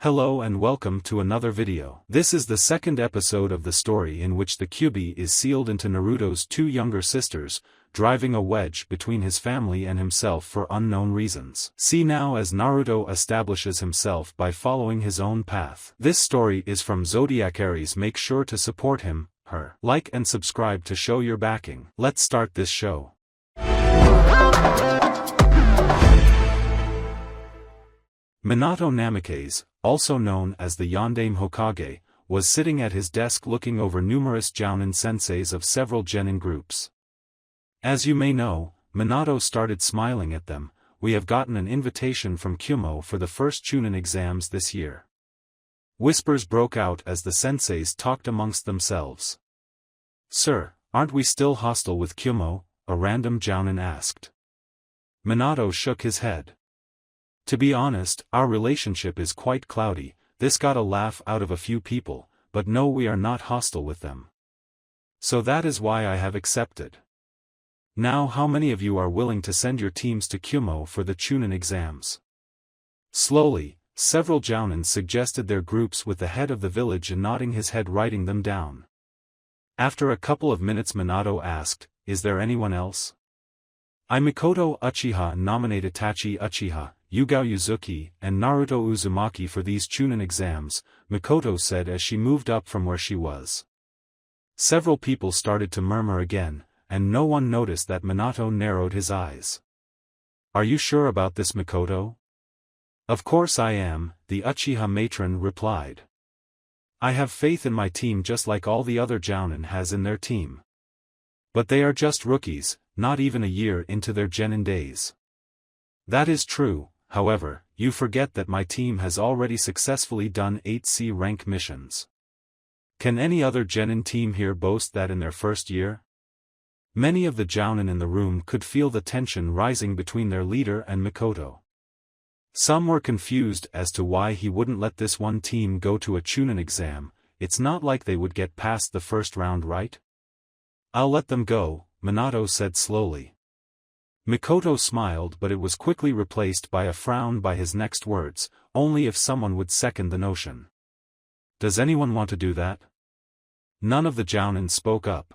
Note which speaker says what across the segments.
Speaker 1: Hello and welcome to another video. This is the second episode of the story in which the Kyuubi is sealed into Naruto's two younger sisters, driving a wedge between his family and himself for unknown reasons. See now as Naruto establishes himself by following his own path. This story is from Zodiac Aries. Make sure to support him, her. Like and subscribe to show your backing. Let's start this show. Minato Namikaze, also known as the Yondaime Hokage, was sitting at his desk looking over numerous Jounin senseis of several genin groups. As you may know, Minato started smiling at them. We have gotten an invitation from Kyuubi for the first Chunin exams this year. Whispers broke out as the senseis talked amongst themselves. Sir, aren't we still hostile with Kyuubi? A random Jounin asked. Minato shook his head. To be honest, our relationship is quite cloudy. This got a laugh out of a few people, but no, we are not hostile with them. So that is why I have accepted. Now how many of you are willing to send your teams to Kyuubi for the Chunin exams? Slowly, several Jounins suggested their groups with the head of the village nodding his head, writing them down. After a couple of minutes Minato asked, is there anyone else? I Mikoto Uchiha nominate Itachi Uchiha, Yugao Yuzuki, and Naruto Uzumaki for these Chunin exams, Mikoto said as she moved up from where she was. Several people started to murmur again, and no one noticed that Minato narrowed his eyes. Are you sure about this, Mikoto? Of course I am, the Uchiha matron replied. I have faith in my team just like all the other Jounin has in their team. But they are just rookies, not even a year into their genin days. That is true. However, you forget that my team has already successfully done 8 C rank missions. Can any other genin team here boast that in their first year? Many of the Jounin in the room could feel the tension rising between their leader and Mikoto. Some were confused as to why he wouldn't let this one team go to a Chunin exam. It's not like they would get past the first round, right? I'll let them go, Minato said slowly. Mikoto smiled, but it was quickly replaced by a frown by his next words, only if someone would second the notion. Does anyone want to do that? None of the Jounin spoke up.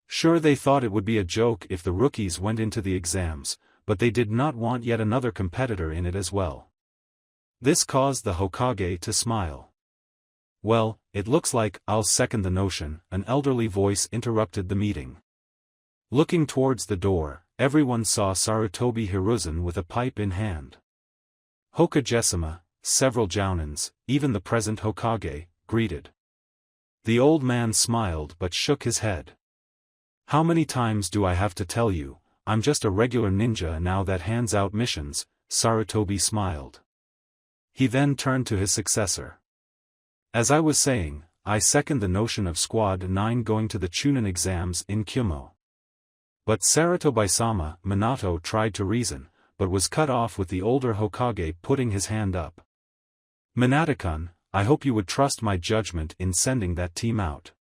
Speaker 1: Sure, they thought it would be a joke if the rookies went into the exams, but they did not want yet another competitor in it as well. This caused the Hokage to smile. Well, it looks like I'll second the notion, an elderly voice interrupted the meeting. Looking towards the door, everyone saw Sarutobi Hiruzen with a pipe in hand. Hokage-sama, several Jounins, even the present Hokage, greeted. The old man smiled but shook his head. How many times do I have to tell you, I'm just a regular ninja now that hands out missions, Sarutobi smiled. He then turned to his successor. As I was saying, I second the notion of Squad 9 going to the Chunin exams in Kyuubi. But Sarutobi-sama, Minato tried to reason, but was cut off with the older Hokage putting his hand up. Minato-kun, I hope you would trust my judgment in sending that team out.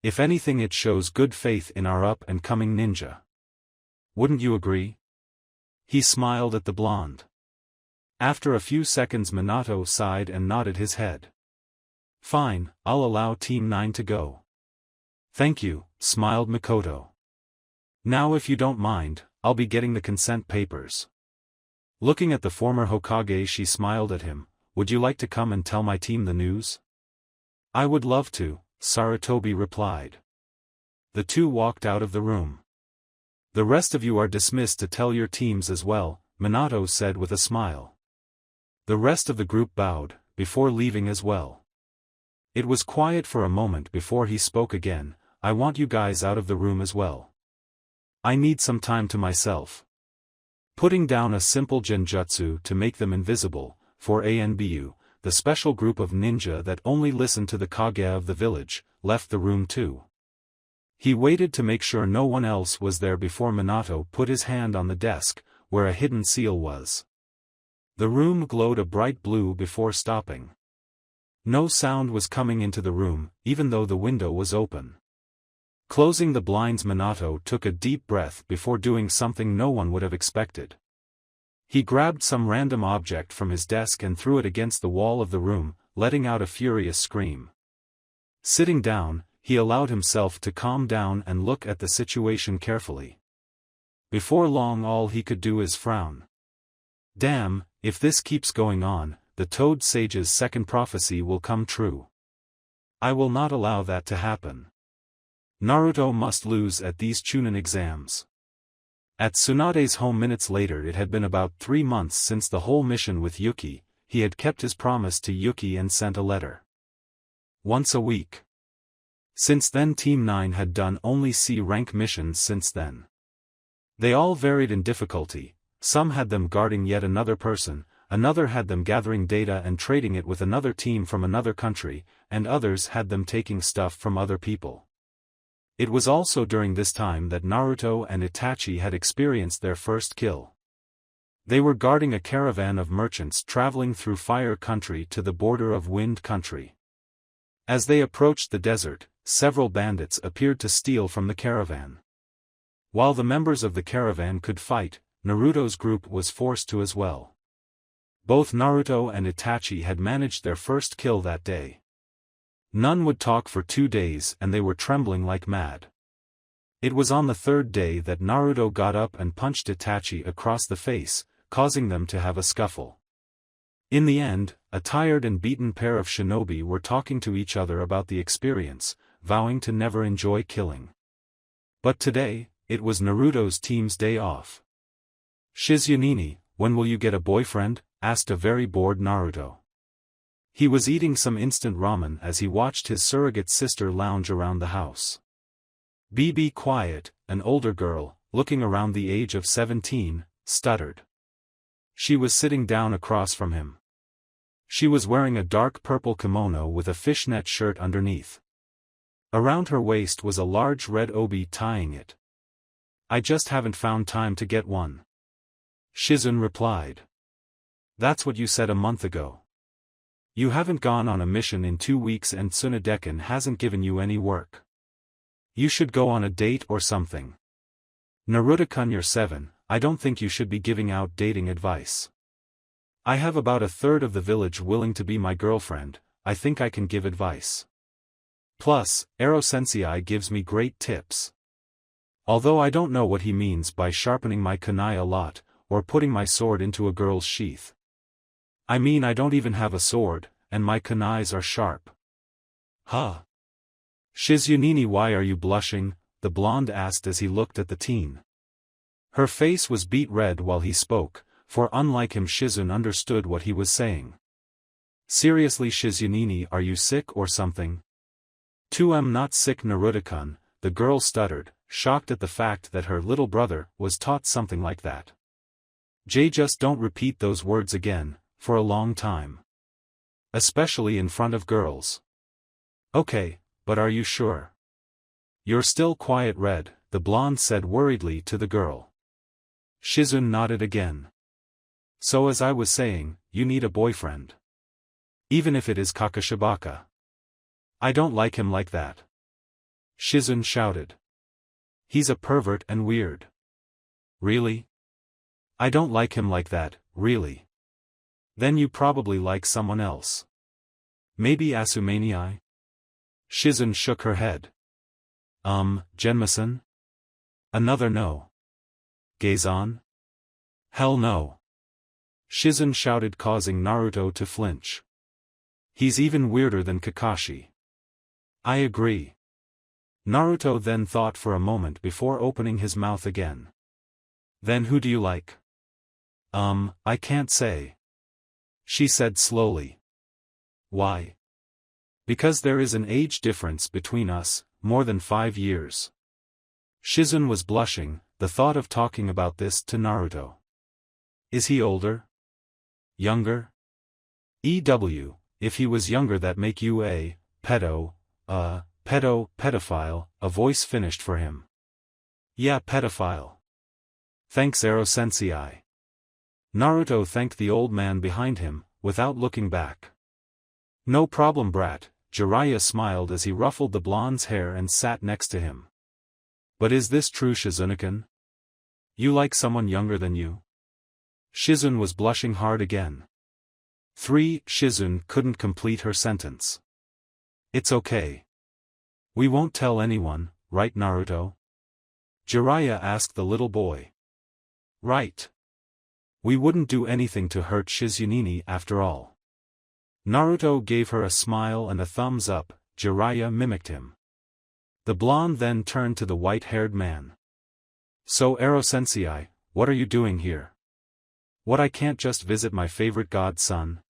Speaker 1: If anything, it shows good faith in our up-and-coming ninja. Wouldn't you agree? He smiled at the blonde. After a few seconds Minato sighed and nodded his head. Fine, I'll allow Team 9 to go. Thank you, smiled Mikoto. Now if you don't mind, I'll be getting the consent papers. Looking at the former Hokage, she smiled at him. Would you like to come and tell my team the news? I would love to, Sarutobi replied. The two walked out of the room. The rest of you are dismissed to tell your teams as well, Minato said with a smile. The rest of the group bowed, before leaving as well. It was quiet for a moment before he spoke again. I want you guys out of the room as well. I need some time to myself. Putting down a simple genjutsu to make them invisible, for ANBU, the special group of ninja that only listened to the Kage of the village, left the room too. He waited to make sure no one else was there before Minato put his hand on the desk, where a hidden seal was. The room glowed a bright blue before stopping. No sound was coming into the room, even though the window was open. Closing the blinds, Minato took a deep breath before doing something no one would have expected. He grabbed some random object from his desk and threw it against the wall of the room, letting out a furious scream. Sitting down, he allowed himself to calm down and look at the situation carefully. Before long all he could do is frown. Damn, if this keeps going on, the Toad Sage's second prophecy will come true. I will not allow that to happen. Naruto must lose at these Chunin exams. At Tsunade's home minutes later, it had been about 3 months since the whole mission with Yuki. He had kept his promise to Yuki and sent a letter once a week. Since then Team 9 had done only C-rank missions since then. They all varied in difficulty. Some had them guarding yet another person, another had them gathering data and trading it with another team from another country, and others had them taking stuff from other people. It was also during this time that Naruto and Itachi had experienced their first kill. They were guarding a caravan of merchants traveling through Fire Country to the border of Wind Country. As they approached the desert, several bandits appeared to steal from the caravan. While the members of the caravan could fight, Naruto's group was forced to as well. Both Naruto and Itachi had managed their first kill that day. None would talk for 2 days and they were trembling like mad. It was on the 3rd day that Naruto got up and punched Itachi across the face, causing them to have a scuffle. In the end, a tired and beaten pair of shinobi were talking to each other about the experience, vowing to never enjoy killing. But today, it was Naruto's team's day off. "Shizunini, when will you get a boyfriend?" asked a very bored Naruto. He was eating some instant ramen as he watched his surrogate sister lounge around the house. Be quiet, an older girl, looking around the age of 17, stuttered. She was sitting down across from him. She was wearing a dark purple kimono with a fishnet shirt underneath. Around her waist was a large red obi tying it. "I just haven't found time to get one." Shizun replied. "That's what you said a month ago. You haven't gone on a mission in 2 weeks and Tsunadeken hasn't given you any work. You should go on a date or something. Naruto-kun, you're 7, I don't think you should be giving out dating advice. I have about 1/3 of the village willing to be my girlfriend, I think I can give advice. Plus, Ero Sensei gives me great tips. Although I don't know what he means by sharpening my kunai a lot, or putting my sword into a girl's sheath. I mean, I don't even have a sword, and my kunais are sharp." "Huh? Shizunini, why are you blushing?" the blonde asked as he looked at the teen. Her face was beet red while he spoke, for unlike him Shizun understood what he was saying. "Seriously Shizunini, are you sick or something?" "I'm not sick Naruto-kun," the girl stuttered, shocked at the fact that her little brother was taught something like that. Just don't repeat those words again, for a long time. Especially in front of girls." "Okay, but are you sure?" "You're still quiet red," the blonde said worriedly to the girl. Shizun nodded again. "So as I was saying, you need a boyfriend. Even if it is Kakashibaka. I don't like him like that." Shizun shouted. "He's a pervert and weird." "Really? I don't like him like that, really." "Then you probably like someone else. Maybe Asumanii?" Shizun shook her head. Genmasan? Another no. Geizan? Hell no. Shizun shouted, causing Naruto to flinch. "He's even weirder than Kakashi." "I agree." Naruto then thought for a moment before opening his mouth again. "Then who do you like?" I can't say," she said slowly. "Why?" "Because there is an age difference between us, more than 5 years." Shizun was blushing, the thought of talking about this to Naruto. "Is he older? Younger?" If he was younger that make you a pedophile, a voice finished for him. "Yeah, pedophile. Thanks Ero Sensei." Naruto thanked the old man behind him, without looking back. "No problem brat," Jiraiya smiled as he ruffled the blonde's hair and sat next to him. "But is this true Shizuneken? You like someone younger than you?" Shizun was blushing hard again. 3. Shizun couldn't complete her sentence. It's okay. We won't tell anyone, right Naruto? Jiraiya asked the little boy. Right. We wouldn't do anything to hurt Shizunini after all. Naruto gave her a smile and a thumbs up. Jiraiya mimicked him. The blonde then turned to the white-haired man. So Ero-sensei, what are you doing here? What, I can't just visit my favorite godson?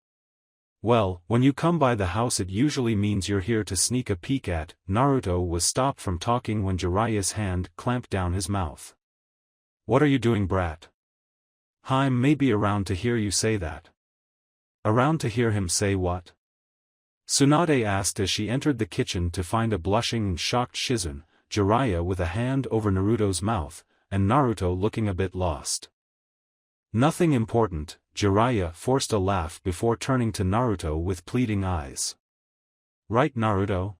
Speaker 1: Well, when you come by the house it usually means you're here to sneak a peek at. Naruto was stopped from talking when Jiraiya's hand clamped down his mouth. What are you doing, brat? Haim may be around to hear you say that. Around to hear him say what? Tsunade asked as she entered the kitchen to find a blushing and shocked Shizun, Jiraiya with a hand over Naruto's mouth, and Naruto looking a bit lost. Nothing important, Jiraiya forced a laugh before turning to Naruto with pleading eyes. Right Naruto?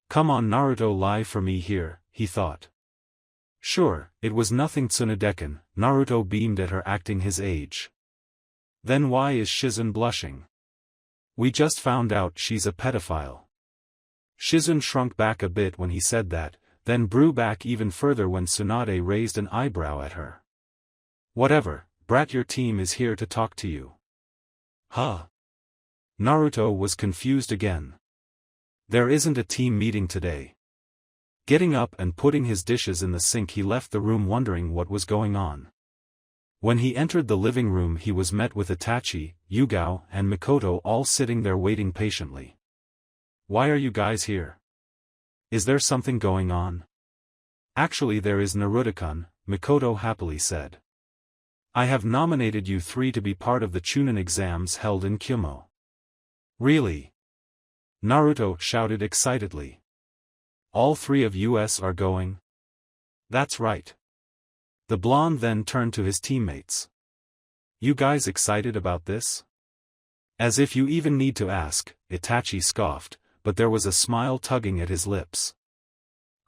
Speaker 1: Come on Naruto, lie for me here, he thought. Sure, it was nothing Tsunade-kun. Naruto beamed at her, acting his age. Then why is Shizun blushing? We just found out she's a pedophile. Shizun shrunk back a bit when he said that, then drew back even further when Tsunade raised an eyebrow at her. Whatever, brat, your team is here to talk to you. Huh? Naruto was confused again. There isn't a team meeting today. Getting up and putting his dishes in the sink, he left the room wondering what was going on. When he entered the living room he was met with Itachi, Yugao and Mikoto all sitting there waiting patiently. Why are you guys here? Is there something going on? Actually there is Naruto-kun, Mikoto happily said. I have nominated you 3 to be part of the Chunin exams held in Kyuubi. Really? Naruto shouted excitedly. All 3 of us are going? That's right. The blonde then turned to his teammates. You guys excited about this? As if you even need to ask, Itachi scoffed, but there was a smile tugging at his lips.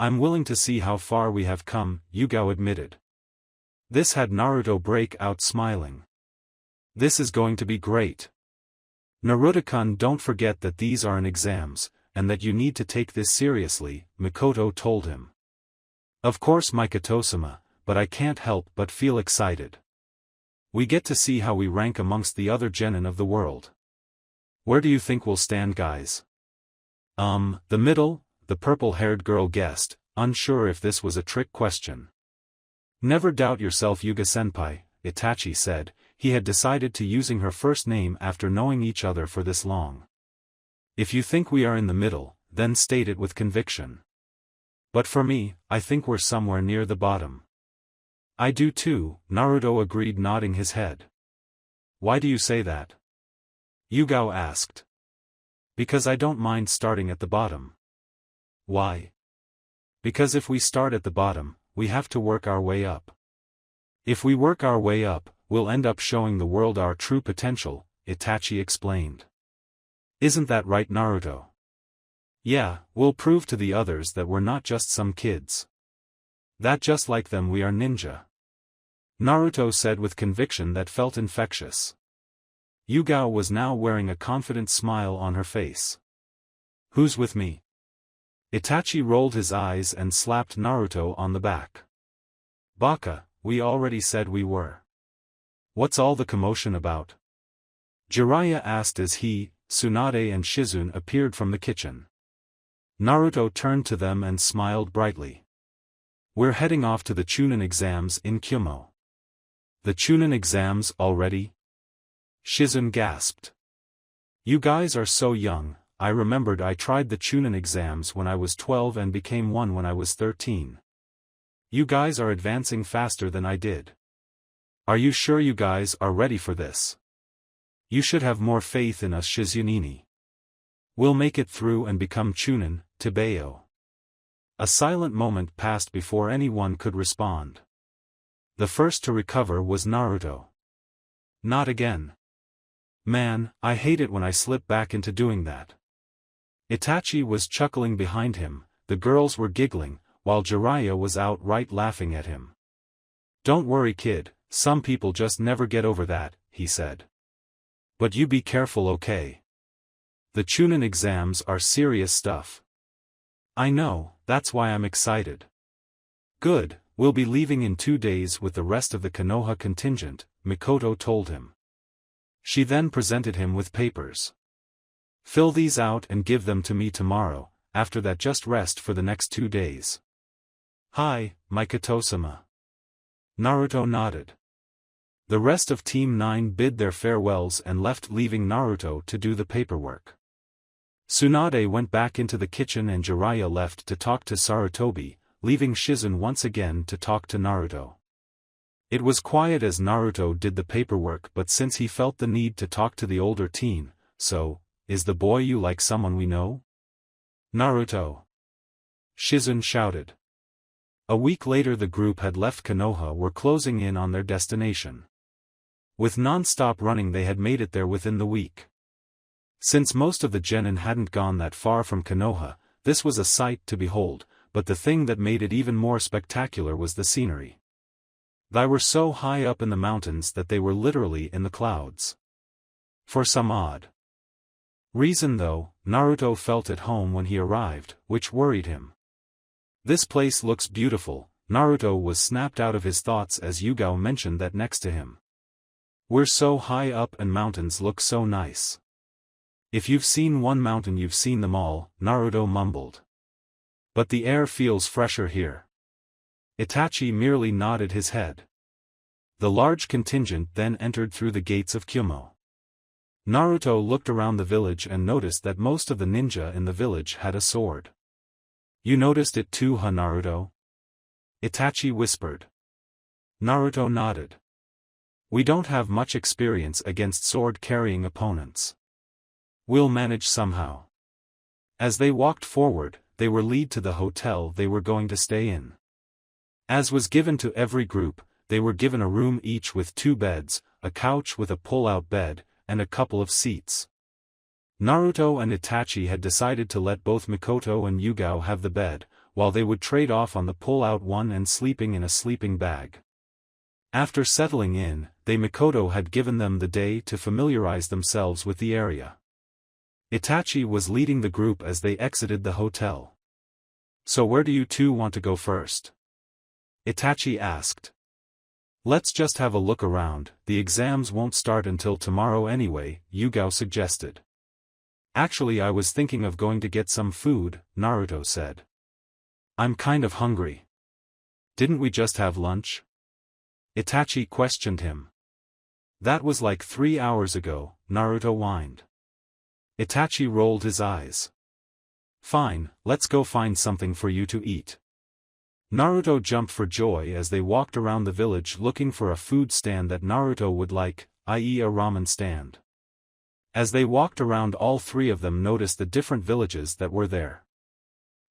Speaker 1: I'm willing to see how far we have come, Yugao admitted. This had Naruto break out smiling. This is going to be great. Naruto-kun, don't forget that these are exams, and that you need to take this seriously, Mikoto told him. Of course Mikoto-sama, but I can't help but feel excited. We get to see how we rank amongst the other genin of the world. Where do you think we'll stand, guys? The middle, the purple-haired girl guessed, unsure if this was a trick question. Never doubt yourself, Yuga-senpai, Itachi said. He had decided to using her first name after knowing each other for this long. If you think we are in the middle, then state it with conviction. But for me, I think we're somewhere near the bottom. I do too, Naruto agreed, nodding his head. Why do you say that? Yugao asked. Because I don't mind starting at the bottom. Why? Because if we start at the bottom, we have to work our way up. If we work our way up, we'll end up showing the world our true potential, Itachi explained. Isn't that right, Naruto? Yeah, we'll prove to the others that we're not just some kids. That just like them we are ninja. Naruto said with conviction that felt infectious. Yugao was now wearing a confident smile on her face. Who's with me? Itachi rolled his eyes and slapped Naruto on the back. Baka, we already said we were. What's all the commotion about? Jiraiya asked as he, Tsunade and Shizun appeared from the kitchen. Naruto turned to them and smiled brightly. We're heading off to the Chunin exams in Kyuubi. The Chunin exams already? Shizun gasped. You guys are so young. I remembered I tried the Chunin exams when I was 12 and became one when I was 13. You guys are advancing faster than I did. Are you sure you guys are ready for this? You should have more faith in us, Shizunini. We'll make it through and become Chunin, Tebeo. A silent moment passed before anyone could respond. The first to recover was Naruto. Not again. Man, I hate it when I slip back into doing that. Itachi was chuckling behind him, the girls were giggling, while Jiraiya was outright laughing at him. Don't worry, kid, some people just never get over that, he said. But you be careful, okay? The Chunin exams are serious stuff. I know, that's why I'm excited. Good, we'll be leaving in 2 days with the rest of the Konoha contingent, Mikoto told him. She then presented him with papers. Fill these out and give them to me tomorrow, after that just rest for the next 2 days. Hi, Mikoto-sama. Naruto nodded. The rest of Team 9 bid their farewells and left, leaving Naruto to do the paperwork. Tsunade went back into the kitchen and Jiraiya left to talk to Sarutobi, leaving Shizune once again to talk to Naruto. It was quiet as Naruto did the paperwork, but since he felt the need to talk to the older teen, so, is the boy you like someone we know? Naruto. Shizune shouted. A week later the group had left Konoha, were closing in on their destination. With non-stop running they had made it there within the week. Since most of the genin hadn't gone that far from Konoha, this was a sight to behold, but the thing that made it even more spectacular was the scenery. They were so high up in the mountains that they were literally in the clouds. For some odd reason though, Naruto felt at home when he arrived, which worried him. This place looks beautiful, Naruto was snapped out of his thoughts as Yugao mentioned that next to him. We're so high up and mountains look so nice. If you've seen one mountain you've seen them all, Naruto mumbled. But the air feels fresher here. Itachi merely nodded his head. The large contingent then entered through the gates of Kyuubi. Naruto looked around the village and noticed that most of the ninja in the village had a sword. You noticed it too, huh, Naruto? Itachi whispered. Naruto nodded. We don't have much experience against sword-carrying opponents. We'll manage somehow. As they walked forward, they were led to the hotel they were going to stay in. As was given to every group, they were given a room each with 2 beds, a couch with a pull-out bed, and a couple of seats. Naruto and Itachi had decided to let both Mikoto and Yugao have the bed, while they would trade off on the pull-out one and sleeping in a sleeping bag. After settling in, Mikoto had given them the day to familiarize themselves with the area. Itachi was leading the group as they exited the hotel. So where do you two want to go first? Itachi asked. Let's just have a look around, the exams won't start until tomorrow anyway, Yugao suggested. Actually I was thinking of going to get some food, Naruto said. I'm kind of hungry. Didn't we just have lunch? Itachi questioned him. That was like 3 hours ago, Naruto whined. Itachi rolled his eyes. Fine, let's go find something for you to eat. Naruto jumped for joy as they walked around the village looking for a food stand that Naruto would like, i.e. a ramen stand. As they walked around all 3 of them noticed the different villages that were there.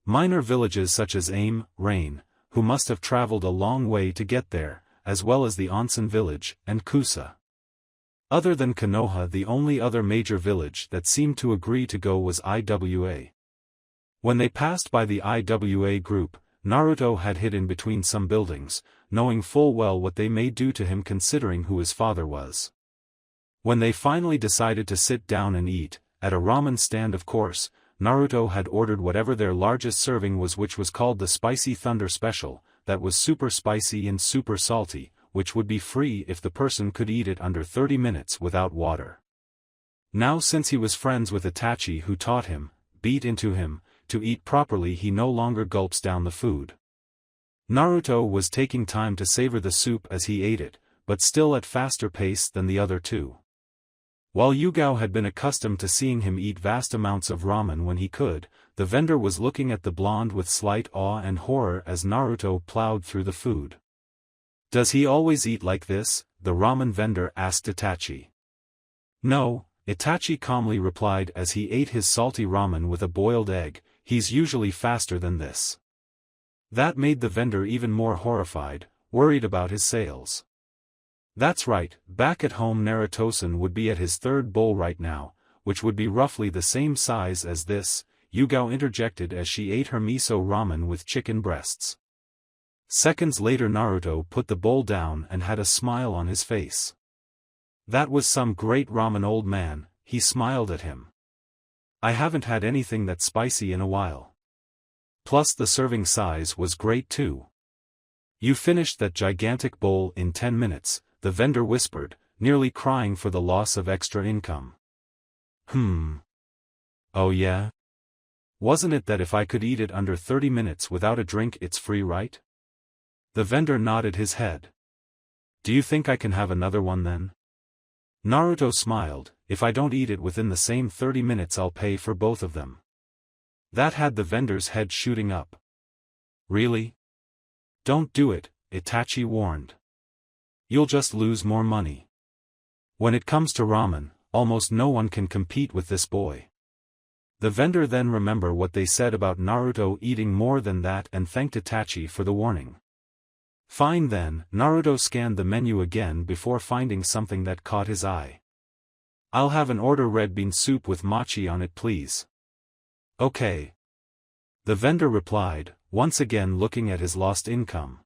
Speaker 1: Minor villages such as Aim, Rain, who must have traveled a long way to get there, as well as the Onsen village, and Kusa. Other than Konoha, the only other major village that seemed to agree to go was Iwa. When they passed by the Iwa group, Naruto had hid in between some buildings, knowing full well what they may do to him considering who his father was. When they finally decided to sit down and eat, at a ramen stand of course, Naruto had ordered whatever their largest serving was, which was called the Spicy Thunder Special, that was super spicy and super salty, which would be free if the person could eat it under 30 minutes without water. Now since he was friends with Itachi who taught him, beat into him, to eat properly he no longer gulps down the food. Naruto was taking time to savor the soup as he ate it, but still at faster pace than the other 2. While Yugao had been accustomed to seeing him eat vast amounts of ramen when he could, the vendor was looking at the blonde with slight awe and horror as Naruto plowed through the food. Does he always eat like this? The ramen vendor asked Itachi. No, Itachi calmly replied as he ate his salty ramen with a boiled egg, he's usually faster than this. That made the vendor even more horrified, worried about his sales. That's right, back at home Naruto-san would be at his 3rd bowl right now, which would be roughly the same size as this, Yugao interjected as she ate her miso ramen with chicken breasts. Seconds later Naruto put the bowl down and had a smile on his face. That was some great ramen, old man, he smiled at him. I haven't had anything that spicy in a while. Plus the serving size was great too. You finished that gigantic bowl in 10 minutes, the vendor whispered, nearly crying for the loss of extra income. Oh yeah? Wasn't it that if I could eat it under 30 minutes without a drink it's free, right? The vendor nodded his head. Do you think I can have another one then? Naruto smiled, if I don't eat it within the same 30 minutes I'll pay for both of them. That had the vendor's head shooting up. Really? Don't do it, Itachi warned. You'll just lose more money. When it comes to ramen, almost no one can compete with this boy. The vendor then remembered what they said about Naruto eating more than that and thanked Itachi for the warning. Fine then, Naruto scanned the menu again before finding something that caught his eye. I'll have an order red bean soup with mochi on it please. Okay. The vendor replied, once again looking at his lost income.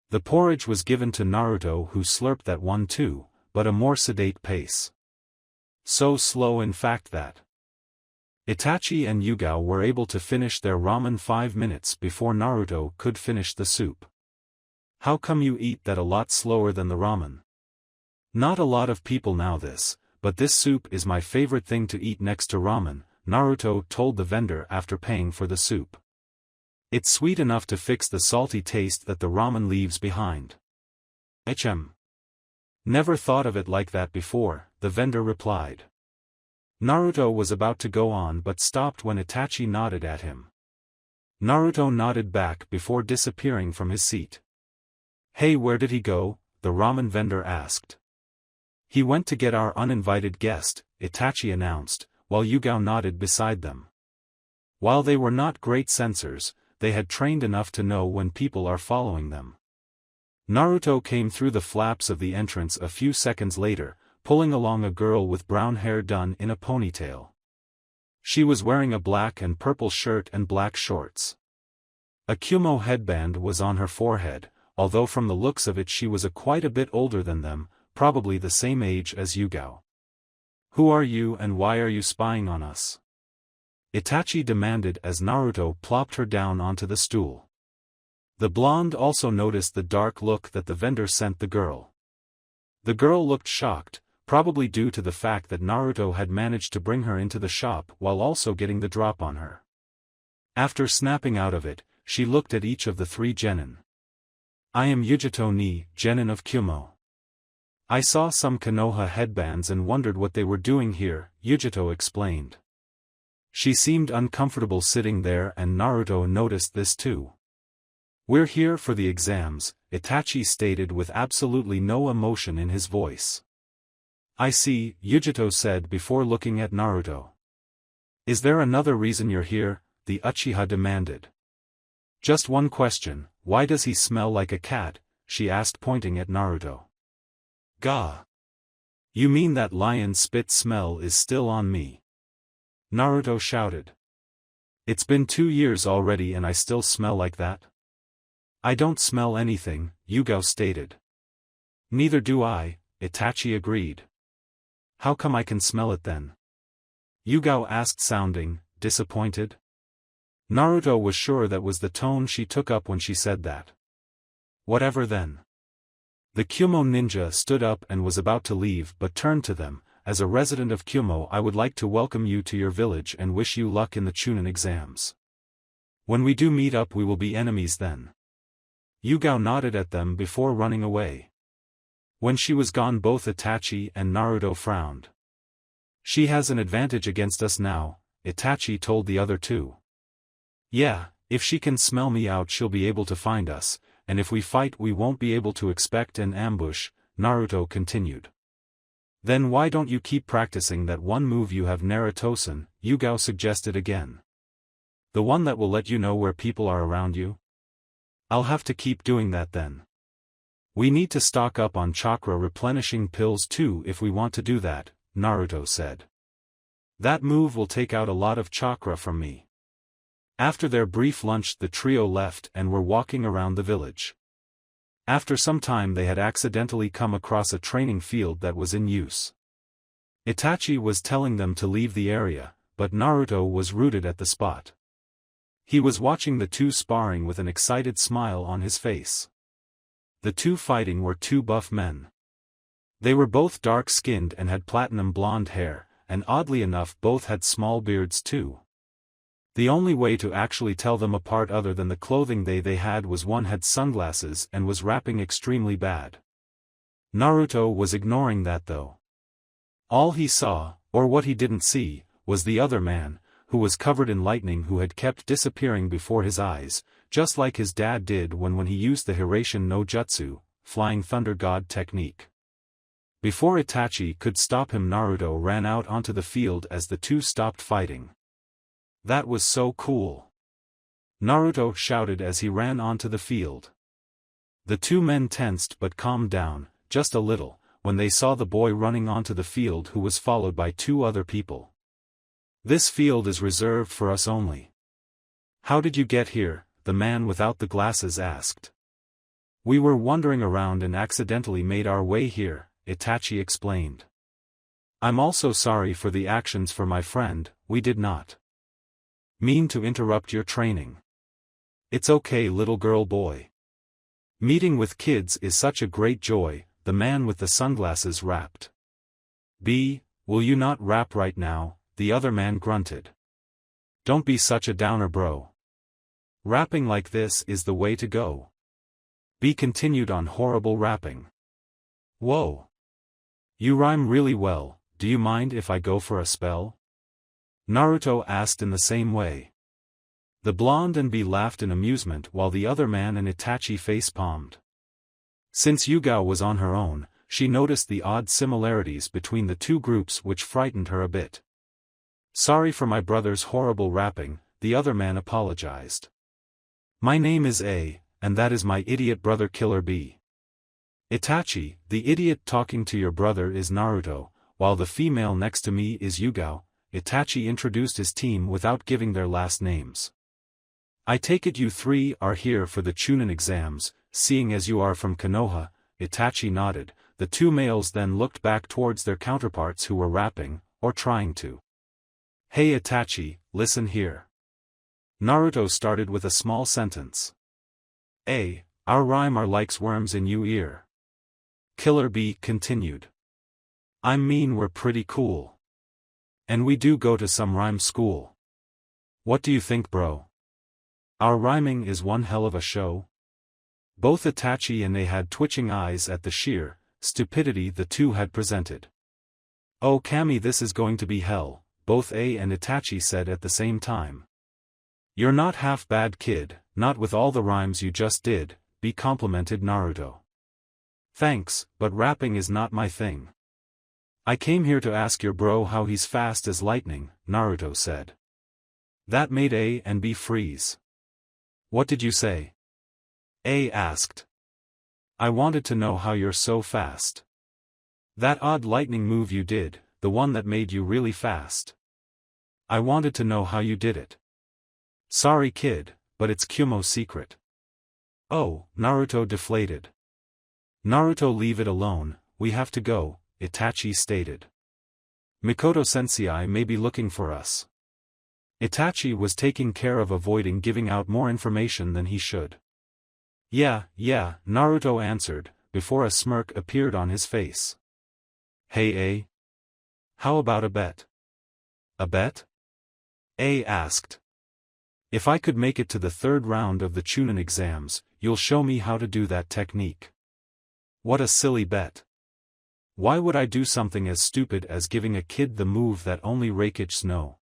Speaker 1: The porridge was given to Naruto who slurped that one too, but a more sedate pace. So slow in fact that Itachi and Yugao were able to finish their ramen 5 minutes before Naruto could finish the soup. How come you eat that a lot slower than the ramen? Not a lot of people know this, but this soup is my favorite thing to eat next to ramen, Naruto told the vendor after paying for the soup. It's sweet enough to fix the salty taste that the ramen leaves behind. Never thought of it like that before, the vendor replied. Naruto was about to go on but stopped when Itachi nodded at him. Naruto nodded back before disappearing from his seat. Hey, where did he go? The ramen vendor asked. He went to get our uninvited guest, Itachi announced, while Yugao nodded beside them. While they were not great censors, they had trained enough to know when people are following them. Naruto came through the flaps of the entrance a few seconds later, pulling along a girl with brown hair done in a ponytail. She was wearing a black and purple shirt and black shorts. A Kyuubi headband was on her forehead, although from the looks of it she was quite a bit older than them, probably the same age as Yugao. Who are you and why are you spying on us? Itachi demanded as Naruto plopped her down onto the stool. The blonde also noticed the dark look that the vendor sent the girl. The girl looked shocked, probably due to the fact that Naruto had managed to bring her into the shop while also getting the drop on her. After snapping out of it, she looked at each of the 3 genin. I am Yujito ni, genin of Kyuubi. I saw some Konoha headbands and wondered what they were doing here, Yujito explained. She seemed uncomfortable sitting there and Naruto noticed this too. We're here for the exams, Itachi stated with absolutely no emotion in his voice. I see, Yujito said before looking at Naruto. Is there another reason you're here? The Uchiha demanded. Just one question, why does he smell like a cat? She asked pointing at Naruto. Gah! You mean that lion spit smell is still on me? Naruto shouted. It's been 2 years already and I still smell like that? I don't smell anything, Yugao stated. Neither do I, Itachi agreed. How come I can smell it then? Yugao asked sounding disappointed. Naruto was sure that was the tone she took up when she said that. Whatever then. The Kyuubi ninja stood up and was about to leave but turned to them. As a resident of Kyuubi I would like to welcome you to your village and wish you luck in the Chunin exams. When we do meet up we will be enemies then. Yugao nodded at them before running away. When she was gone both Itachi and Naruto frowned. She has an advantage against us now, Itachi told the other two. Yeah, if she can smell me out she'll be able to find us, and if we fight we won't be able to expect an ambush, Naruto continued. Then why don't you keep practicing that one move you have Naruto-san, Yugao suggested again. The one that will let you know where people are around you? I'll have to keep doing that then. We need to stock up on chakra replenishing pills too if we want to do that, Naruto said. That move will take out a lot of chakra from me. After their brief lunch the trio left and were walking around the village. After some time they had accidentally come across a training field that was in use. Itachi was telling them to leave the area, but Naruto was rooted at the spot. He was watching the two sparring with an excited smile on his face. The two fighting were two buff men. They were both dark-skinned and had platinum blonde hair, and oddly enough both had small beards too. The only way to actually tell them apart other than the clothing they had was one had sunglasses and was rapping extremely bad. Naruto was ignoring that though. All he saw, or what he didn't see, was the other man, who was covered in lightning who had kept disappearing before his eyes, just like his dad did when he used the Hiraishin no Jutsu, Flying Thunder God technique. Before Itachi could stop him Naruto ran out onto the field as the two stopped fighting. That was so cool! Naruto shouted as he ran onto the field. The two men tensed but calmed down, just a little, when they saw the boy running onto the field who was followed by two other people. This field is reserved for us only. How did you get here? The man without the glasses asked. We were wandering around and accidentally made our way here, Itachi explained. I'm also sorry for the actions for my friend, we did not mean to interrupt your training. It's okay little girl boy. Meeting with kids is such a great joy, the man with the sunglasses rapped. Will you not rap right now? The other man grunted. Don't be such a downer bro. Rapping like this is the way to go. B continued on horrible rapping. Whoa. You rhyme really well, do you mind if I go for a spell? Naruto asked in the same way. The blonde and B laughed in amusement while the other man and Itachi face-palmed. Since Yugao was on her own, she noticed the odd similarities between the two groups which frightened her a bit. Sorry for my brother's horrible rapping, the other man apologized. My name is A, and that is my idiot brother Killer B. Itachi, the idiot talking to your brother is Naruto, while the female next to me is Yugao. Itachi introduced his team without giving their last names. I take it you three are here for the Chunin exams, seeing as you are from Konoha. Itachi nodded. The two males then looked back towards their counterparts who were rapping, or trying to. Hey Itachi, listen here. Naruto started with a small sentence. A, our rhyme are likes worms in you ear. Killer B continued. I mean we're pretty cool. And we do go to some rhyme school. What do you think bro? Our rhyming is one hell of a show. Both Itachi and they had twitching eyes at the sheer stupidity the two had presented. Oh Kami, this is going to be hell, both A and Itachi said at the same time. You're not half bad kid, not with all the rhymes you just did, B complimented Naruto. Thanks, but rapping is not my thing. I came here to ask your bro how he's fast as lightning, Naruto said. That made A and B freeze. What did you say? A asked. I wanted to know how you're so fast. That odd lightning move you did, the one that made you really fast. I wanted to know how you did it. Sorry kid, but it's Kyuumo's secret. Oh, Naruto deflated. Naruto, leave it alone, we have to go, Itachi stated. Mikoto sensei may be looking for us. Itachi was taking care of avoiding giving out more information than he should. Yeah, Naruto answered, before a smirk appeared on his face. Hey A. How about a bet? A bet? A asked. If I could make it to the third round of the Chunin exams, you'll show me how to do that technique. What a silly bet. Why would I do something as stupid as giving a kid the move that only Rakichs know?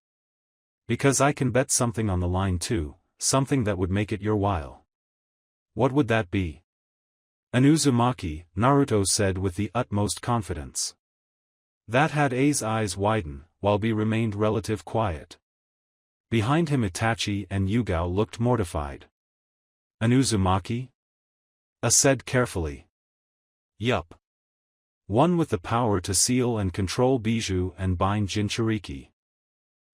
Speaker 1: Because I can bet something on the line too, something that would make it your while. What would that be? An Uzumaki, Naruto said with the utmost confidence. That had A's eyes widen, while B remained relative quiet. Behind him Itachi and Yugao looked mortified. An Uzumaki? A said carefully. Yup. One with the power to seal and control Bijou and bind Jinchuriki.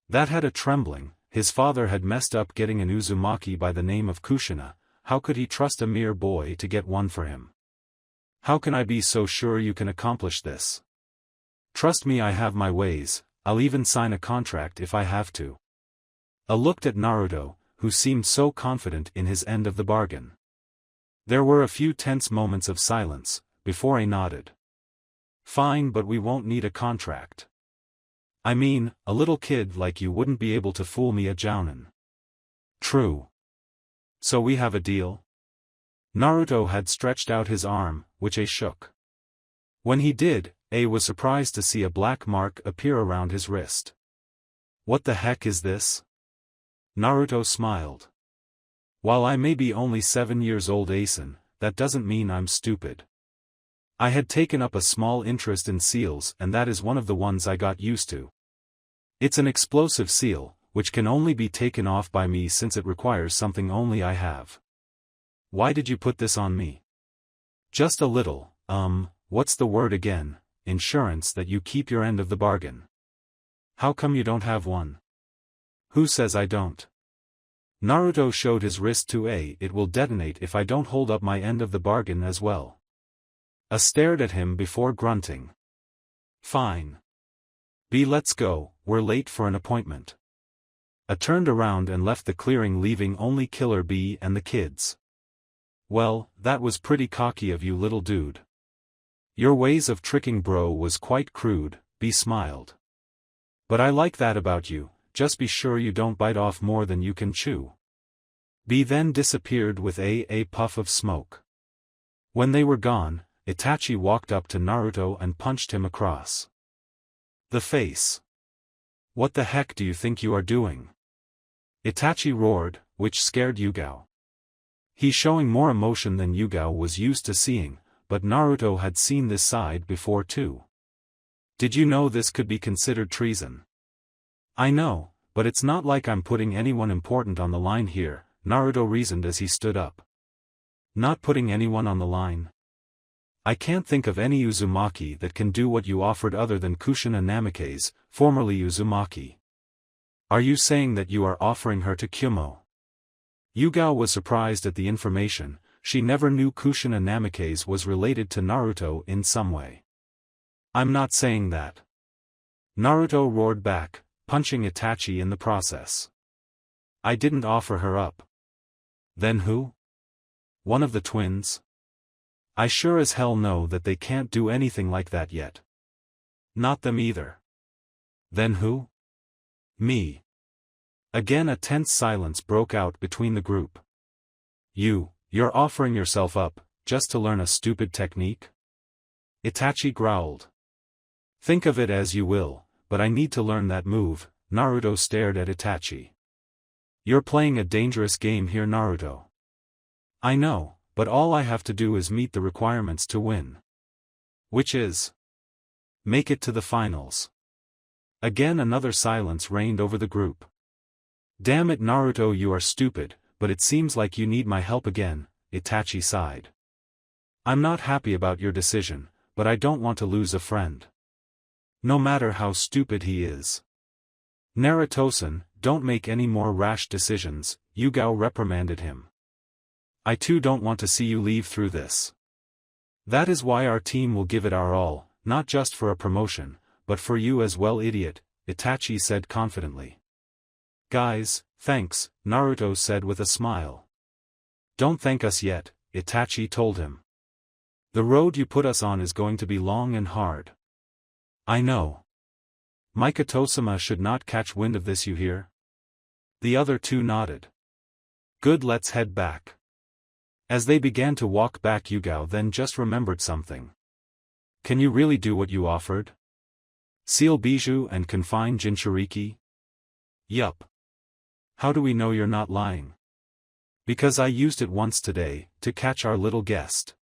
Speaker 1: That had a trembling, his father had messed up getting an Uzumaki by the name of Kushina. How could he trust a mere boy to get one for him? How can I be so sure you can accomplish this? Trust me, I have my ways. I'll even sign a contract if I have to. I looked at Naruto, who seemed so confident in his end of the bargain. There were a few tense moments of silence, before I nodded. Fine, but we won't need a contract. I mean, a little kid like you wouldn't be able to fool me, a jounin. True. So we have a deal? Naruto had stretched out his arm, which A shook. When he did, A was surprised to see a black mark appear around his wrist. What the heck is this? Naruto smiled. While I may be only 7 years old, Asen, that doesn't mean I'm stupid. I had taken up a small interest in seals, and that is one of the ones I got used to. It's an explosive seal, which can only be taken off by me since it requires something only I have. Why did you put this on me? Just a little, what's the word again, insurance that you keep your end of the bargain. How come you don't have one? Who says I don't? Naruto showed his wrist to A. It will detonate if I don't hold up my end of the bargain as well. A stared at him before grunting. Fine. B, let's go, we're late for an appointment. A turned around and left the clearing, leaving only Killer B and the kids. Well, that was pretty cocky of you, little dude. Your ways of tricking bro was quite crude, B smiled. But I like that about you, just be sure you don't bite off more than you can chew. B then disappeared with a puff of smoke. When they were gone, Itachi walked up to Naruto and punched him across the face. What the heck do you think you are doing? Itachi roared, which scared Yugao. He's showing more emotion than Yugao was used to seeing, but Naruto had seen this side before too. Did you know this could be considered treason? I know, but it's not like I'm putting anyone important on the line here, Naruto reasoned as he stood up. Not putting anyone on the line? I can't think of any Uzumaki that can do what you offered other than Kushina Namikaze, formerly Uzumaki. Are you saying that you are offering her to Kyuubi? Yugao was surprised at the information. She never knew Kushina Namikaze was related to Naruto in some way. I'm not saying that. Naruto roared back, punching Itachi in the process. I didn't offer her up. Then who? One of the twins? I sure as hell know that they can't do anything like that yet. Not them either. Then who? Me. Again a tense silence broke out between the group. You're offering yourself up, just to learn a stupid technique? Itachi growled. Think of it as you will, but I need to learn that move. Naruto stared at Itachi. You're playing a dangerous game here, Naruto. I know, but all I have to do is meet the requirements to win. Which is? Make it to the finals. Again another silence reigned over the group. Damn it, Naruto, you are stupid, but it seems like you need my help again, Itachi sighed. I'm not happy about your decision, but I don't want to lose a friend. No matter how stupid he is. Naruto-san, don't make any more rash decisions, Yugao reprimanded him. I too don't want to see you leave through this. That is why our team will give it our all, not just for a promotion, but for you as well, idiot, Itachi said confidently. Guys, thanks, Naruto said with a smile. Don't thank us yet, Itachi told him. The road you put us on is going to be long and hard. I know. Mikoto-sama should not catch wind of this, you hear? The other two nodded. Good, let's head back. As they began to walk back, Yugao then just remembered something. Can you really do what you offered? Seal Bijou and confine Jinchuriki? Yup. How do we know you're not lying? Because I used it once today, to catch our little guest.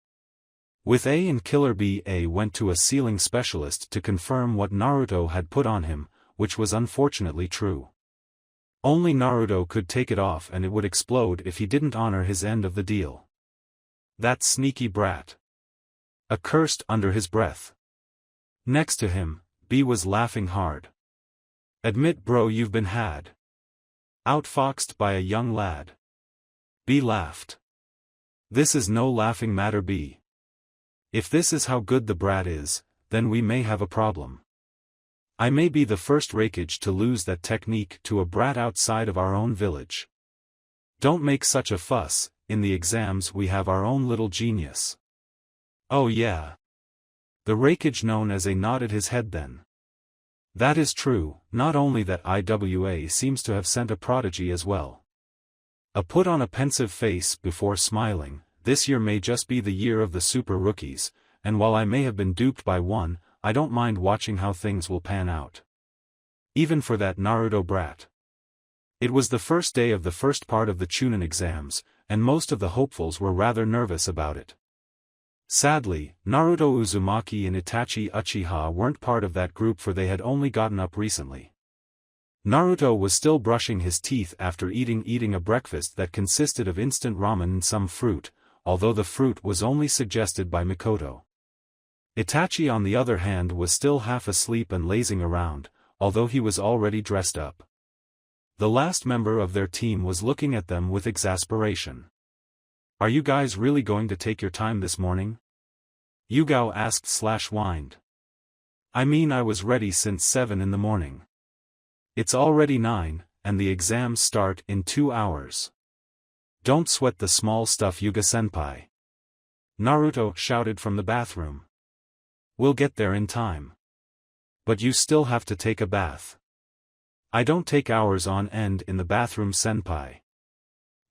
Speaker 1: With A and Killer B, A went to a sealing specialist to confirm what Naruto had put on him, which was unfortunately true. Only Naruto could take it off and it would explode if he didn't honor his end of the deal. That sneaky brat. A cursed under his breath. Next to him, B was laughing hard. Admit, bro, you've been had. Outfoxed by a young lad. B laughed. This is no laughing matter, B. If this is how good the brat is, then we may have a problem. I may be the first Hokage to lose that technique to a brat outside of our own village. Don't make such a fuss, in the exams we have our own little genius. Oh yeah. The Hokage known as A nodded his head then. That is true, not only that IWA seems to have sent a prodigy as well. A put on a pensive face before smiling, this year may just be the year of the super rookies, and while I may have been duped by one, I don't mind watching how things will pan out. Even for that Naruto brat. It was the first day of the first part of the Chunin exams, and most of the hopefuls were rather nervous about it. Sadly, Naruto Uzumaki and Itachi Uchiha weren't part of that group, for they had only gotten up recently. Naruto was still brushing his teeth after eating a breakfast that consisted of instant ramen and some fruit, although the fruit was only suggested by Mikoto. Itachi on the other hand was still half asleep and lazing around, although he was already dressed up. The last member of their team was looking at them with exasperation. Are you guys really going to take your time this morning? Yugao asked/whined. I mean, I was ready since 7 in the morning. It's already 9, and the exams start in 2 hours. Don't sweat the small stuff, Yuga-senpai. Naruto shouted from the bathroom. We'll get there in time. But you still have to take a bath. I don't take hours on end in the bathroom, senpai.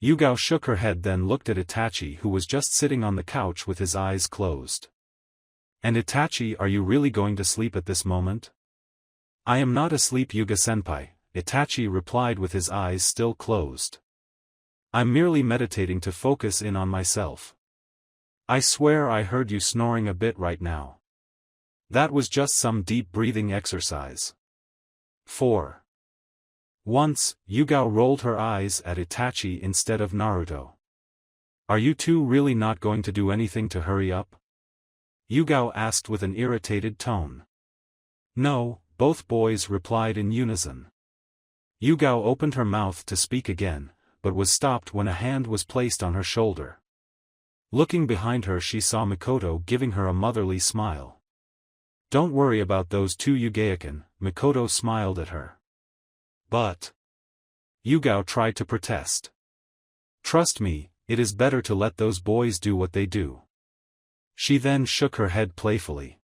Speaker 1: Yugao shook her head, then looked at Itachi, who was just sitting on the couch with his eyes closed. And Itachi, are you really going to sleep at this moment? I am not asleep, Yuga-senpai, Itachi replied with his eyes still closed. I'm merely meditating to focus in on myself. I swear I heard you snoring a bit right now. That was just some deep breathing exercise. 4. Once, Yugao rolled her eyes at Itachi instead of Naruto. Are you two really not going to do anything to hurry up? Yugao asked with an irritated tone. No, both boys replied in unison. Yugao opened her mouth to speak again, but was stopped when a hand was placed on her shoulder. Looking behind her, she saw Mikoto giving her a motherly smile. Don't worry about those two, Yugaokan, Mikoto smiled at her. But Yugao tried to protest. Trust me, it is better to let those boys do what they do. She then shook her head playfully.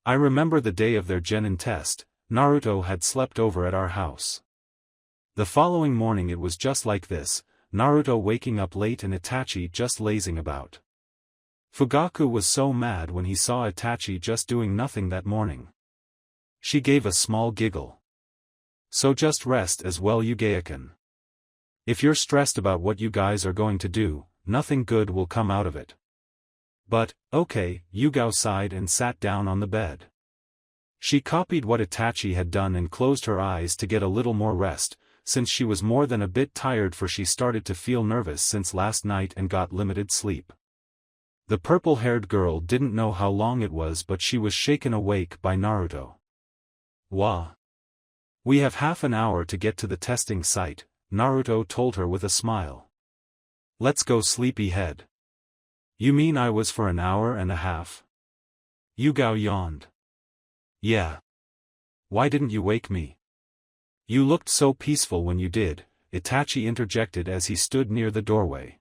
Speaker 1: I remember the day of their genin test, Naruto had slept over at our house. The following morning it was just like this, Naruto waking up late and Itachi just lazing about. Fugaku was so mad when he saw Itachi just doing nothing that morning. She gave a small giggle. So just rest as well, Yugaokan. If you're stressed about what you guys are going to do, nothing good will come out of it. But, okay, Yugao sighed and sat down on the bed. She copied what Itachi had done and closed her eyes to get a little more rest, since she was more than a bit tired, for she started to feel nervous since last night and got limited sleep. The purple-haired girl didn't know how long it was, but she was shaken awake by Naruto. Wah! We have half an hour to get to the testing site, Naruto told her with a smile. Let's go, sleepyhead. You mean I was for an hour and a half? Yugao yawned. Yeah. Why didn't you wake me? You looked so peaceful when you did, Itachi interjected as he stood near the doorway.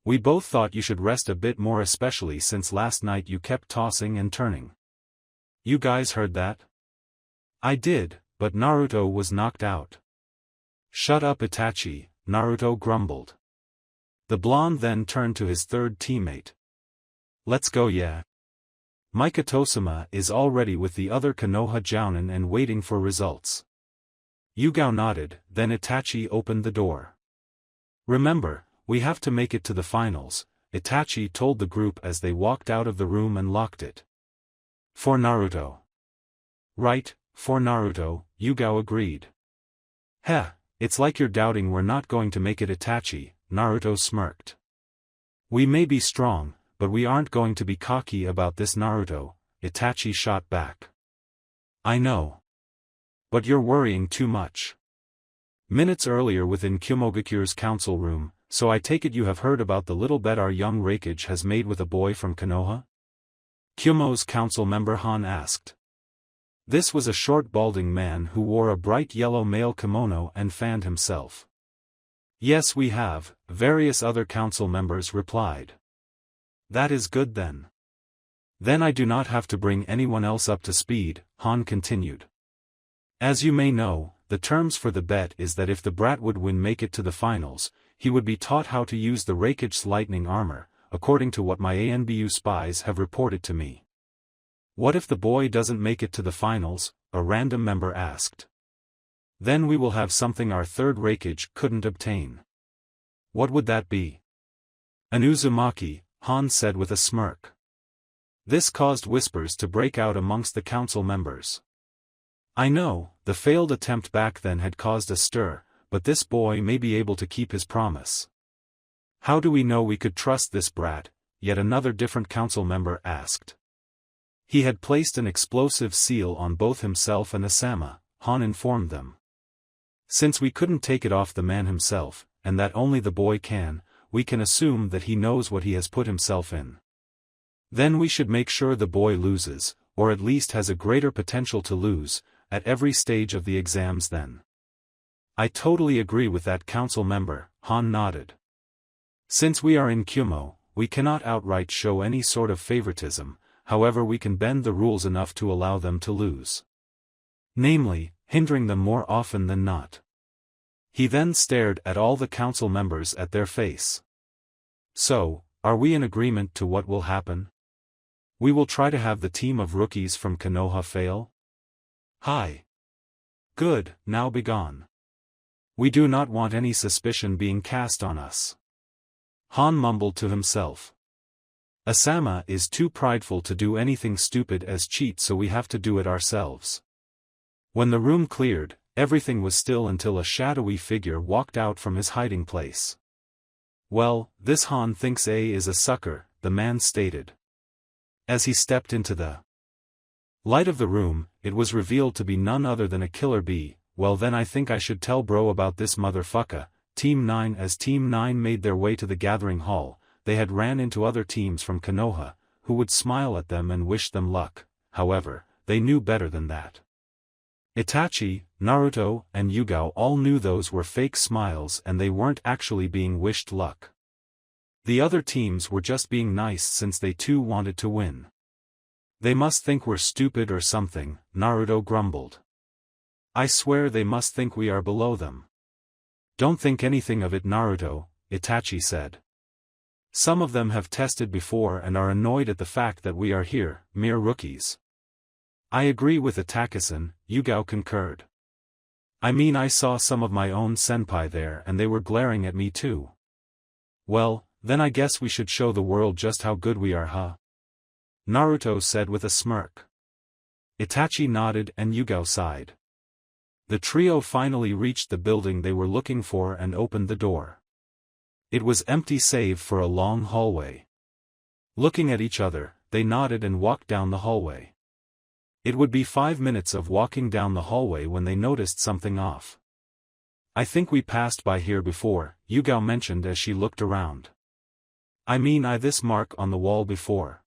Speaker 1: We both thought you should rest a bit more, especially since last night you kept tossing and turning. You guys heard that? I did, but Naruto was knocked out. Shut up, Itachi, Naruto grumbled. The blonde then turned to his third teammate. Let's go, yeah. Mikitosama is already with the other Konoha Jounin and waiting for results. Yugao nodded, then Itachi opened the door. Remember, we have to make it to the finals, Itachi told the group as they walked out of the room and locked it. For Naruto. Right, for Naruto, Yugao agreed. Heh, it's like you're doubting we're not going to make it, Itachi, Naruto smirked. We may be strong, but we aren't going to be cocky about this, Naruto, Itachi shot back. I know. But you're worrying too much. Minutes earlier within Kyumogakure's council room, so I take it you have heard about the little bet our young Hokage has made with a boy from Konoha? Kyumo's council member Han asked. This was a short balding man who wore a bright yellow male kimono and fanned himself. Yes, we have, various other council members replied. That is good then. Then I do not have to bring anyone else up to speed, Han continued. As you may know, the terms for the bet is that if the brat would make it to the finals, he would be taught how to use the Hokage's lightning armor, according to what my ANBU spies have reported to me. What if the boy doesn't make it to the finals? A random member asked. Then we will have something our third Hokage couldn't obtain. What would that be? An Uzumaki, Han said with a smirk. This caused whispers to break out amongst the council members. I know, the failed attempt back then had caused a stir, but this boy may be able to keep his promise. How do we know we could trust this brat? Yet another different council member asked. He had placed an explosive seal on both himself and Asama, Han informed them. Since we couldn't take it off the man himself, and that only the boy can, we can assume that he knows what he has put himself in. Then we should make sure the boy loses, or at least has a greater potential to lose, at every stage of the exams then. I totally agree with that council member, Han nodded. Since we are in Kyumo, we cannot outright show any sort of favoritism, however we can bend the rules enough to allow them to lose. Namely, hindering them more often than not. He then stared at all the council members at their face. So, are we in agreement to what will happen? We will try to have the team of rookies from Konoha fail? Hi. Good, now begone. We do not want any suspicion being cast on us. Han mumbled to himself. Asama is too prideful to do anything stupid as cheat, so we have to do it ourselves. When the room cleared, everything was still until a shadowy figure walked out from his hiding place. Well, this Han thinks A is a sucker, the man stated. As he stepped into the light of the room, it was revealed to be none other than a killer bee. Well then I think I should tell bro about this motherfucker. Team 9. As Team 9 made their way to the gathering hall, they had ran into other teams from Konoha, who would smile at them and wish them luck. However, they knew better than that. Itachi, Naruto, and Yugao all knew those were fake smiles and they weren't actually being wished luck. The other teams were just being nice since they too wanted to win. They must think we're stupid or something, Naruto grumbled. I swear they must think we are below them. Don't think anything of it, Naruto, Itachi said. Some of them have tested before and are annoyed at the fact that we are here, mere rookies. I agree with Itachi-san, Yugao concurred. I mean, I saw some of my own senpai there and they were glaring at me too. Well, then I guess we should show the world just how good we are, huh? Naruto said with a smirk. Itachi nodded and Yugao sighed. The trio finally reached the building they were looking for and opened the door. It was empty save for a long hallway. Looking at each other, they nodded and walked down the hallway. It would be 5 minutes of walking down the hallway when they noticed something off. I think we passed by here before, Yugao mentioned as she looked around. I mean, this mark on the wall before.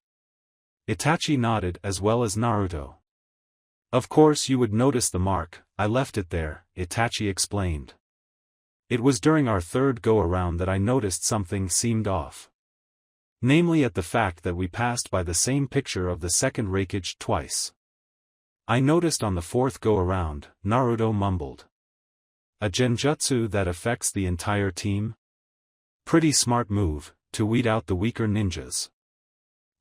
Speaker 1: Itachi nodded as well as Naruto. Of course you would notice the mark, I left it there, Itachi explained. It was during our third go-around that I noticed something seemed off. Namely at the fact that we passed by the same picture of the second Hokage twice. I noticed on the fourth go-around, Naruto mumbled. A genjutsu that affects the entire team? Pretty smart move, to weed out the weaker ninjas.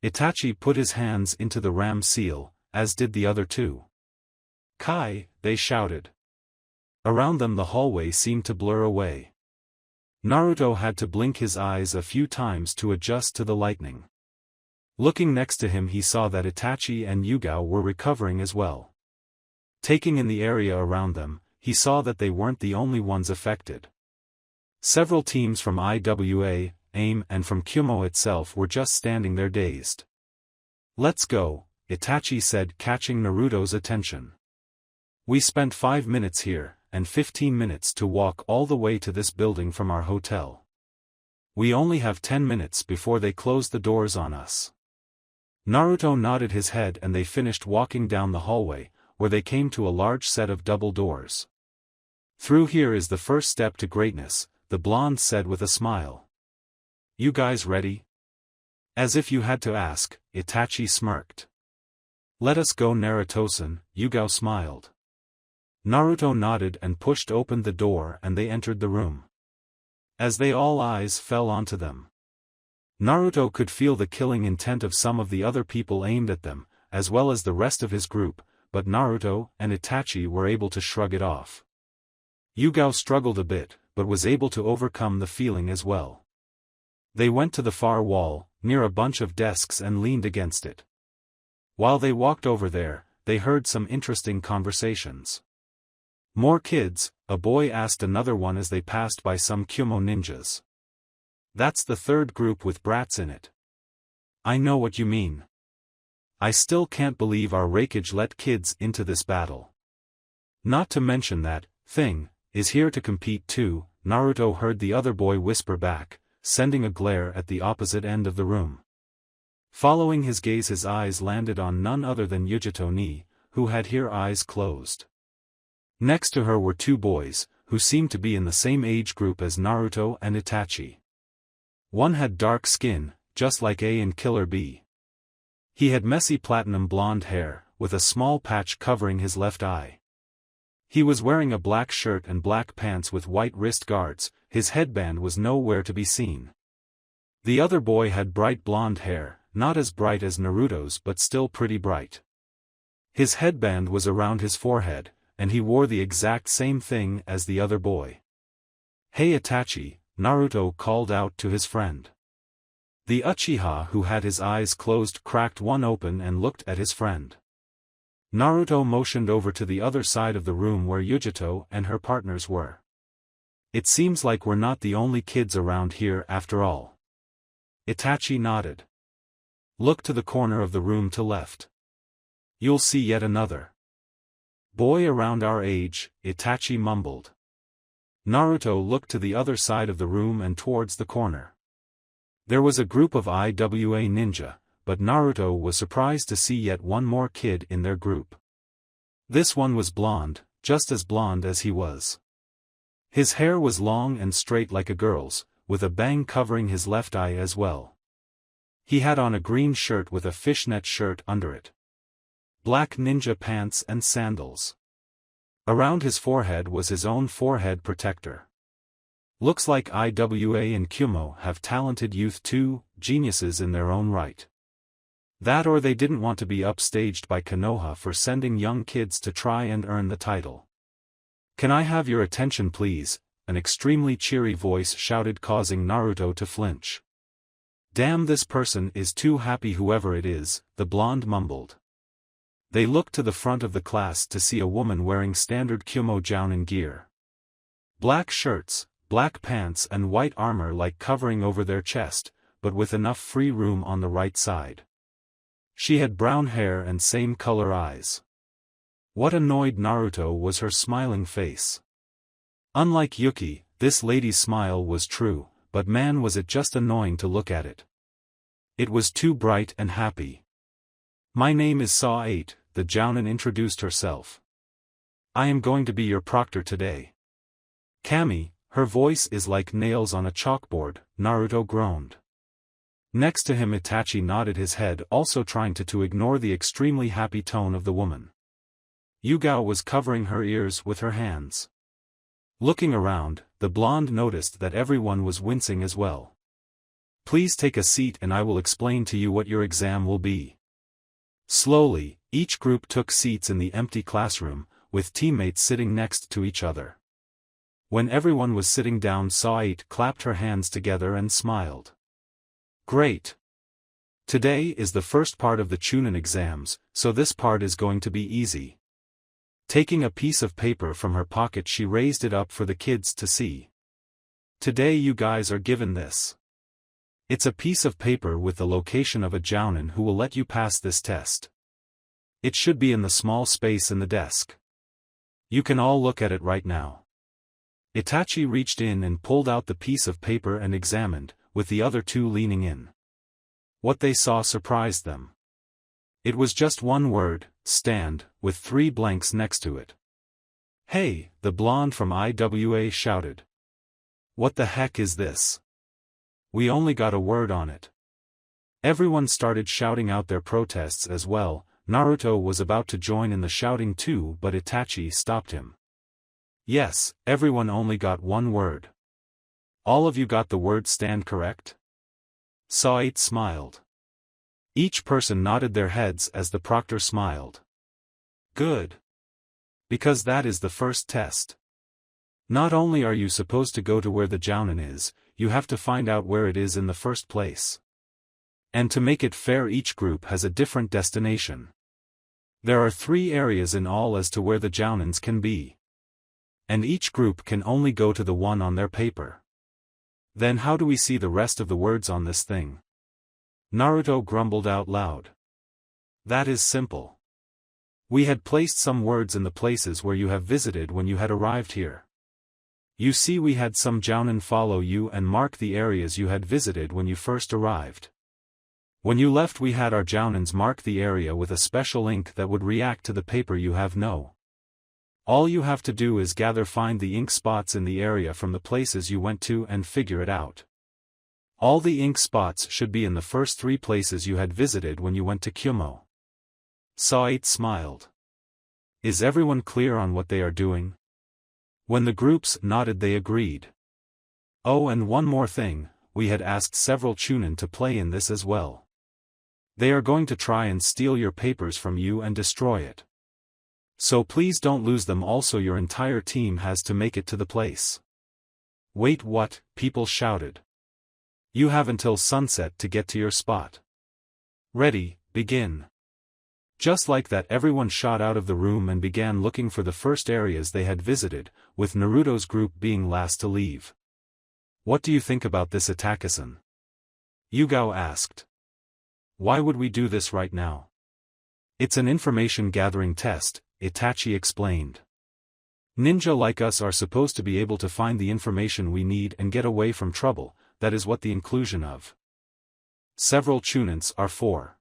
Speaker 1: Itachi put his hands into the ram seal, as did the other two. Kai, they shouted. Around them the hallway seemed to blur away. Naruto had to blink his eyes a few times to adjust to the lightning. Looking next to him he saw that Itachi and Yugao were recovering as well. Taking in the area around them, he saw that they weren't the only ones affected. Several teams from IWA, AIM and from Kyuubi itself were just standing there dazed. Let's go, Itachi said, catching Naruto's attention. We spent 5 minutes here, and 15 minutes to walk all the way to this building from our hotel. We only have 10 minutes before they close the doors on us." Naruto nodded his head and they finished walking down the hallway, where they came to a large set of double doors. "Through here is the first step to greatness," the blonde said with a smile. "You guys ready?" As if you had to ask, Itachi smirked. "Let us go, Naruto-san," Yugao smiled. Naruto nodded and pushed open the door and they entered the room. As they all eyes fell onto them, Naruto could feel the killing intent of some of the other people aimed at them, as well as the rest of his group, but Naruto and Itachi were able to shrug it off. Yugao struggled a bit, but was able to overcome the feeling as well. They went to the far wall, near a bunch of desks and leaned against it. While they walked over there, they heard some interesting conversations. "More kids," a boy asked another one as they passed by some Kyuubi ninjas. "That's the third group with brats in it." "I know what you mean. I still can't believe our Raikage let kids into this battle. Not to mention that thing is here to compete too," Naruto heard the other boy whisper back, sending a glare at the opposite end of the room. Following his gaze, his eyes landed on none other than Yujito Ni, who had her eyes closed. Next to her were two boys, who seemed to be in the same age group as Naruto and Itachi. One had dark skin, just like A and Killer B. He had messy platinum blonde hair, with a small patch covering his left eye. He was wearing a black shirt and black pants with white wrist guards, his headband was nowhere to be seen. The other boy had bright blonde hair, not as bright as Naruto's but still pretty bright. His headband was around his forehead, and he wore the exact same thing as the other boy. "Hey Itachi," Naruto called out to his friend. The Uchiha who had his eyes closed cracked one open and looked at his friend. Naruto motioned over to the other side of the room where Yujito and her partners were. "It seems like we're not the only kids around here after all." Itachi nodded. "Look to the corner of the room to left. You'll see yet another boy around our age," Itachi mumbled. Naruto looked to the other side of the room and towards the corner. There was a group of IWA ninja, but Naruto was surprised to see yet one more kid in their group. This one was blonde, just as blonde as he was. His hair was long and straight like a girl's, with a bang covering his left eye as well. He had on a green shirt with a fishnet shirt under it. Black ninja pants and sandals. Around his forehead was his own forehead protector. Looks like IWA and Kyuubi have talented youth too, geniuses in their own right. That or they didn't want to be upstaged by Konoha for sending young kids to try and earn the title. "Can I have your attention please?" an extremely cheery voice shouted, causing Naruto to flinch. "Damn, this person is too happy, whoever it is," the blonde mumbled. They looked to the front of the class to see a woman wearing standard Kyuubi jounin gear. Black shirts, black pants and white armor like covering over their chest, but with enough free room on the right side. She had brown hair and same color eyes. What annoyed Naruto was her smiling face. Unlike Yuki, this lady's smile was true, but man was it just annoying to look at it. It was too bright and happy. "My name is Saw 8, the jounin introduced herself. "I am going to be your proctor today." "Kami, her voice is like nails on a chalkboard," Naruto groaned. Next to him Itachi nodded his head, also trying to ignore the extremely happy tone of the woman. Yugao was covering her ears with her hands. Looking around, the blonde noticed that everyone was wincing as well. "Please take a seat and I will explain to you what your exam will be." Slowly, each group took seats in the empty classroom, with teammates sitting next to each other. When everyone was sitting down, Saw 8 clapped her hands together and smiled. "Great! Today is the first part of the Chunin exams, so this part is going to be easy." Taking a piece of paper from her pocket, she raised it up for the kids to see. "Today you guys are given this. It's a piece of paper with the location of a jounin who will let you pass this test. It should be in the small space in the desk. You can all look at it right now. Itachi reached in and pulled out the piece of paper and examined, with the other two leaning in. What they saw surprised them. It was just one word, stand, with 3 blanks next to it. "Hey," the blonde from IWA shouted. "What the heck is this? We only got a word on it." Everyone started shouting out their protests as well. Naruto was about to join in the shouting too, but Itachi stopped him. "Yes, everyone only got one word. All of you got the word stand correct?" Saight smiled. Each person nodded their heads as the proctor smiled. "Good. Because that is the first test. Not only are you supposed to go to where the Jounin is, you have to find out where it is in the first place. And to make it fair, each group has a different destination. There are 3 areas in all as to where the Jounins can be. And each group can only go to the one on their paper. Then how do we see the rest of the words on this thing?" Naruto grumbled out loud. "That is simple. We had placed some words in the places where you have visited when you had arrived here. You see, we had some Jounin follow you and mark the areas you had visited when you first arrived. When you left, we had our Jounins mark the area with a special ink that would react to the paper you have. No. All you have to do is find the ink spots in the area from the places you went to and figure it out. All the ink spots should be in the first 3 places you had visited when you went to Kyuubi." Saight smiled. "Is everyone clear on what they are doing?" When the groups nodded, they agreed. "Oh, and one more thing, we had asked several Chunin to play in this as well. They are going to try and steal your papers from you and destroy it. So please don't lose them. Also, your entire team has to make it to the place." "Wait, what?" people shouted. "You have until sunset to get to your spot. Ready, begin." Just like that, everyone shot out of the room and began looking for the first areas they had visited, with Naruto's group being last to leave. "What do you think about this, Itachi-san?" Yugao asked. "Why would we do this right now?" "It's an information gathering test," Itachi explained. "Ninja like us are supposed to be able to find the information we need and get away from trouble. That is what the inclusion of several Chunins are for.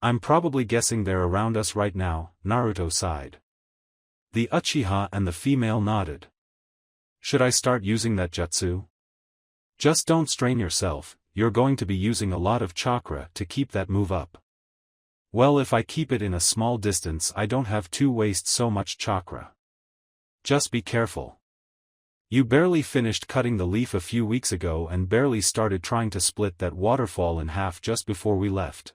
Speaker 1: I'm probably guessing they're around us right now," Naruto sighed. The Uchiha and the female nodded. "Should I start using that jutsu?" "Just don't strain yourself, you're going to be using a lot of chakra to keep that move up." "Well, if I keep it in a small distance, I don't have to waste so much chakra." "Just be careful. You barely finished cutting the leaf a few weeks ago and barely started trying to split that waterfall in half just before we left.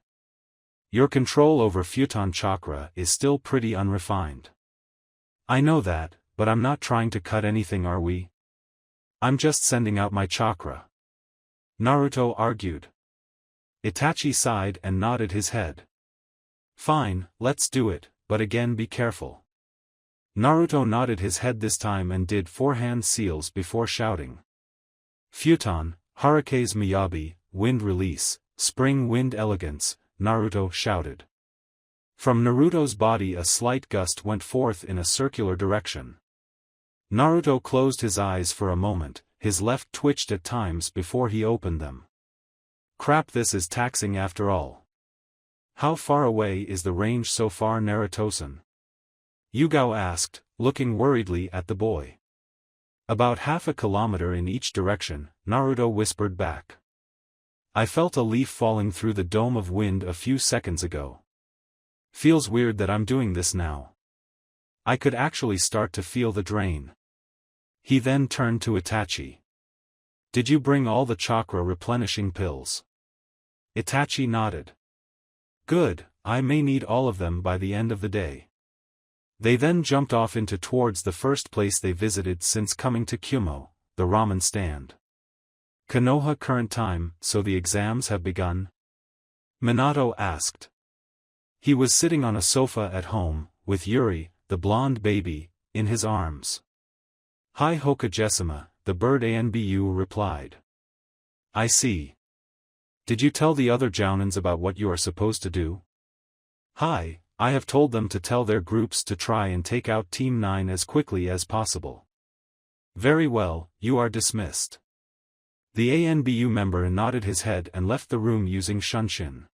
Speaker 1: Your control over futon chakra is still pretty unrefined." "I know that, but I'm not trying to cut anything, are we? I'm just sending out my chakra," Naruto argued. Itachi sighed and nodded his head. "Fine, let's do it, but again be careful." Naruto nodded his head this time and did 4 hand seals before shouting. "Futon, Hurricane's Miyabi, wind release, spring wind elegance," Naruto shouted. From Naruto's body a slight gust went forth in a circular direction. Naruto closed his eyes for a moment, his left twitched at times before he opened them. "Crap, this is taxing after all. How far away is the range so far, Naruto-san?" Yugao asked, looking worriedly at the boy. "About half a kilometer in each direction," Naruto whispered back. "I felt a leaf falling through the dome of wind a few seconds ago. Feels weird that I'm doing this now. I could actually start to feel the drain." He then turned to Itachi. "Did you bring all the chakra replenishing pills?" Itachi nodded. "Good, I may need all of them by the end of the day." They then jumped off into towards the first place they visited since coming to Kyuubi, the ramen stand. "Konoha current time, so the exams have begun?" Minato asked. He was sitting on a sofa at home, with Yuri, the blonde baby, in his arms. "Hi Hokage-sama," the bird Anbu replied. "I see. Did you tell the other Jounins about what you are supposed to do?" "Hi, I have told them to tell their groups to try and take out Team 9 as quickly as possible. Very well, you are dismissed. The ANBU member nodded his head and left the room using Shunshin.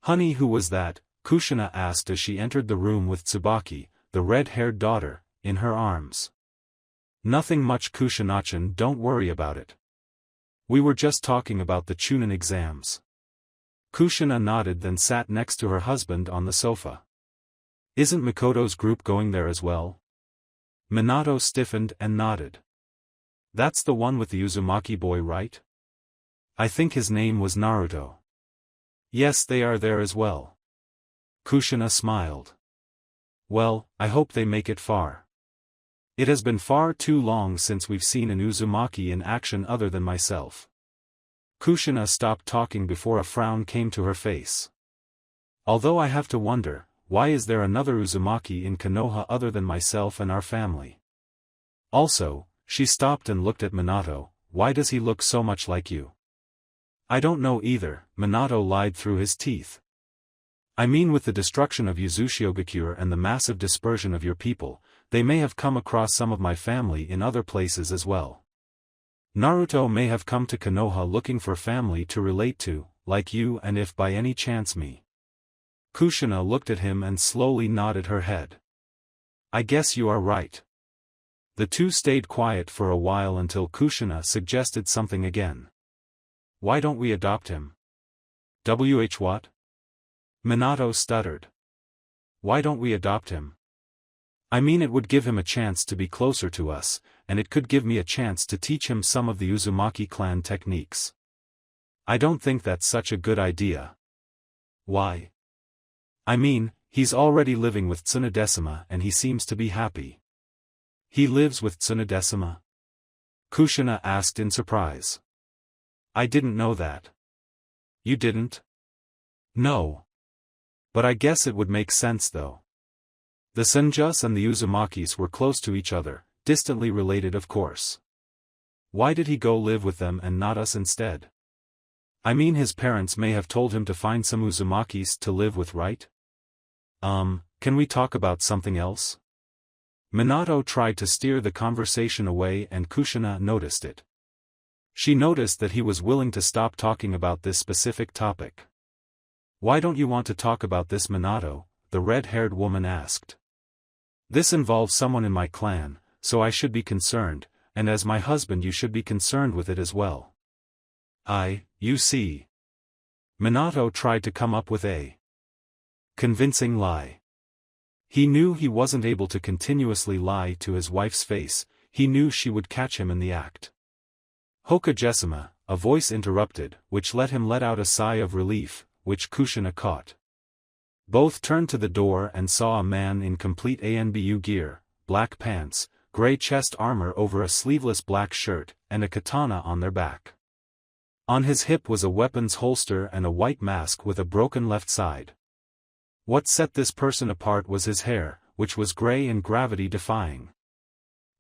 Speaker 1: Honey, who was that? Kushina asked as she entered the room with Tsubaki, the red-haired daughter, in her arms. Nothing much, Kushina-chan, don't worry about it. We were just talking about the Chunin exams. Kushina nodded, then sat next to her husband on the sofa. Isn't Mikoto's group going there as well? Minato stiffened and nodded. That's the one with the Uzumaki boy, right? I think his name was Naruto. Yes, they are there as well. Kushina smiled. Well, I hope they make it far. It has been far too long since we've seen an Uzumaki in action other than myself. Kushina stopped talking before a frown came to her face. Although I have to wonder, why is there another Uzumaki in Konoha other than myself and our family? Also, she stopped and looked at Minato. Why does he look so much like you? I don't know either, Minato lied through his teeth. I mean, with the destruction of Uzushiogakure and the massive dispersion of your people, they may have come across some of my family in other places as well. Naruto may have come to Konoha looking for family to relate to, like you, and if by any chance me. Kushina looked at him and slowly nodded her head. I guess you are right. The two stayed quiet for a while until Kushina suggested something again. Why don't we adopt him? What? Minato stuttered. Why don't we adopt him? I mean, it would give him a chance to be closer to us, and it could give me a chance to teach him some of the Uzumaki clan techniques. I don't think that's such a good idea. Why? I mean, he's already living with Tsunadesima and he seems to be happy. He lives with Tsunadesima? Kushina asked in surprise. I didn't know that. You didn't? No. But I guess it would make sense though. The Senjus and the Uzumakis were close to each other, distantly related of course. Why did he go live with them and not us instead? I mean, his parents may have told him to find some Uzumakis to live with, right? Can we talk about something else? Minato tried to steer the conversation away and Kushina noticed it. She noticed that he was willing to stop talking about this specific topic. Why don't you want to talk about this, Minato? The red-haired woman asked. This involves someone in my clan, so I should be concerned, and as my husband you should be concerned with it as well. You see. Minato tried to come up with a convincing lie. He knew he wasn't able to continuously lie to his wife's face, he knew she would catch him in the act. Hokage-sama, a voice interrupted, which let him let out a sigh of relief, which Kushina caught. Both turned to the door and saw a man in complete ANBU gear, black pants, gray chest armor over a sleeveless black shirt, and a katana on their back. On his hip was a weapons holster and a white mask with a broken left side. What set this person apart was his hair, which was gray and gravity-defying.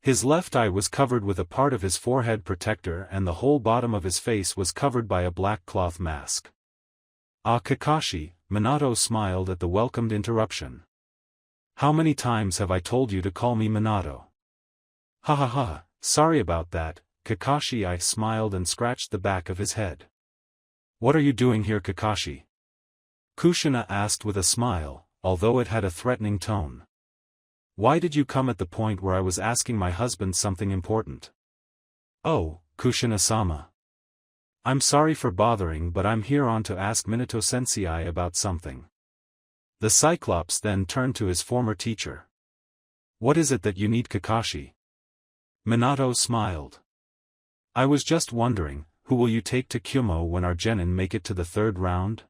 Speaker 1: His left eye was covered with a part of his forehead protector and the whole bottom of his face was covered by a black cloth mask. Ah, Kakashi, Minato smiled at the welcomed interruption. How many times have I told you to call me Minato? Ha ha ha, sorry about that, Kakashi. I smiled and scratched the back of his head. What are you doing here, Kakashi? Kushina asked with a smile, although it had a threatening tone. Why did you come at the point where I was asking my husband something important? Oh, Kushina-sama. I'm sorry for bothering, but I'm here on to ask Minato-sensei about something. The Cyclops then turned to his former teacher. What is it that you need, Kakashi? Minato smiled. I was just wondering, who will you take to Kyuubi when our genin make it to the third round?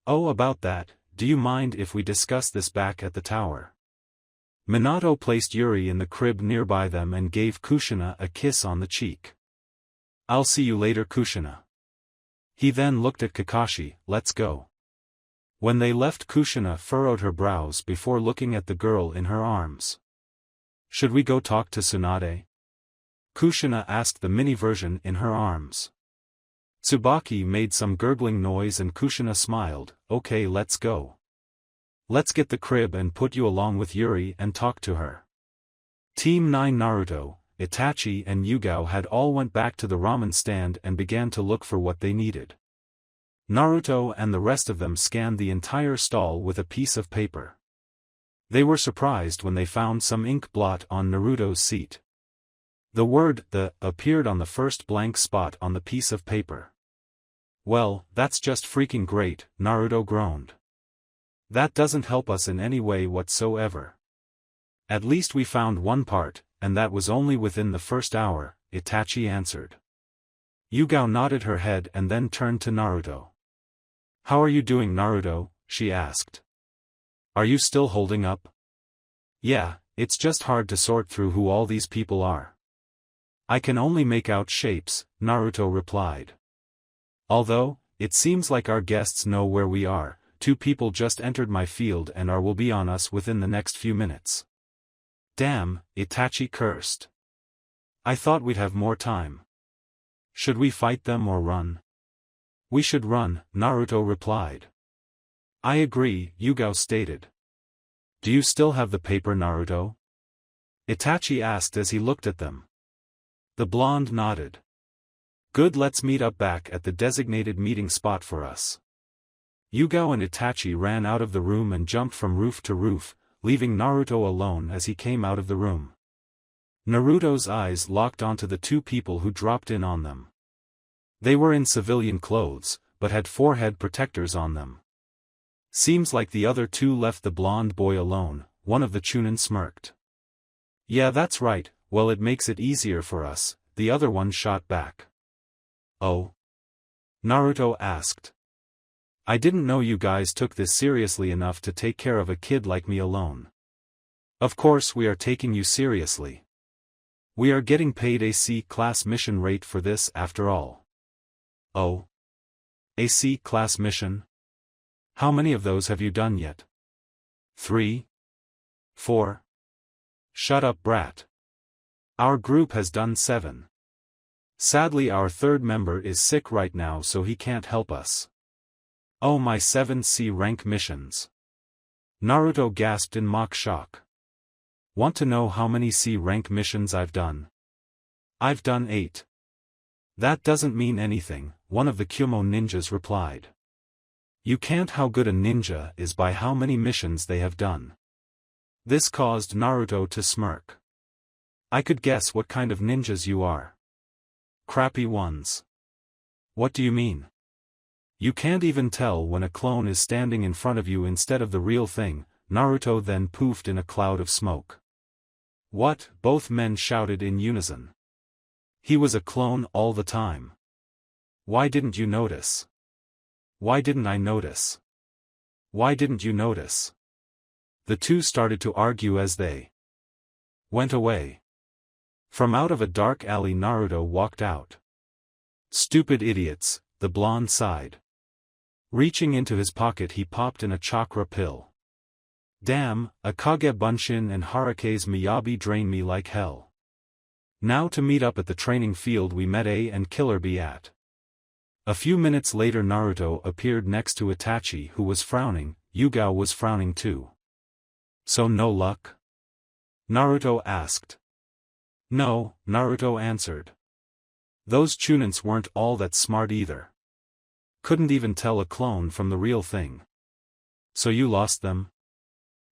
Speaker 1: Oh, about that, do you mind if we discuss this back at the tower? Minato placed Yuri in the crib nearby them and gave Kushina a kiss on the cheek. I'll see you later, Kushina. He then looked at Kakashi. Let's go. When they left, Kushina furrowed her brows before looking at the girl in her arms. Should we go talk to Tsunade? Kushina asked the mini version in her arms. Tsubaki made some gurgling noise and Kushina smiled. Okay, let's go. Let's get the crib and put you along with Yuri and talk to her. Team 9 Naruto, Itachi and Yugao had all went back to the ramen stand and began to look for what they needed. Naruto and the rest of them scanned the entire stall with a piece of paper. They were surprised when they found some ink blot on Naruto's seat. The word "the" appeared on the first blank spot on the piece of paper. Well, that's just freaking great, Naruto groaned. That doesn't help us in any way whatsoever. At least we found one part, and that was only within the first hour, Itachi answered. Yugao nodded her head and then turned to Naruto. How are you doing, Naruto? She asked. Are you still holding up? Yeah, it's just hard to sort through who all these people are. I can only make out shapes, Naruto replied. Although, it seems like our guests know where we are. 2 people just entered my field and will be on us within the next few minutes. Damn, Itachi cursed. I thought we'd have more time. Should we fight them or run? We should run, Naruto replied. I agree, Yugao stated. Do you still have the paper, Naruto? Itachi asked as he looked at them. The blonde nodded. Good, let's meet up back at the designated meeting spot for us. Yugao and Itachi ran out of the room and jumped from roof to roof, leaving Naruto alone as he came out of the room. Naruto's eyes locked onto the 2 people who dropped in on them. They were in civilian clothes, but had forehead protectors on them. Seems like the other 2 left the blonde boy alone, one of the Chunin smirked. Yeah, that's right, well, it makes it easier for us, the other one shot back. Oh? Naruto asked. I didn't know you guys took this seriously enough to take care of a kid like me alone. Of course we are taking you seriously. We are getting paid a C-class mission rate for this after all. Oh? A C-class mission? How many of those have you done yet? 3? 4? Shut up, brat. Our group has done 7. Sadly, our 3rd member is sick right now, so he can't help us. Oh, my 7 C rank missions. Naruto gasped in mock shock. Want to know how many C rank missions I've done? I've done 8. That doesn't mean anything, one of the Kyuubi ninjas replied. You can't how good a ninja is by how many missions they have done. This caused Naruto to smirk. I could guess what kind of ninjas you are. Crappy ones. What do you mean? You can't even tell when a clone is standing in front of you instead of the real thing. Naruto then poofed in a cloud of smoke. What? Both men shouted in unison. He was a clone all the time. Why didn't you notice? Why didn't I notice? Why didn't you notice? The 2 started to argue as they went away. From out of a dark alley Naruto walked out. Stupid idiots, the blonde sighed. Reaching into his pocket he popped in a chakra pill. Damn, Hokage Bunshin and Harake's Miyabi drain me like hell. Now to meet up at the training field we met A and Killer B at. A few minutes later Naruto appeared next to Itachi, who was frowning. Yugao was frowning too. So no luck? Naruto asked. No, Naruto answered. Those Chunins weren't all that smart either. Couldn't even tell a clone from the real thing. So you lost them?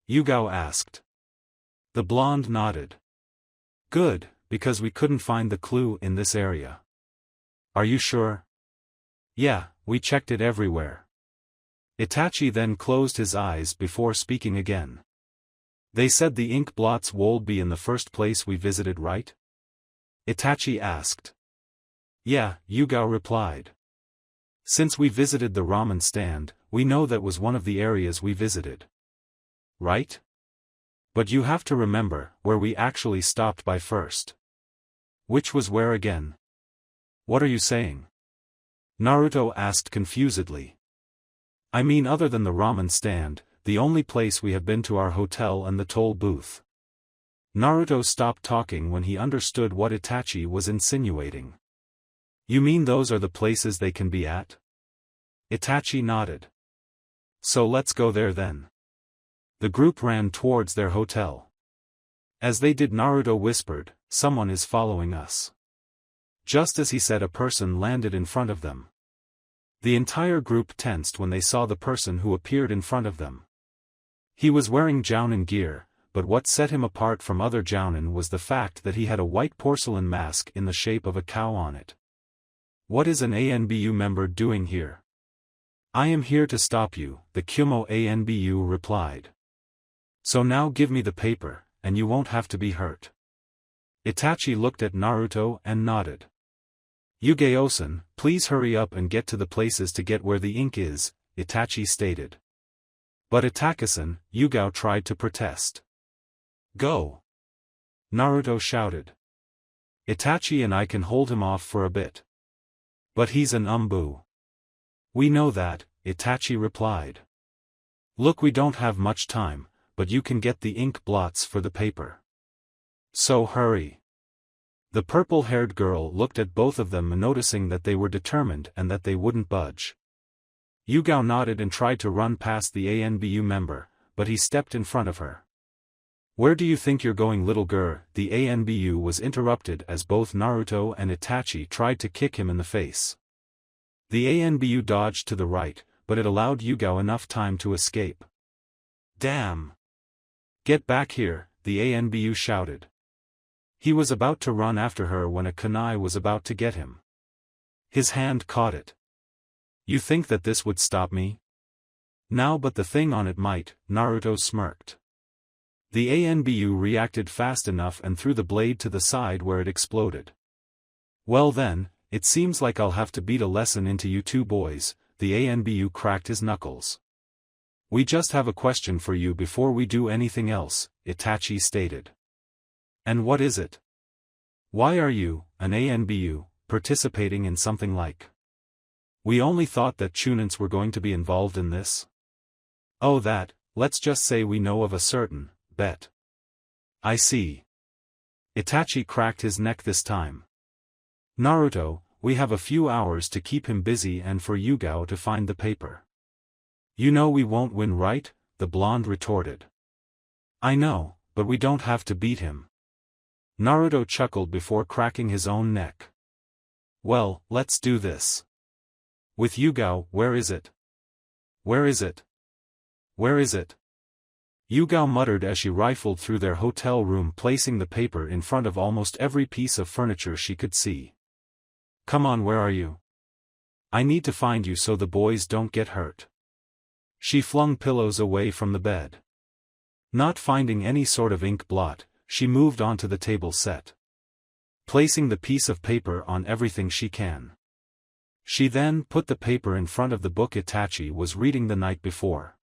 Speaker 1: Yugao asked. The blonde nodded. Good, because we couldn't find the clue in this area. Are you sure? Yeah, we checked it everywhere. Itachi then closed his eyes before speaking again. They said the ink blots would be in the first place we visited, right? Itachi asked. Yeah, Yugao replied. Since we visited the ramen stand, we know that was one of the areas we visited. Right? But you have to remember where we actually stopped by first. Which was where again? What are you saying? Naruto asked confusedly. I mean, other than the ramen stand, the only place we have been to our hotel and the toll booth. Naruto stopped talking when he understood what Itachi was insinuating. You mean those are the places they can be at? Itachi nodded. So let's go there then. The group ran towards their hotel. As they did, Naruto whispered, "Someone is following us." Just as he said, a person landed in front of them. The entire group tensed when they saw the person who appeared in front of them. He was wearing Jounin gear, but what set him apart from other Jounin was the fact that he had a white porcelain mask in the shape of a cow on it. "What is an ANBU member doing here?" "I am here to stop you," the Kyuubi ANBU replied. "So now give me the paper, and you won't have to be hurt." Itachi looked at Naruto and nodded. "Yugeo-san, please hurry up and get to the places to get where the ink is," Itachi stated. But Itachi-san, Yugao tried to protest. "Go!" Naruto shouted. "Itachi and I can hold him off for a bit." "But he's an umbu." "We know that," Itachi replied. "Look, we don't have much time, but you can get the ink blots for the paper. So hurry." The purple-haired girl looked at both of them, noticing that they were determined and that they wouldn't budge. Yugao nodded and tried to run past the ANBU member, but he stepped in front of her. "Where do you think you're going, little girl?" The ANBU was interrupted as both Naruto and Itachi tried to kick him in the face. The ANBU dodged to the right, but it allowed Yugao enough time to escape. "Damn! Get back here," the ANBU shouted. He was about to run after her when a kunai was about to get him. His hand caught it. "You think that this would stop me?" "Now, but the thing on it might," Naruto smirked. The ANBU reacted fast enough and threw the blade to the side where it exploded. "Well then, it seems like I'll have to beat a lesson into you two boys," the ANBU cracked his knuckles. "We just have a question for you before we do anything else," Itachi stated. "And what is it?" "Why are you, an ANBU, participating in something like? We only thought that Chunins were going to be involved in this." "Oh, that, let's just say we know of a certain bet." "I see." Itachi cracked his neck this time. "Naruto, we have a few hours to keep him busy and for Yugao to find the paper." "You know we won't win, right?" the blonde retorted. "I know, but we don't have to beat him." Naruto chuckled before cracking his own neck. "Well, let's do this. With Yugao, where is it? Where is it? Where is it?" Yugao muttered as she rifled through their hotel room, placing the paper in front of almost every piece of furniture she could see. "Come on, where are you? I need to find you so the boys don't get hurt." She flung pillows away from the bed. Not finding any sort of ink blot, she moved on to the table set. Placing the piece of paper on everything she can. She then put the paper in front of the book Itachi was reading the night before.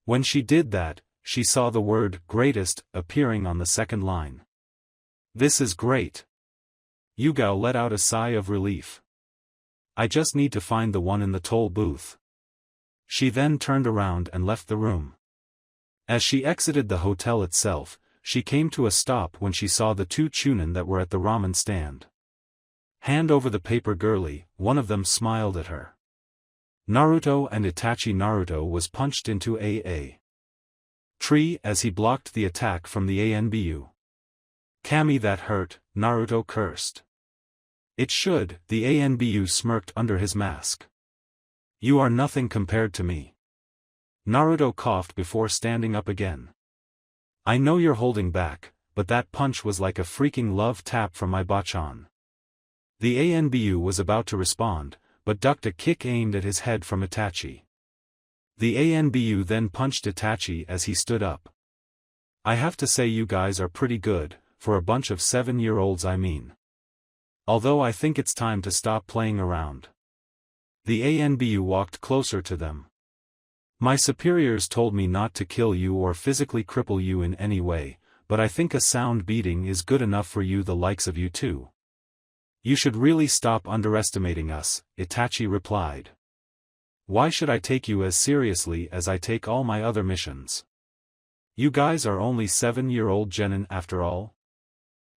Speaker 1: When she did that, she saw the word "greatest" appearing on the second line. "This is great." Yugao let out a sigh of relief. "I just need to find the one in the toll booth." She then turned around and left the room. As she exited the hotel itself, she came to a stop when she saw the two Chunin that were at the ramen stand. "Hand over the paper, girlie," one of them smiled at her. Naruto and Itachi. Naruto was punched into a tree as he blocked the attack from the ANBU. "Kami, that hurt," Naruto cursed. "It should," the ANBU smirked under his mask. "You are nothing compared to me." Naruto coughed before standing up again. "I know you're holding back, but that punch was like a freaking love tap from my bachan." The ANBU was about to respond, but ducked a kick aimed at his head from Itachi. The ANBU then punched Itachi as he stood up. "I have to say you guys are pretty good, for a bunch of 7-year-olds, I mean. Although I think it's time to stop playing around." The ANBU walked closer to them. "My superiors told me not to kill you or physically cripple you in any way, but I think a sound beating is good enough for you, the likes of you two. You should really stop underestimating us," Itachi replied. "Why should I take you as seriously as I take all my other missions? You guys are only 7-year-old genin after all."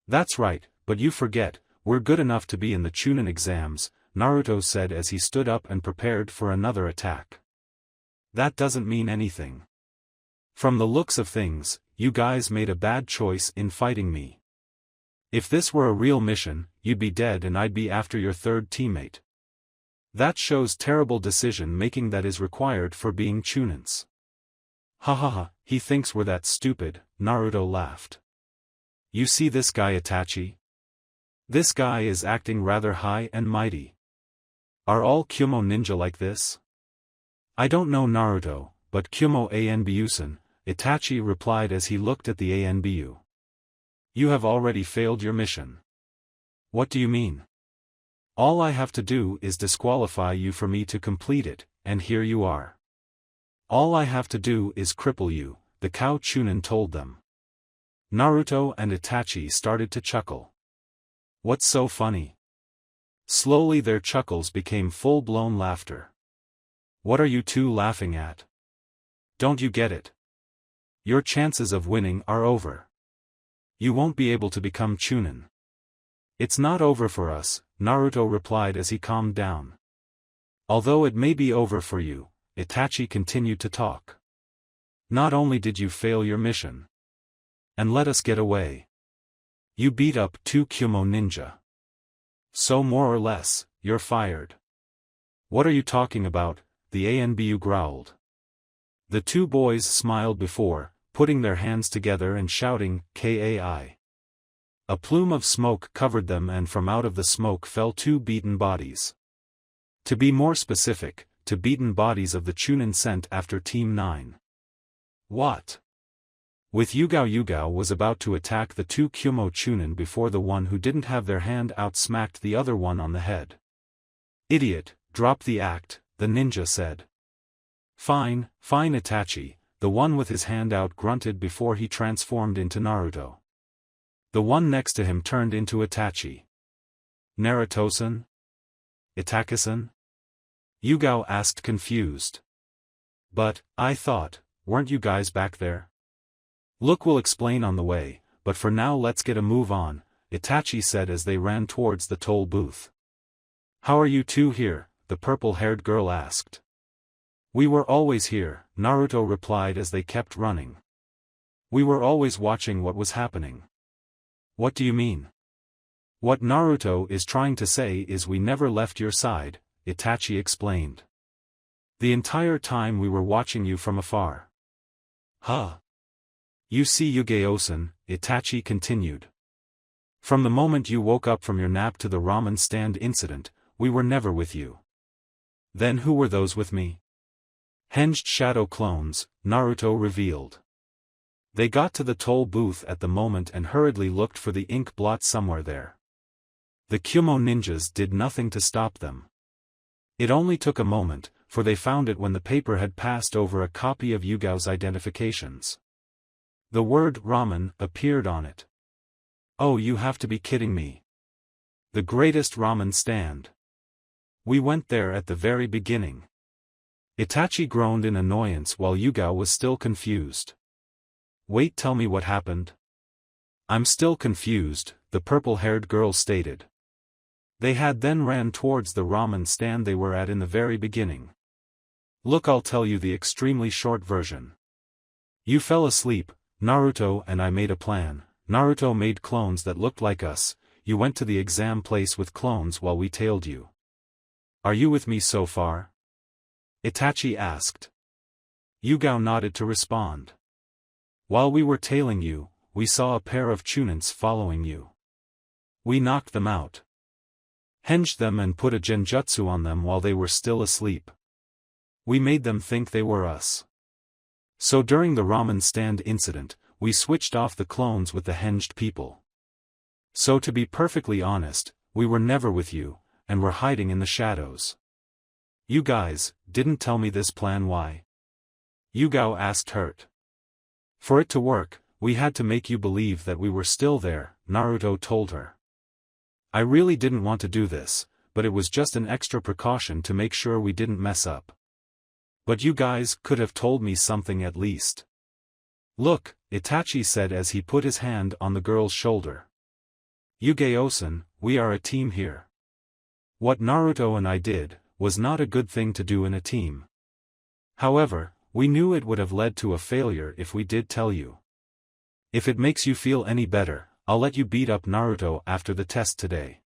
Speaker 1: "That's right, but you forget, we're good enough to be in the Chunin exams," Naruto said as he stood up and prepared for another attack. "That doesn't mean anything." From the looks of things, you guys made a bad choice in fighting me. If this were a real mission, you'd be dead and I'd be after your third teammate. That shows terrible decision-making that is required for being Chunins. Ha ha ha, he thinks we're that stupid, Naruto laughed. You see this guy Itachi? This guy is acting rather high and mighty. Are all Kyuubi ninja like this? I don't know Naruto, but Kyuubi Anbu-san, Itachi replied as he looked at the Anbu. You have already failed your mission. What do you mean? All I have to do is disqualify you for me to complete it, and here you are. All I have to do is cripple you, the cow Chunin told them. Naruto and Itachi started to chuckle. What's so funny? Slowly their chuckles became full-blown laughter. What are you two laughing at? Don't you get it? Your chances of winning are over. You won't be able to become Chunin. It's not over for us, Naruto replied as he calmed down. Although it may be over for you, Itachi continued to talk. Not only did you fail your mission and let us get away, you beat up 2 Kyuubi ninja. So more or less, you're fired. What are you talking about? The Anbu growled. The two boys smiled before putting their hands together and shouting, "Kai." A plume of smoke covered them and from out of the smoke fell 2 beaten bodies. To be more specific, 2 beaten bodies of the Chunin sent after Team 9. What? With Yugao was about to attack the 2 Kyuubi Chunin before the one who didn't have their hand out smacked the other one on the head. Idiot, drop the act, the ninja said. Fine, fine Itachi, the one with his hand out grunted before he transformed into Naruto. The one next to him turned into Itachi. Naruto-san? Itachi-san? Yugao asked confused. But, I thought, weren't you guys back there? Look, we'll explain on the way, but for now let's get a move on, Itachi said as they ran towards the toll booth. How are you two here? The purple-haired girl asked. We were always here, Naruto replied as they kept running. We were always watching what was happening. What do you mean? What Naruto is trying to say is we never left your side, Itachi explained. The entire time we were watching you from afar. Huh? You see Yugao-san, Itachi continued. From the moment you woke up from your nap to the ramen stand incident, we were never with you. Then who were those with me? Henged shadow clones, Naruto revealed. They got to the toll booth at the moment and hurriedly looked for the ink blot somewhere there. The Kyuubi ninjas did nothing to stop them. It only took a moment, for they found it when the paper had passed over a copy of Yugao's identifications. The word ramen appeared on it. Oh, you have to be kidding me. The greatest ramen stand. We went there at the very beginning. Itachi groaned in annoyance while Yugao was still confused. Wait, tell me what happened. I'm still confused, the purple-haired girl stated. They had then ran towards the ramen stand they were at in the very beginning. Look, I'll tell you the extremely short version. You fell asleep, Naruto and I made a plan. Naruto made clones that looked like us. You went to the exam place with clones while we tailed you. Are you with me so far? Itachi asked. Yugao nodded to respond. While we were tailing you, we saw a pair of Chunins following you. We knocked them out. Henged them and put a genjutsu on them while they were still asleep. We made them think they were us. So during the ramen stand incident, we switched off the clones with the henged people. So to be perfectly honest, we were never with you, and were hiding in the shadows. You guys didn't tell me this plan. Why? Yugao asked hurt. For it to work, we had to make you believe that we were still there, Naruto told her. I really didn't want to do this, but it was just an extra precaution to make sure we didn't mess up. But you guys could have told me something at least. Look, Itachi said as he put his hand on the girl's shoulder. Yugao-san, we are a team here. What Naruto and I did was not a good thing to do in a team. However, We knew it would have led to a failure if we did tell you. If it makes you feel any better, I'll let you beat up Naruto after the test today.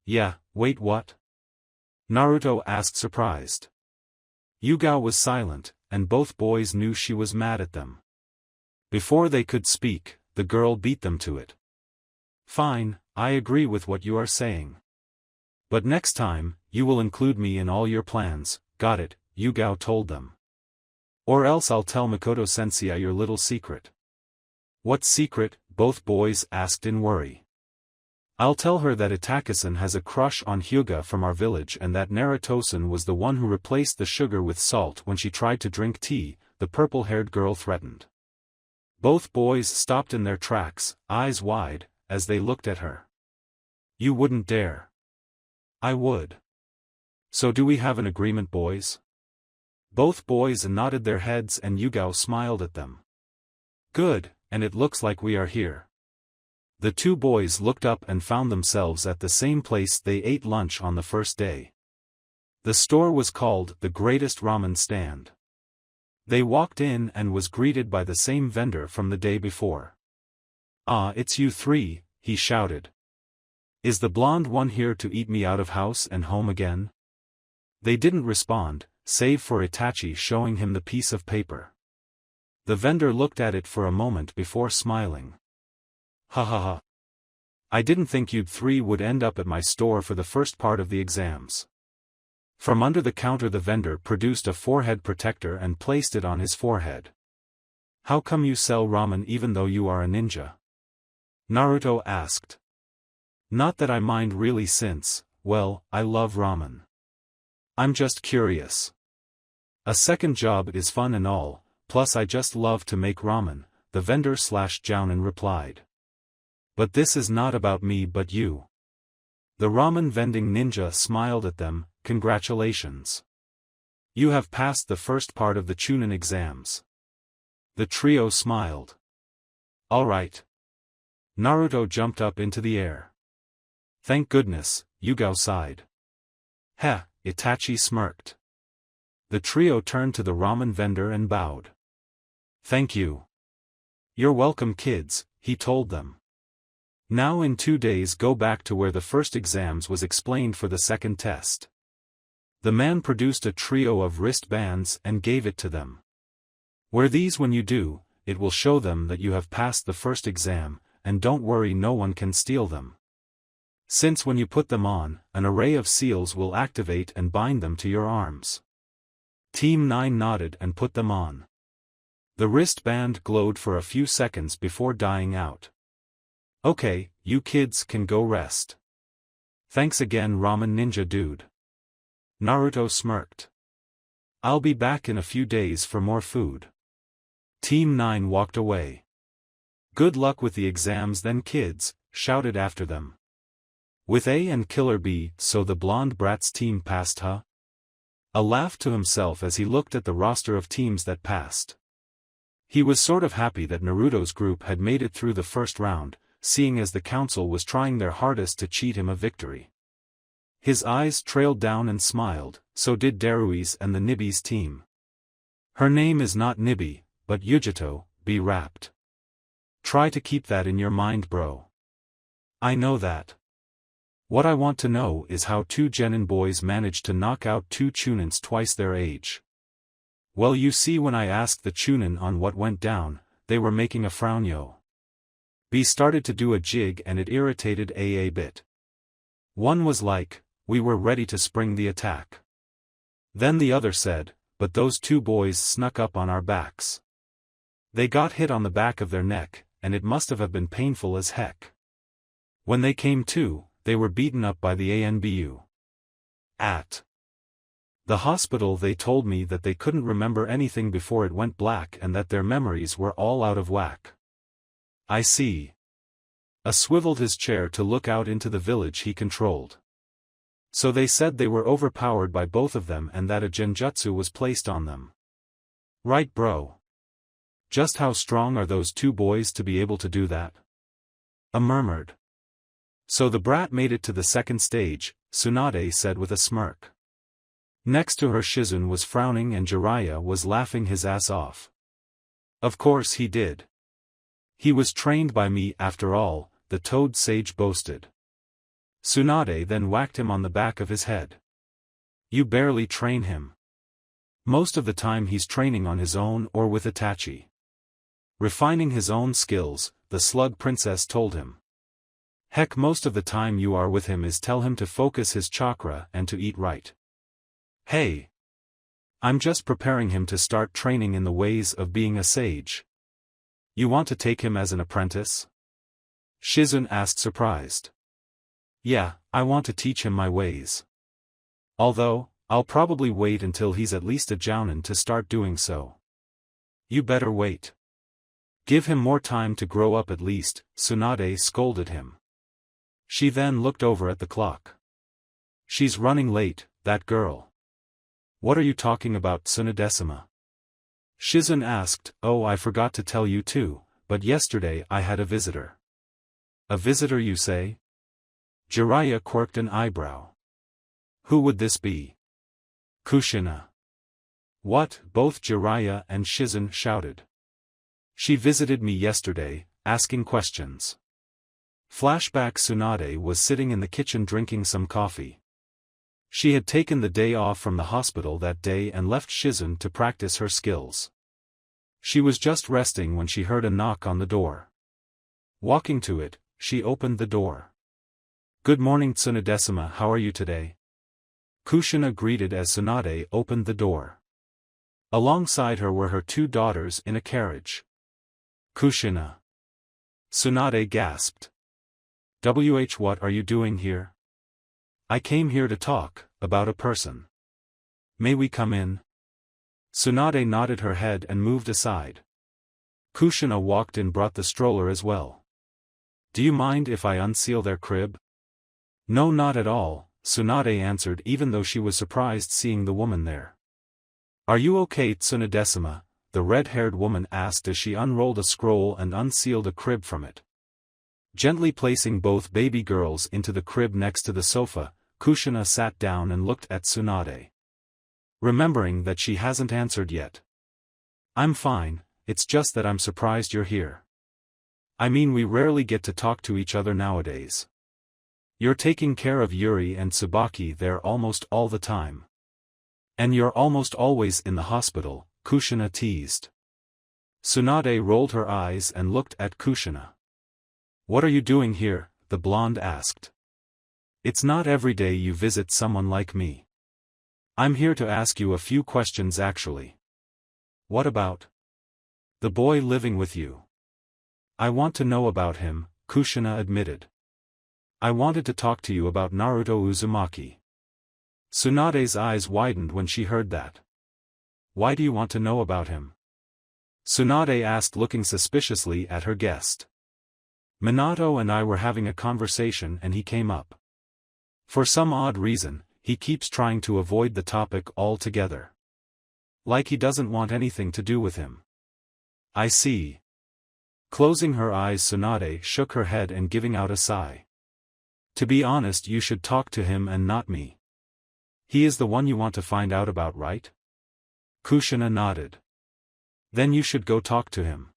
Speaker 1: Yeah, wait what? Naruto asked surprised. Yugao was silent, and both boys knew she was mad at them. Before they could speak, the girl beat them to it. Fine, I agree with what you are saying. But next time, you will include me in all your plans, got it, Yugao told them. Or else I'll tell Mikoto-sensei your little secret. What secret? Both boys asked in worry. I'll tell her that Itachi-san has a crush on Hyuga from our village and that Naruto-san was the one who replaced the sugar with salt when she tried to drink tea, the purple-haired girl threatened. Both boys stopped in their tracks, eyes wide, as they looked at her. You wouldn't dare. I would. So do we have an agreement, boys? Both boys nodded their heads and Yugao smiled at them. Good, and it looks like we are here. The two boys looked up and found themselves at the same place they ate lunch on the first day. The store was called the Greatest Ramen Stand. They walked in and was greeted by the same vendor from the day before. Ah, it's you three, he shouted. Is the blonde one here to eat me out of house and home again? They didn't respond, save for Itachi showing him the piece of paper. The vendor looked at it for a moment before smiling. Ha ha ha. I didn't think you three would end up at my store for the first part of the exams. From under the counter the vendor produced a forehead protector and placed it on his forehead. How come you sell ramen even though you are a ninja? Naruto asked. Not that I mind really since, well, I love ramen. I'm just curious. A second job is fun and all, plus I just love to make ramen, the vendor/jounin replied. But this is not about me but you. The ramen vending ninja smiled at them, congratulations. You have passed the first part of the Chunin exams. The trio smiled. Alright. Naruto jumped up into the air. Thank goodness, Yugao sighed. Heh, Itachi smirked. The trio turned to the ramen vendor and bowed. Thank you. You're welcome kids, he told them. Now in 2 days go back to where the first exams was explained for the second test. The man produced a trio of wristbands and gave it to them. Wear these when you do, it will show them that you have passed the first exam, and don't worry no one can steal them. Since when you put them on, an array of seals will activate and bind them to your arms. Team 9 nodded and put them on. The wristband glowed for a few seconds before dying out. Okay, you kids can go rest. Thanks again Ramen Ninja dude. Naruto smirked. I'll be back in a few days for more food. Team 9 walked away. Good luck with the exams then kids, shouted after them. With A and Killer B, so the blonde brat's team passed huh? A laugh to himself as he looked at the roster of teams that passed. He was sort of happy that Naruto's group had made it through the first round, seeing as the council was trying their hardest to cheat him a victory. His eyes trailed down and smiled, so did Darui's and the Nibi's team. Her name is not Nibi, but Yujito, be wrapped. Try to keep that in your mind bro. I know that. What I want to know is how 2 Genin boys managed to knock out 2 Chunins twice their age. Well you see when I asked the Chunin on what went down, they were making a frown yo. B started to do a jig and it irritated A bit. One was like, we were ready to spring the attack. Then the other said, but those 2 boys snuck up on our backs. They got hit on the back of their neck, and it must have been painful as heck. When they came to, they were beaten up by the ANBU. At the hospital they told me that they couldn't remember anything before it went black and that their memories were all out of whack. I see. A swiveled his chair to look out into the village he controlled. So they said they were overpowered by both of them and that a genjutsu was placed on them. Right bro. Just how strong are those 2 boys to be able to do that? A murmured. So the brat made it to the second stage, Tsunade said with a smirk. Next to her Shizun was frowning and Jiraiya was laughing his ass off. Of course he did. He was trained by me after all, the toad sage boasted. Tsunade then whacked him on the back of his head. You barely train him. Most of the time he's training on his own or with Itachi. Refining his own skills, the slug princess told him. Heck, most of the time you are with him is tell him to focus his chakra and to eat right. Hey! I'm just preparing him to start training in the ways of being a sage. You want to take him as an apprentice? Shizun asked surprised. Yeah, I want to teach him my ways. Although, I'll probably wait until he's at least a jounin to start doing so. You better wait. Give him more time to grow up at least, Tsunade scolded him. She then looked over at the clock. She's running late, that girl. What are you talking about, Tsunadesima? Shizun asked. Oh, I forgot to tell you too, but yesterday I had a visitor. A visitor, you say? Jiraiya quirked an eyebrow. Who would this be? Kushina. What? Both Jiraiya and Shizun shouted. She visited me yesterday, asking questions. Flashback: Tsunade was sitting in the kitchen drinking some coffee. She had taken the day off from the hospital that day and left Shizun to practice her skills. She was just resting when she heard a knock on the door. Walking to it, she opened the door. Good morning, Tsunadesima, how are you today? Kushina greeted as Tsunade opened the door. Alongside her were her two daughters in a carriage. Kushina. Tsunade gasped. What are you doing here? I came here to talk about a person. May we come in? Tsunade nodded her head and moved aside. Kushina walked in, brought the stroller as well. Do you mind if I unseal their crib? No, not at all, Tsunade answered, even though she was surprised seeing the woman there. Are you okay, Tsunadesima? The red-haired woman asked as she unrolled a scroll and unsealed a crib from it. Gently placing both baby girls into the crib next to the sofa, Kushina sat down and looked at Tsunade. Remembering that she hasn't answered yet. I'm fine, it's just that I'm surprised you're here. I mean, we rarely get to talk to each other nowadays. You're taking care of Yuri and Tsubaki there almost all the time. And you're almost always in the hospital, Kushina teased. Tsunade rolled her eyes and looked at Kushina. What are you doing here? The blonde asked. It's not every day you visit someone like me. I'm here to ask you a few questions actually. What about the boy living with you? I want to know about him, Kushina admitted. I wanted to talk to you about Naruto Uzumaki. Tsunade's eyes widened when she heard that. Why do you want to know about him? Tsunade asked, looking suspiciously at her guest. Minato and I were having a conversation and he came up. For some odd reason, he keeps trying to avoid the topic altogether. Like he doesn't want anything to do with him. I see. Closing her eyes, Tsunade shook her head and giving out a sigh. To be honest, you should talk to him and not me. He is the one you want to find out about, right? Kushina nodded. Then you should go talk to him.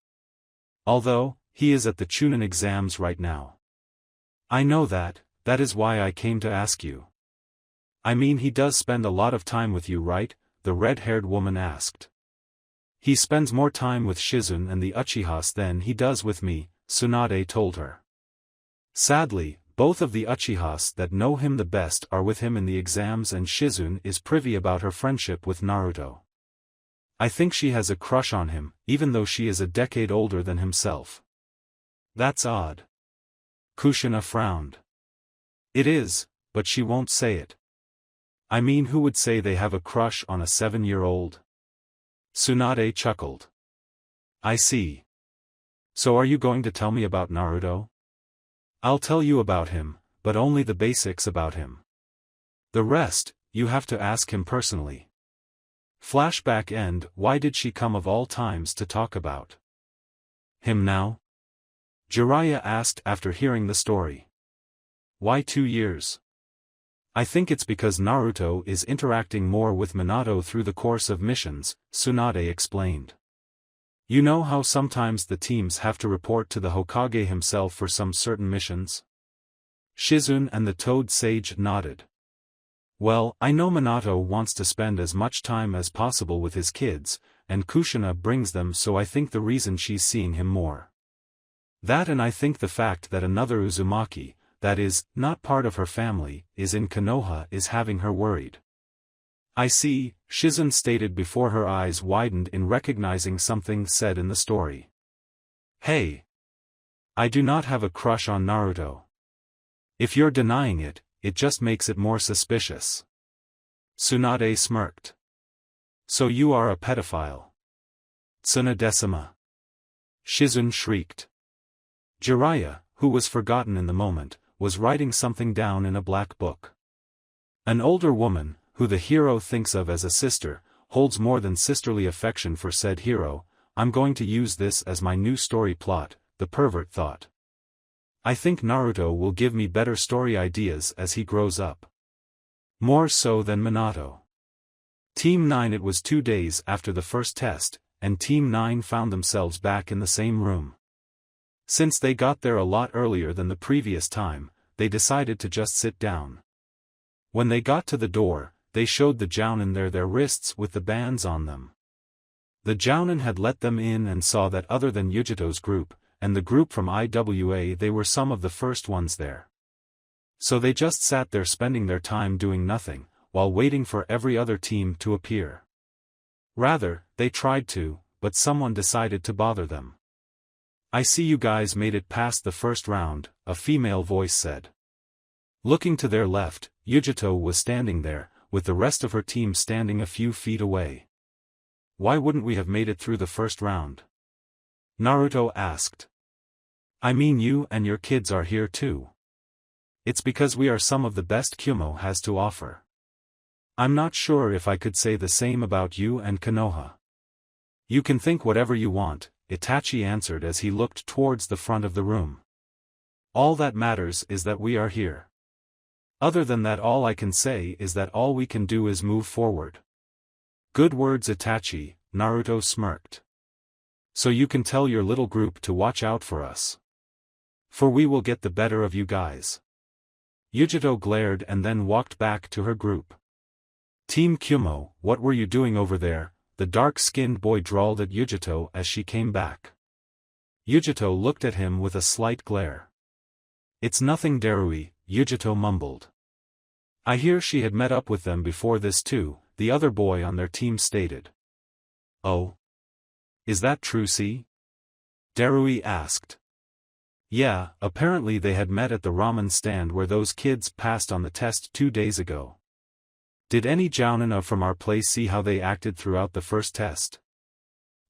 Speaker 1: Although, he is at the Chunin exams right now. I know that is why I came to ask you. I mean, he does spend a lot of time with you, right? The red-haired woman asked. He spends more time with Shizun and the Uchihas than he does with me, Tsunade told her. Sadly, both of the Uchihas that know him the best are with him in the exams, and Shizun is privy about her friendship with Naruto. I think she has a crush on him, even though she is a decade older than himself. That's odd. Kushina frowned. It is, but she won't say it. I mean, who would say they have a crush on a 7-year-old? Tsunade chuckled. I see. So are you going to tell me about Naruto? I'll tell you about him, but only the basics about him. The rest, you have to ask him personally. Flashback end: why did she come of all times to talk about him now? Jiraiya asked after hearing the story. Why 2 years? I think it's because Naruto is interacting more with Minato through the course of missions, Tsunade explained. You know how sometimes the teams have to report to the Hokage himself for some certain missions? Shizune and the Toad Sage nodded. Well, I know Minato wants to spend as much time as possible with his kids, and Kushina brings them, so I think the reason she's seeing him more. That, and I think the fact that another Uzumaki, that is, not part of her family, is in Konoha is having her worried. I see, Shizune stated before her eyes widened in recognizing something said in the story. Hey! I do not have a crush on Naruto. If you're denying it, it just makes it more suspicious. Tsunade smirked. So you are a pedophile. Tsunadesima. Shizune shrieked. Jiraiya, who was forgotten in the moment, was writing something down in a black book. An older woman, who the hero thinks of as a sister, holds more than sisterly affection for said hero. I'm going to use this as my new story plot, the pervert thought. I think Naruto will give me better story ideas as he grows up. More so than Minato. Team 9. It was 2 days after the first test, and Team 9 found themselves back in the same room. Since they got there a lot earlier than the previous time, they decided to just sit down. When they got to the door, they showed the jounin there their wrists with the bands on them. The jounin had let them in and saw that other than Yujito's group, and the group from IWA, they were some of the first ones there. So they just sat there spending their time doing nothing, while waiting for every other team to appear. Rather, they tried to, but someone decided to bother them. I see you guys made it past the first round, a female voice said. Looking to their left, Yujito was standing there, with the rest of her team standing a few feet away. Why wouldn't we have made it through the first round? Naruto asked. I mean, you and your kids are here too. It's because we are some of the best Kyuubi has to offer. I'm not sure if I could say the same about you and Konoha. You can think whatever you want, Itachi answered as he looked towards the front of the room. All that matters is that we are here. Other than that, all I can say is that all we can do is move forward. Good words, Itachi, Naruto smirked. So you can tell your little group to watch out for us. For we will get the better of you guys. Yujito glared and then walked back to her group. Team Kyuubi, what were you doing over there? The dark-skinned boy drawled at Yujito as she came back. Yujito looked at him with a slight glare. It's nothing, Darui, Yujito mumbled. I hear she had met up with them before this too, the other boy on their team stated. Oh? Is that true, see? Darui asked. Yeah, apparently they had met at the ramen stand where those kids passed on the test 2 days ago. Did any jounin from our place see how they acted throughout the first test?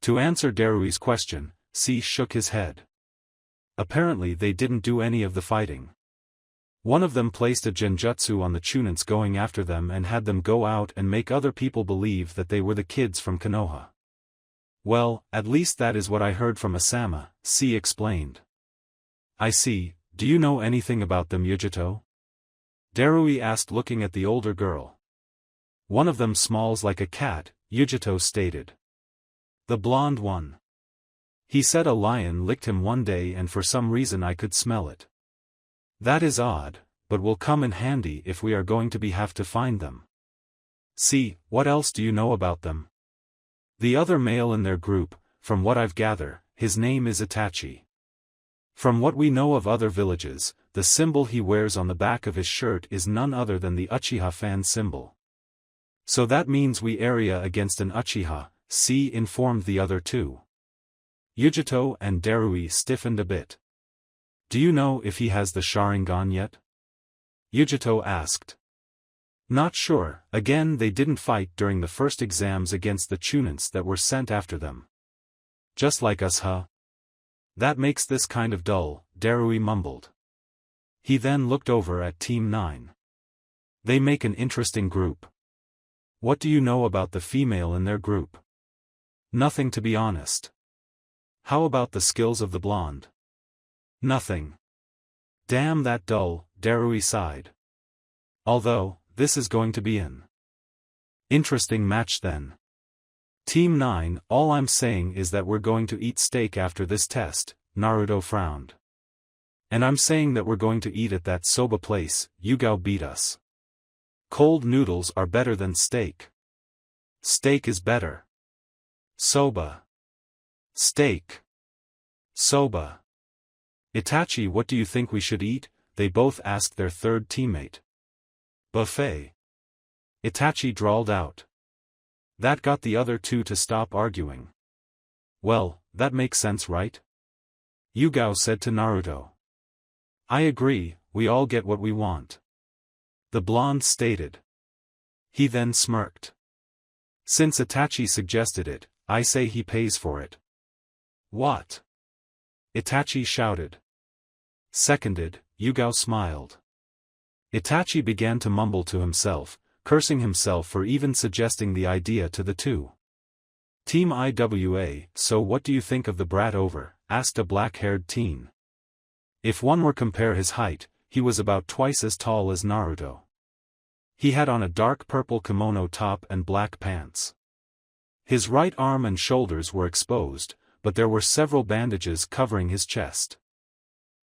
Speaker 1: To answer Darui's question, C shook his head. Apparently they didn't do any of the fighting. One of them placed a genjutsu on the chunins going after them and had them go out and make other people believe that they were the kids from Konoha. Well, at least that is what I heard from Asama, C explained. I see, do you know anything about them, Yujito? Darui asked, looking at the older girl. One of them smells like a cat, Yujito stated. The blonde one. He said a lion licked him one day and for some reason I could smell it. That is odd, but will come in handy if we are going to have to find them. See, what else do you know about them? The other male in their group, from what I've gathered, his name is Itachi. From what we know of other villages, the symbol he wears on the back of his shirt is none other than the Uchiha fan symbol. So that means we area against an Uchiha, C informed the other two. Yujito and Darui stiffened a bit. Do you know if he has the Sharingan yet? Yujito asked. Not sure, again they didn't fight during the first exams against the chunins that were sent after them. Just like us, huh? That makes this kind of dull, Darui mumbled. He then looked over at Team 9. They make an interesting group. What do you know about the female in their group? Nothing, to be honest. How about the skills of the blonde? Nothing. Damn, that dull, Darui sighed. Although, this is going to be an interesting match then. Team 9, all I'm saying is that we're going to eat steak after this test, Naruto frowned. And I'm saying that we're going to eat at that soba place, Yugao beat us. Cold noodles are better than steak. Steak is better. Soba. Steak. Soba. Itachi, what do you think we should eat? They both asked their third teammate. Buffet. Itachi drawled out. That got the other two to stop arguing. Well, that makes sense, right? Yugao said to Naruto. I agree, we all get what we want. The blonde stated. He then smirked. Since Itachi suggested it, I say he pays for it. What? Itachi shouted. Seconded, Yugao smiled. Itachi began to mumble to himself, cursing himself for even suggesting the idea to the two. Team IWA, so what do you think of the brat over? Asked a black-haired teen. If one were compare his height, he was about twice as tall as Naruto. He had on a dark purple kimono top and black pants. His right arm and shoulders were exposed, but there were several bandages covering his chest.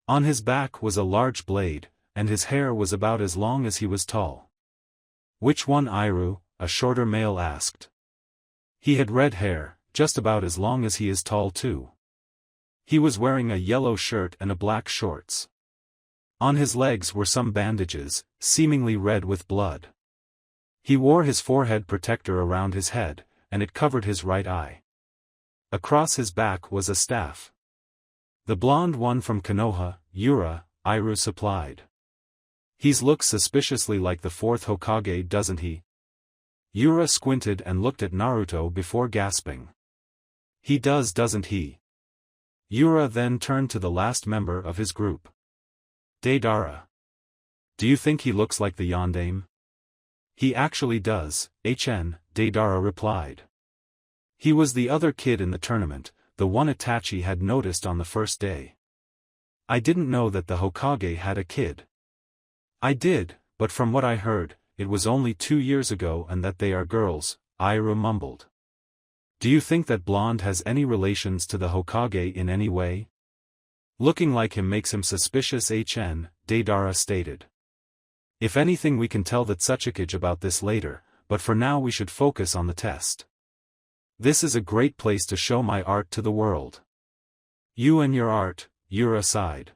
Speaker 1: On his back was a large blade, and his hair was about as long as he was tall. Which one, Iru? A shorter male asked. He had red hair, just about as long as he is tall too. He was wearing a yellow shirt and a black shorts. On his legs were some bandages, seemingly red with blood. He wore his forehead protector around his head, and it covered his right eye. Across his back was a staff. The blonde one from Konoha, Yura, Iru supplied. He's looks suspiciously like the fourth Hokage, doesn't he? Yura squinted and looked at Naruto before gasping. He does, doesn't he? Yura then turned to the last member of his group. Deidara. Do you think he looks like the Yondaime? He actually does, Deidara replied. He was the other kid in the tournament, the one Itachi had noticed on the first day. I didn't know that the Hokage had a kid. I did, but from what I heard, it was only 2 years ago and that they are girls, Iru mumbled. Do you think that blonde has any relations to the Hokage in any way? Looking like him makes him suspicious, Deidara stated. If anything, we can tell the Tsuchikage about this later, but for now we should focus on the test. This is a great place to show my art to the world. You and your art, Yura sighed.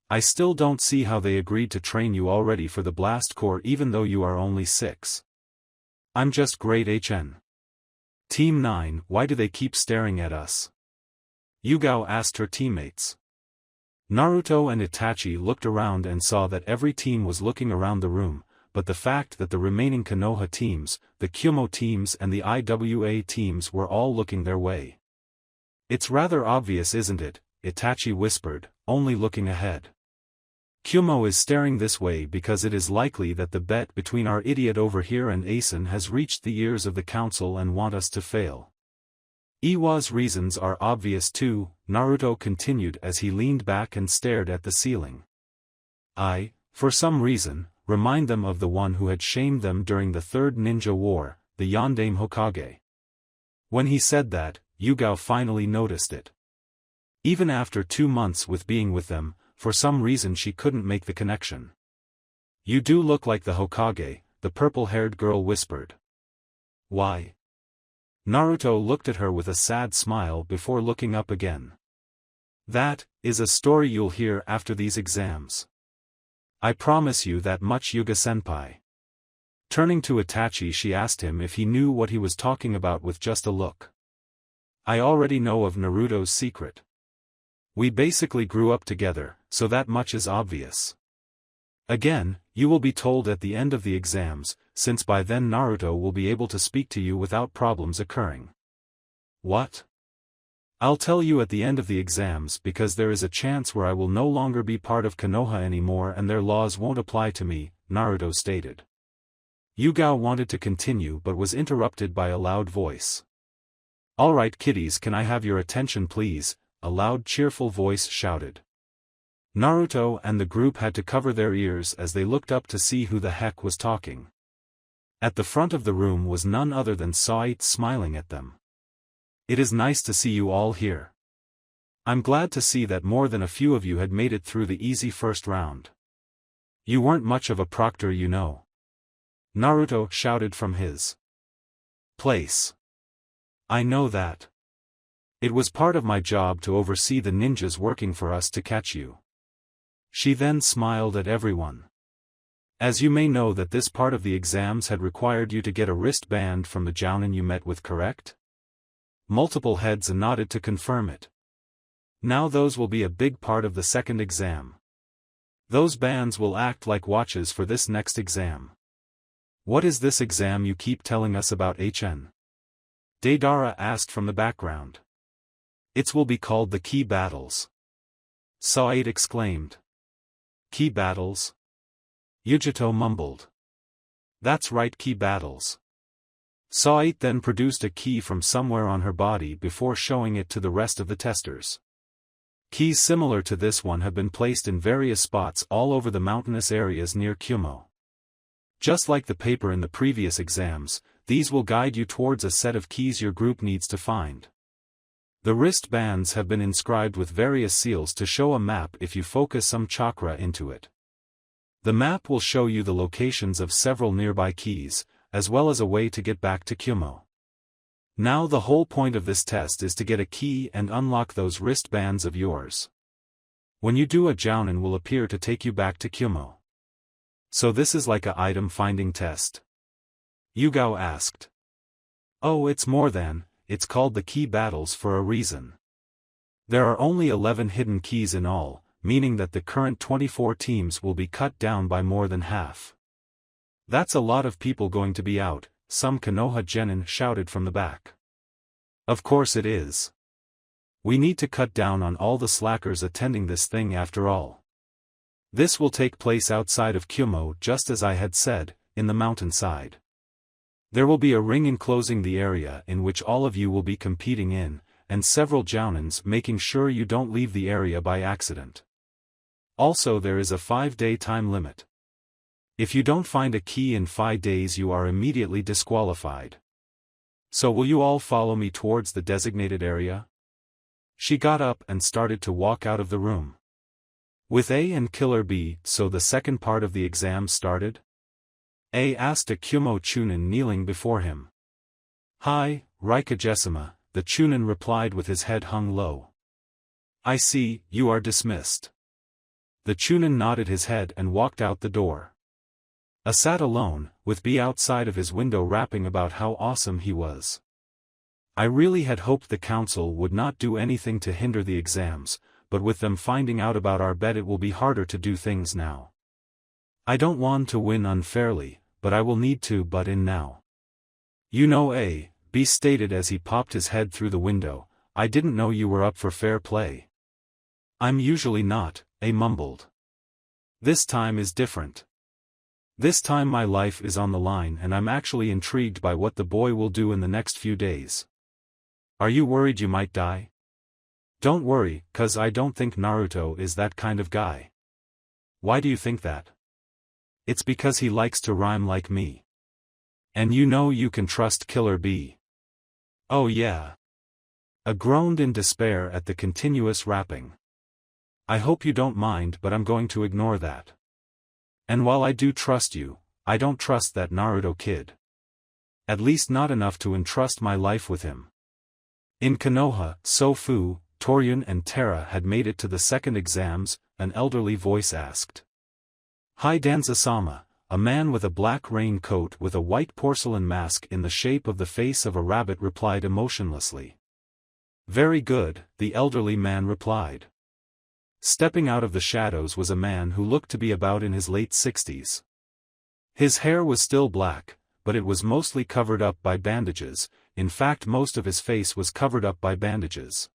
Speaker 1: I still don't see how they agreed to train you already for the Blast Corps even though you are only 6. I'm just great, Team 9, why do they keep staring at us? Yugao asked her teammates. Naruto and Itachi looked around and saw that every team was looking around the room, but the fact that the remaining Konoha teams, the Kyuubi teams and the IWA teams were all looking their way. It's rather obvious, isn't it? Itachi whispered, only looking ahead. Kyuubi is staring this way because it is likely that the bet between our idiot over here and Asen has reached the ears of the council and want us to fail. Iwa's reasons are obvious too, Naruto continued as he leaned back and stared at the ceiling. I, for some reason, remind them of the one who had shamed them during the Third Ninja War, the Yondaime Hokage. When he said that, Yugao finally noticed it. Even after 2 months with being with them, for some reason she couldn't make the connection. You do look like the Hokage, the purple-haired girl whispered. Why? Naruto looked at her with a sad smile before looking up again. That is a story you'll hear after these exams. I promise you that much, Yuga-senpai. Turning to Itachi, she asked him if he knew what he was talking about with just a look. I already know of Naruto's secret. We basically grew up together, so that much is obvious. Again, you will be told at the end of the exams, since by then Naruto will be able to speak to you without problems occurring. What? I'll tell you at the end of the exams because there is a chance where I will no longer be part of Konoha anymore and their laws won't apply to me, Naruto stated. Yugao wanted to continue but was interrupted by a loud voice. Alright kiddies, can I have your attention please? A loud cheerful voice shouted. Naruto and the group had to cover their ears as they looked up to see who the heck was talking. At the front of the room was none other than Sait smiling at them. "It is nice to see you all here. I'm glad to see that more than a few of you had made it through the easy first round. You weren't much of a proctor, you know," Naruto shouted from his place. "I know that. It was part of my job to oversee the ninjas working for us to catch you." She then smiled at everyone. "As you may know that this part of the exams had required you to get a wristband from the jounin you met with, correct?" Multiple heads nodded to confirm it. "Now those will be a big part of the second exam. Those bands will act like watches for this next exam." "What is this exam you keep telling us about, HN?" Deidara asked from the background. "It will be called the Key Battles," Sait exclaimed. "Key Battles?" Yujito mumbled. "That's right, Key Battles." Sait then produced a key from somewhere on her body before showing it to the rest of the testers. Keys similar to this one have been placed in various spots all over the mountainous areas near Kyuubi. Just like the paper in the previous exams, these will guide you towards a set of keys your group needs to find. The wristbands have been inscribed with various seals to show a map if you focus some chakra into it. The map will show you the locations of several nearby keys, as well as a way to get back to Kyuubi. Now the whole point of this test is to get a key and unlock those wristbands of yours. When you do, a jounin will appear to take you back to Kyuubi. "So this is like a item finding test?" Yugao asked. "Oh, it's more than, it's called the Key Battles for a reason. There are only 11 hidden keys in all, meaning that the current 24 teams will be cut down by more than half. That's a lot of people going to be out," some Konoha genin shouted from the back. "Of course it is. We need to cut down on all the slackers attending this thing after all. This will take place outside of Kyuubi, just as I had said, in the mountainside. There will be a ring enclosing the area in which all of you will be competing in, and several jounins making sure you don't leave the area by accident. Also, there is a 5-day time limit. If you don't find a key in 5 days, you are immediately disqualified. So will you all follow me towards the designated area?" She got up and started to walk out of the room. With A and Killer B, so the second part of the exam started? A asked a Kyuubi chunin kneeling before him. "Hi, Rikagesima," the chunin replied with his head hung low. "I see, you are dismissed." The chunin nodded his head and walked out the door. A sat alone, with B outside of his window rapping about how awesome he was. "I really had hoped the council would not do anything to hinder the exams, but with them finding out about our bet, it will be harder to do things now. I don't want to win unfairly, but I will need to butt in now." "You know, A," B stated as he popped his head through the window, "I didn't know you were up for fair play." "I'm usually not," A mumbled. "This time is different. This time my life is on the line and I'm actually intrigued by what the boy will do in the next few days." "Are you worried you might die?" "Don't worry, 'cause I don't think Naruto is that kind of guy." "Why do you think that?" "It's because he likes to rhyme like me. And you know you can trust Killer B." "Oh yeah." A groaned in despair at the continuous rapping. "I hope you don't mind, but I'm going to ignore that. And while I do trust you, I don't trust that Naruto kid. At least not enough to entrust my life with him." In Konoha, Sofu, Toryun and Terra had made it to the second exams, an elderly voice asked. "Hi Danza-sama," a man with a black rain coat with a white porcelain mask in the shape of the face of a rabbit replied emotionlessly. "Very good," the elderly man replied. Stepping out of the shadows was a man who looked to be about in his late 60s. His hair was still black, but it was mostly covered up by bandages. In fact, most of his face was covered up by bandages.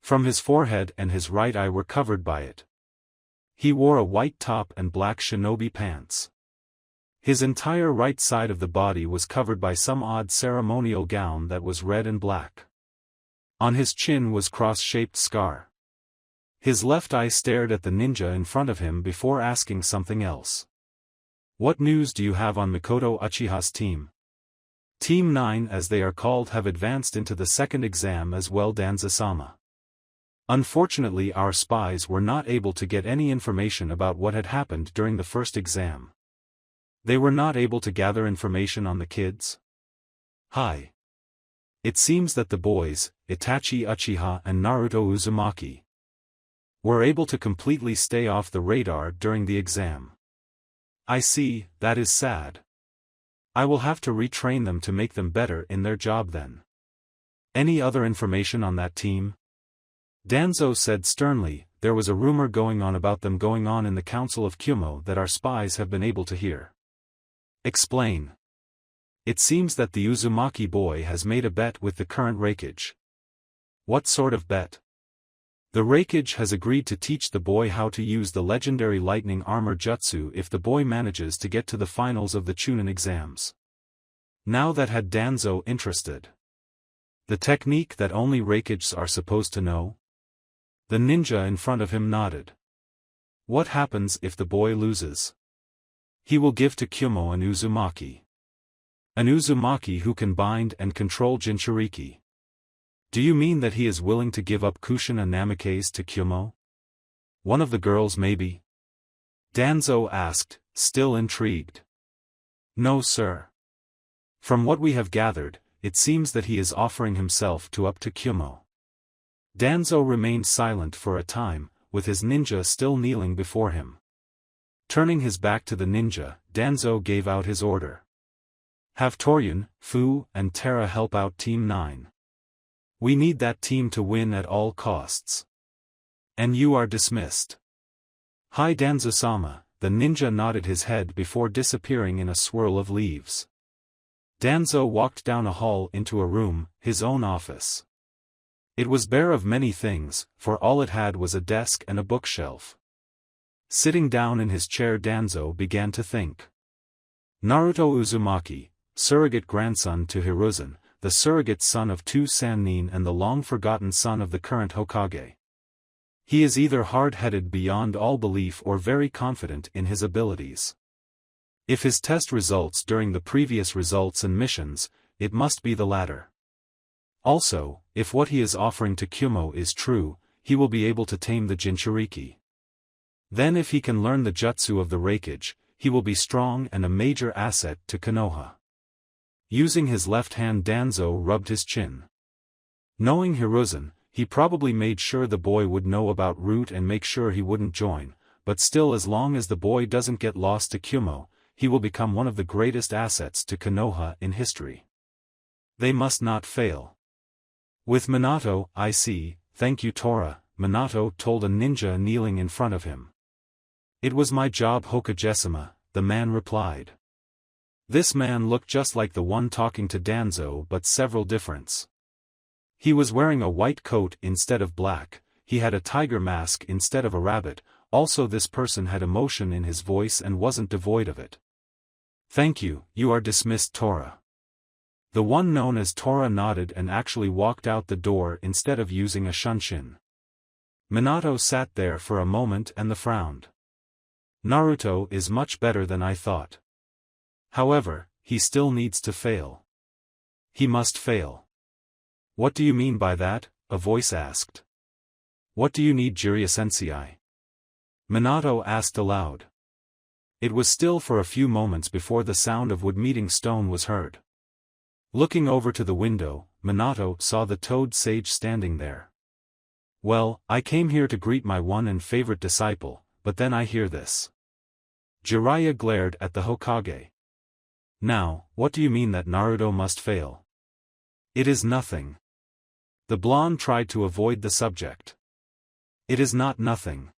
Speaker 1: From his forehead and his right eye were covered by it. He wore a white top and black shinobi pants. His entire right side of the body was covered by some odd ceremonial gown that was red and black. On his chin was cross-shaped scar. His left eye stared at the ninja in front of him before asking something else. What news do you have on Mikoto Uchiha's team? Team 9 as they are called have advanced into the second exam as well, Danzo-sama. Unfortunately our spies were not able to get any information about what had happened during the first exam. They were not able to gather information on the kids? Hi. It seems that the boys, Itachi Uchiha and Naruto Uzumaki, were able to completely stay off the radar during the exam. I see, that is sad. I will have to retrain them to make them better in their job then. Any other information on that team? Danzo said sternly, there was a rumor going on about them going on in the Council of Kyuubi that our spies have been able to hear. Explain. It seems that the Uzumaki boy has made a bet with the current Hokage. What sort of bet? The Hokage has agreed to teach the boy how to use the legendary lightning armor jutsu if the boy manages to get to the finals of the Chunin exams. Now that had Danzo interested. The technique that only Hokages are supposed to know? The ninja in front of him nodded. What happens if the boy loses? He will give to Kyuubi an Uzumaki. An Uzumaki who can bind and control Jinchuriki. Do you mean that he is willing to give up Kushina Namikaze to Kyuubi? One of the girls maybe? Danzo asked, still intrigued. No sir. From what we have gathered, it seems that he is offering himself to up to Kyuubi. Danzo remained silent for a time, with his ninja still kneeling before him. Turning his back to the ninja, Danzo gave out his order. Have Toryun, Fu, and Terra help out Team 9. We need that team to win at all costs. And you are dismissed. Hi Danzo-sama, the ninja nodded his head before disappearing in a swirl of leaves. Danzo walked down a hall into a room, his own office. It was bare of many things, for all it had was a desk and a bookshelf. Sitting down in his chair Danzo began to think. Naruto Uzumaki, surrogate grandson to Hiruzen, the surrogate son of two Sannin and the long-forgotten son of the current Hokage. He is either hard-headed beyond all belief or very confident in his abilities. If his test results during the previous results and missions, it must be the latter. Also, if what he is offering to Kyuubi is true, he will be able to tame the Jinchuriki. Then if he can learn the jutsu of the Hokage, he will be strong and a major asset to Konoha. Using his left hand Danzo rubbed his chin. Knowing Hiruzen, he probably made sure the boy would know about Root and make sure he wouldn't join, but still as long as the boy doesn't get lost to Kyuubi, he will become one of the greatest assets to Konoha in history. They must not fail. With Minato, I see, thank you Tora, Minato told a ninja kneeling in front of him. It was my job Hokage-sama, the man replied. This man looked just like the one talking to Danzo but several difference. He was wearing a white coat instead of black, he had a tiger mask instead of a rabbit, also this person had emotion in his voice and wasn't devoid of it. Thank you, you are dismissed Tora. The one known as Tora nodded and actually walked out the door instead of using a shunshin. Minato sat there for a moment and frowned. Naruto is much better than I thought. However, he still needs to fail. He must fail. What do you mean by that? A voice asked. What do you need Jiraiya-sensei? Minato asked aloud. It was still for a few moments before the sound of wood meeting stone was heard. Looking over to the window, Minato saw the toad sage standing there. Well, I came here to greet my one and favorite disciple, but then I hear this. Jiraiya glared at the Hokage. Now, what do you mean that Naruto must fail? It is nothing. The blonde tried to avoid the subject. It is not nothing.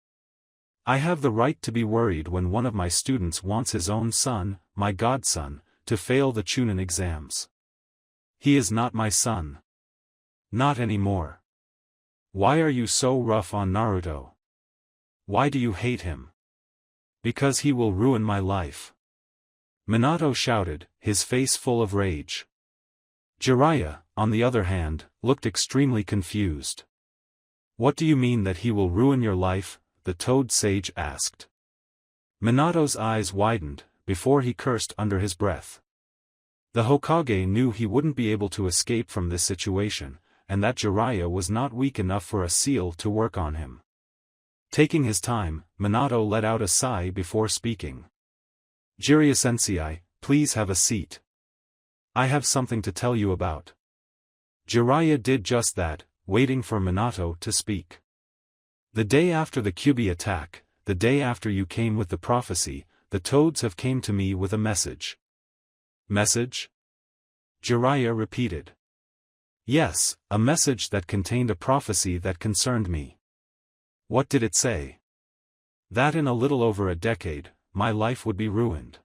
Speaker 1: I have the right to be worried when one of my students wants his own son, my godson, to fail the Chunin exams. He is not my son. Not anymore. Why are you so rough on Naruto? Why do you hate him? Because he will ruin my life. Minato shouted, his face full of rage. Jiraiya, on the other hand, looked extremely confused. What do you mean that he will ruin your life? The toad sage asked. Minato's eyes widened, before he cursed under his breath. The Hokage knew he wouldn't be able to escape from this situation, and that Jiraiya was not weak enough for a seal to work on him. Taking his time, Minato let out a sigh before speaking. Jiraiya-sensei, please have a seat. I have something to tell you about. Jiraiya did just that, waiting for Minato to speak. The day after the Kyuubi attack, the day after you came with the prophecy, the toads have came to me with a message. Message? Jiraiya repeated. Yes, a message that contained a prophecy that concerned me. What did it say? That in a little over a decade, my life would be ruined.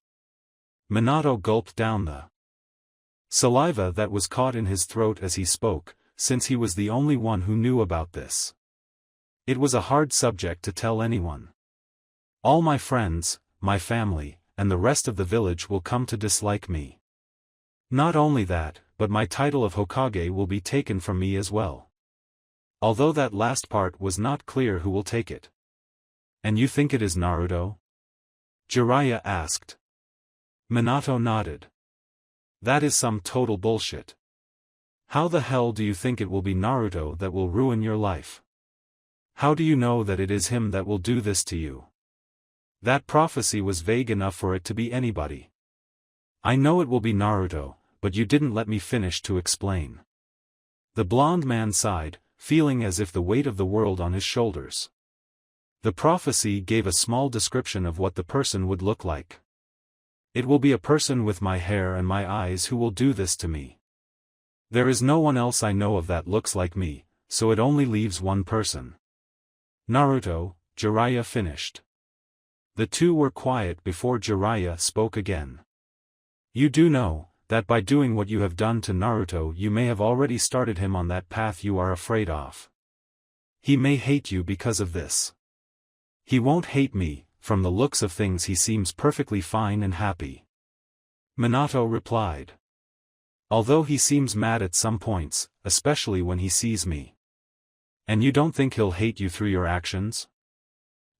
Speaker 1: Minato gulped down the saliva that was caught in his throat as he spoke, since he was the only one who knew about this. It was a hard subject to tell anyone. All my friends, my family, and the rest of the village will come to dislike me. Not only that, but my title of Hokage will be taken from me as well. Although that last part was not clear who will take it. And you think it is Naruto? Jiraiya asked. Minato nodded. That is some total bullshit. How the hell do you think it will be Naruto that will ruin your life? How do you know that it is him that will do this to you? That prophecy was vague enough for it to be anybody. I know it will be Naruto, but you didn't let me finish to explain. The blonde man sighed, feeling as if the weight of the world on his shoulders. The prophecy gave a small description of what the person would look like. It will be a person with my hair and my eyes who will do this to me. There is no one else I know of that looks like me, so it only leaves one person. Naruto, Jiraiya finished. The two were quiet before Jiraiya spoke again. You do know, that by doing what you have done to Naruto you may have already started him on that path you are afraid of. He may hate you because of this. He won't hate me, from the looks of things he seems perfectly fine and happy. Minato replied. Although he seems mad at some points, especially when he sees me. And you don't think he'll hate you through your actions?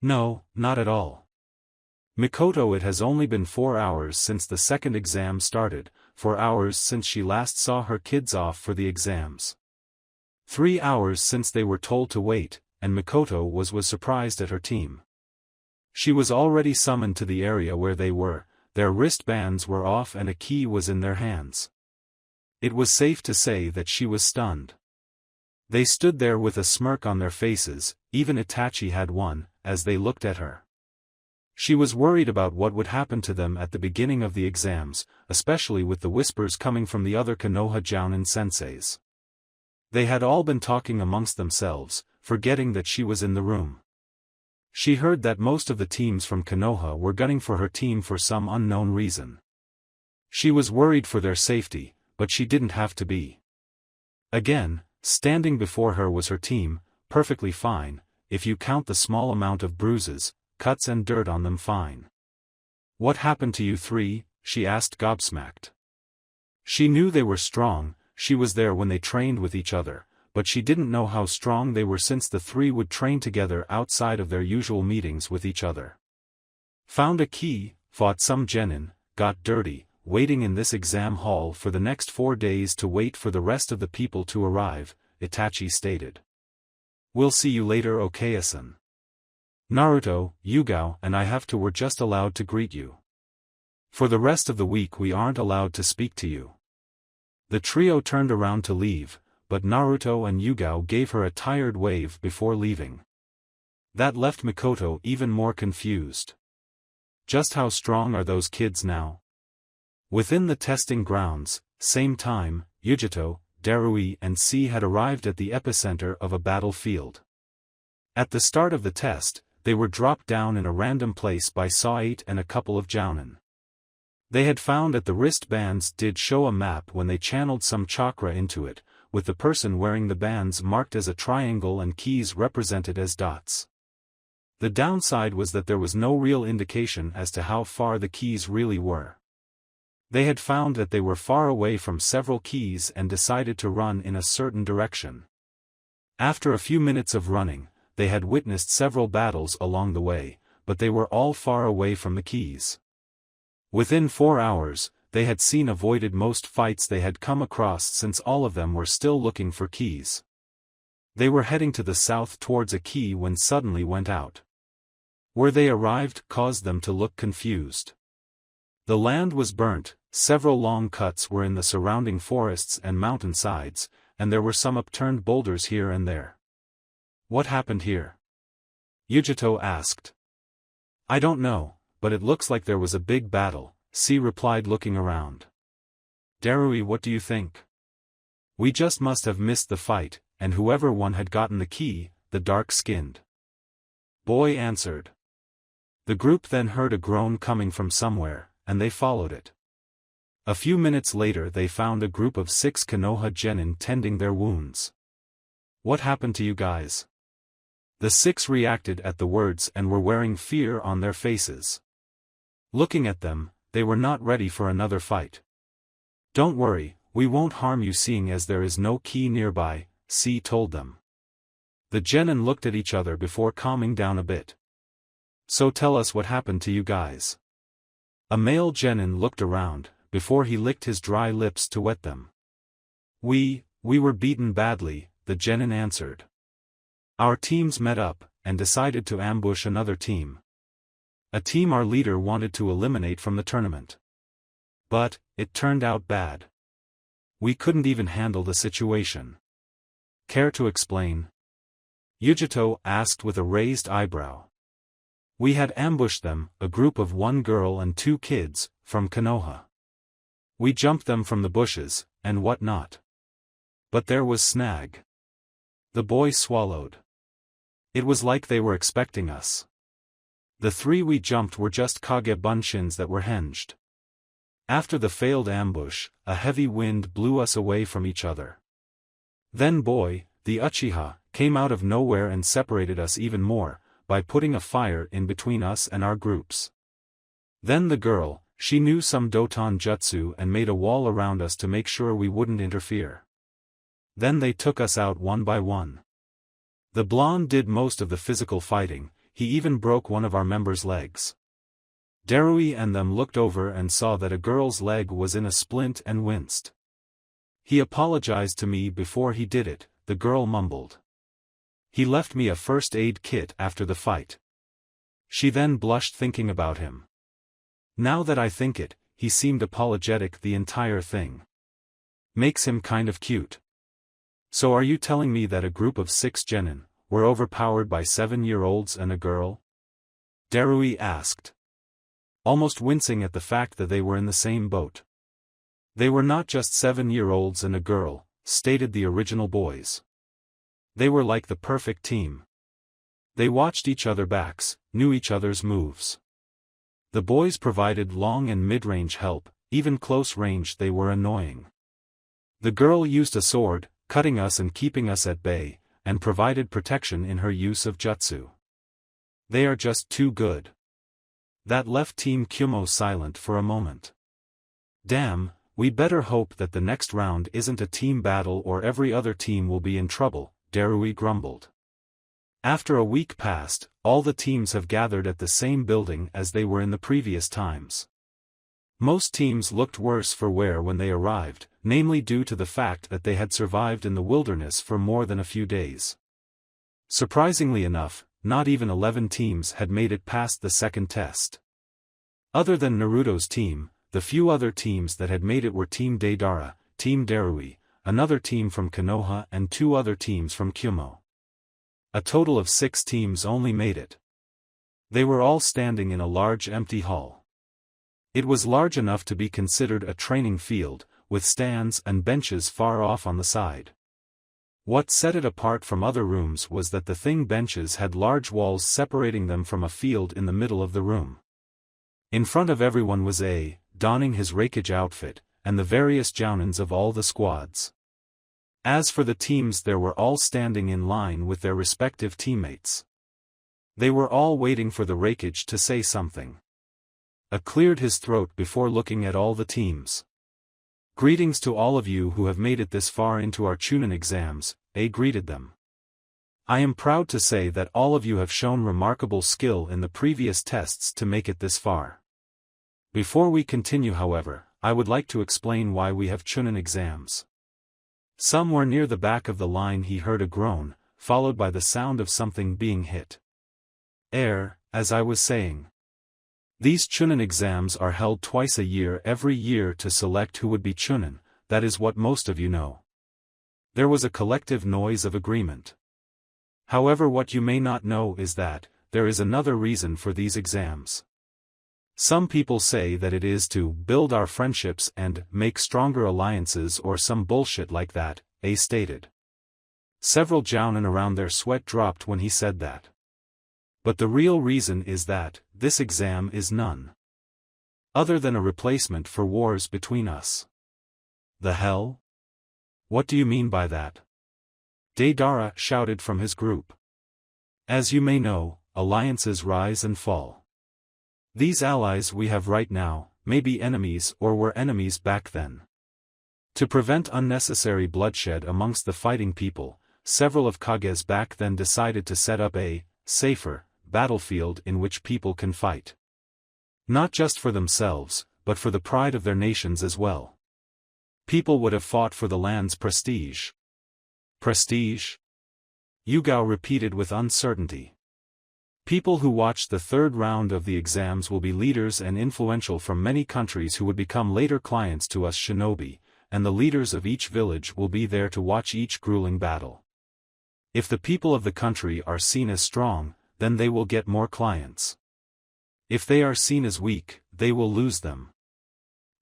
Speaker 1: No, not at all. Mikoto, it has only been 4 hours since the second exam started, 4 hours since she last saw her kids off for the exams. 3 hours since they were told to wait, and Mikoto was surprised at her team. She was already summoned to the area where they were, their wristbands were off and a key was in their hands. It was safe to say that she was stunned. They stood there with a smirk on their faces, even Itachi had one, as they looked at her. She was worried about what would happen to them at the beginning of the exams, especially with the whispers coming from the other Konoha Jounin senseis. They had all been talking amongst themselves, forgetting that she was in the room. She heard that most of the teams from Konoha were gunning for her team for some unknown reason. She was worried for their safety, but she didn't have to be. Again, standing before her was her team, perfectly fine, if you count the small amount of bruises, cuts and dirt on them fine. What happened to you three? She asked gobsmacked. She knew they were strong, she was there when they trained with each other, but she didn't know how strong they were since the three would train together outside of their usual meetings with each other. Found a key, fought some genin, got dirty, waiting in this exam hall for the next 4 days to wait for the rest of the people to arrive, Itachi stated. We'll see you later, Okaya-san. Naruto, Yugao and I were just allowed to greet you. For the rest of the week we aren't allowed to speak to you. The trio turned around to leave, but Naruto and Yugao gave her a tired wave before leaving. That left Mikoto even more confused. Just how strong are those kids now? Within the testing grounds, same time, Yujito, Darui and C had arrived at the epicenter of a battlefield. At the start of the test, they were dropped down in a random place by Saw-8 and a couple of Jounin. They had found that the wristbands did show a map when they channeled some chakra into it, with the person wearing the bands marked as a triangle and keys represented as dots. The downside was that there was no real indication as to how far the keys really were. They had found that they were far away from several keys and decided to run in a certain direction. After a few minutes of running, they had witnessed several battles along the way, but they were all far away from the keys. Within 4 hours, they had avoided most fights they had come across since all of them were still looking for keys. They were heading to the south towards a key when suddenly went out. Where they arrived caused them to look confused. The land was burnt, several long cuts were in the surrounding forests and mountainsides, and there were some upturned boulders here and there. What happened here? Yujito asked. I don't know, but it looks like there was a big battle, C replied looking around. Darui, what do you think? We just must have missed the fight, and whoever won had gotten the key, the dark-skinned boy answered. The group then heard a groan coming from somewhere, and they followed it. A few minutes later they found a group of 6 Konoha genin tending their wounds. What happened to you guys? The 6 reacted at the words and were wearing fear on their faces. Looking at them, they were not ready for another fight. Don't worry, we won't harm you seeing as there is no key nearby, C told them. The genin looked at each other before calming down a bit. So tell us what happened to you guys. A male genin looked around, before he licked his dry lips to wet them. We were beaten badly, the genin answered. Our teams met up, and decided to ambush another team. A team our leader wanted to eliminate from the tournament. But, it turned out bad. We couldn't even handle the situation. Care to explain? Yujito asked with a raised eyebrow. We had ambushed them, a group of 1 girl and 2 kids, from Konoha. We jumped them from the bushes, and what not. But there was snag. The boy swallowed. It was like they were expecting us. The 3 we jumped were just Kage bunshins that were hinged. After the failed ambush, a heavy wind blew us away from each other. Then boy, the Uchiha, came out of nowhere and separated us even more, by putting a fire in between us and our groups. Then the girl, she knew some Doton jutsu and made a wall around us to make sure we wouldn't interfere. Then they took us out one by one. The blonde did most of the physical fighting, he even broke one of our members' legs. Darui and them looked over and saw that a girl's leg was in a splint and winced. He apologized to me before he did it, the girl mumbled. He left me a first aid kit after the fight. She then blushed thinking about him. Now that I think it, he seemed apologetic the entire thing. Makes him kind of cute. So are you telling me that a group of 6 genin were overpowered by 7-year-olds and a girl? Darui asked. Almost wincing at the fact that they were in the same boat. They were not just 7-year-olds and a girl, stated the original boys. They were like the perfect team. They watched each other backs, knew each other's moves. The boys provided long and mid-range help, even close range they were annoying. The girl used a sword, cutting us and keeping us at bay, and provided protection in her use of jutsu. They are just too good. That left Team Kyuubi silent for a moment. Damn, we better hope that the next round isn't a team battle or every other team will be in trouble, Darui grumbled. After a week passed, all the teams have gathered at the same building as they were in the previous times. Most teams looked worse for wear when they arrived, namely due to the fact that they had survived in the wilderness for more than a few days. Surprisingly enough, not even 11 teams had made it past the second test. Other than Naruto's team, the few other teams that had made it were Team Deidara, Team Darui, another team from Konoha and 2 other teams from Kyuubi. A total of 6 teams only made it. They were all standing in a large empty hall. It was large enough to be considered a training field, with stands and benches far off on the side. What set it apart from other rooms was that the thing benches had large walls separating them from a field in the middle of the room. In front of everyone was A, donning his Raikage outfit, and the various jounins of all the squads. As for the teams, they were all standing in line with their respective teammates. They were all waiting for the Raikage to say something. A cleared his throat before looking at all the teams. Greetings to all of you who have made it this far into our Chunin exams, A greeted them. I am proud to say that all of you have shown remarkable skill in the previous tests to make it this far. Before we continue, however, I would like to explain why we have Chunin exams. Somewhere near the back of the line he heard a groan, followed by the sound of something being hit. As I was saying. These Chunin exams are held twice a year every year to select who would be Chunin, that is what most of you know. There was a collective noise of agreement. However, what you may not know is that, there is another reason for these exams. Some people say that it is to build our friendships and make stronger alliances or some bullshit like that, A stated. Several jounin around their sweat dropped when he said that. But the real reason is that, this exam is none other than a replacement for wars between us. The hell? What do you mean by that? Deidara shouted from his group. As you may know, alliances rise and fall. These allies we have right now, may be enemies or were enemies back then. To prevent unnecessary bloodshed amongst the fighting people, several of Kages back then decided to set up a safer battlefield in which people can fight. Not just for themselves, but for the pride of their nations as well. People would have fought for the land's prestige. Prestige? Yugao repeated with uncertainty. People who watched the third round of the exams will be leaders and influential from many countries who would become later clients to us Shinobi, and the leaders of each village will be there to watch each grueling battle. If the people of the country are seen as strong, then they will get more clients. If they are seen as weak, they will lose them.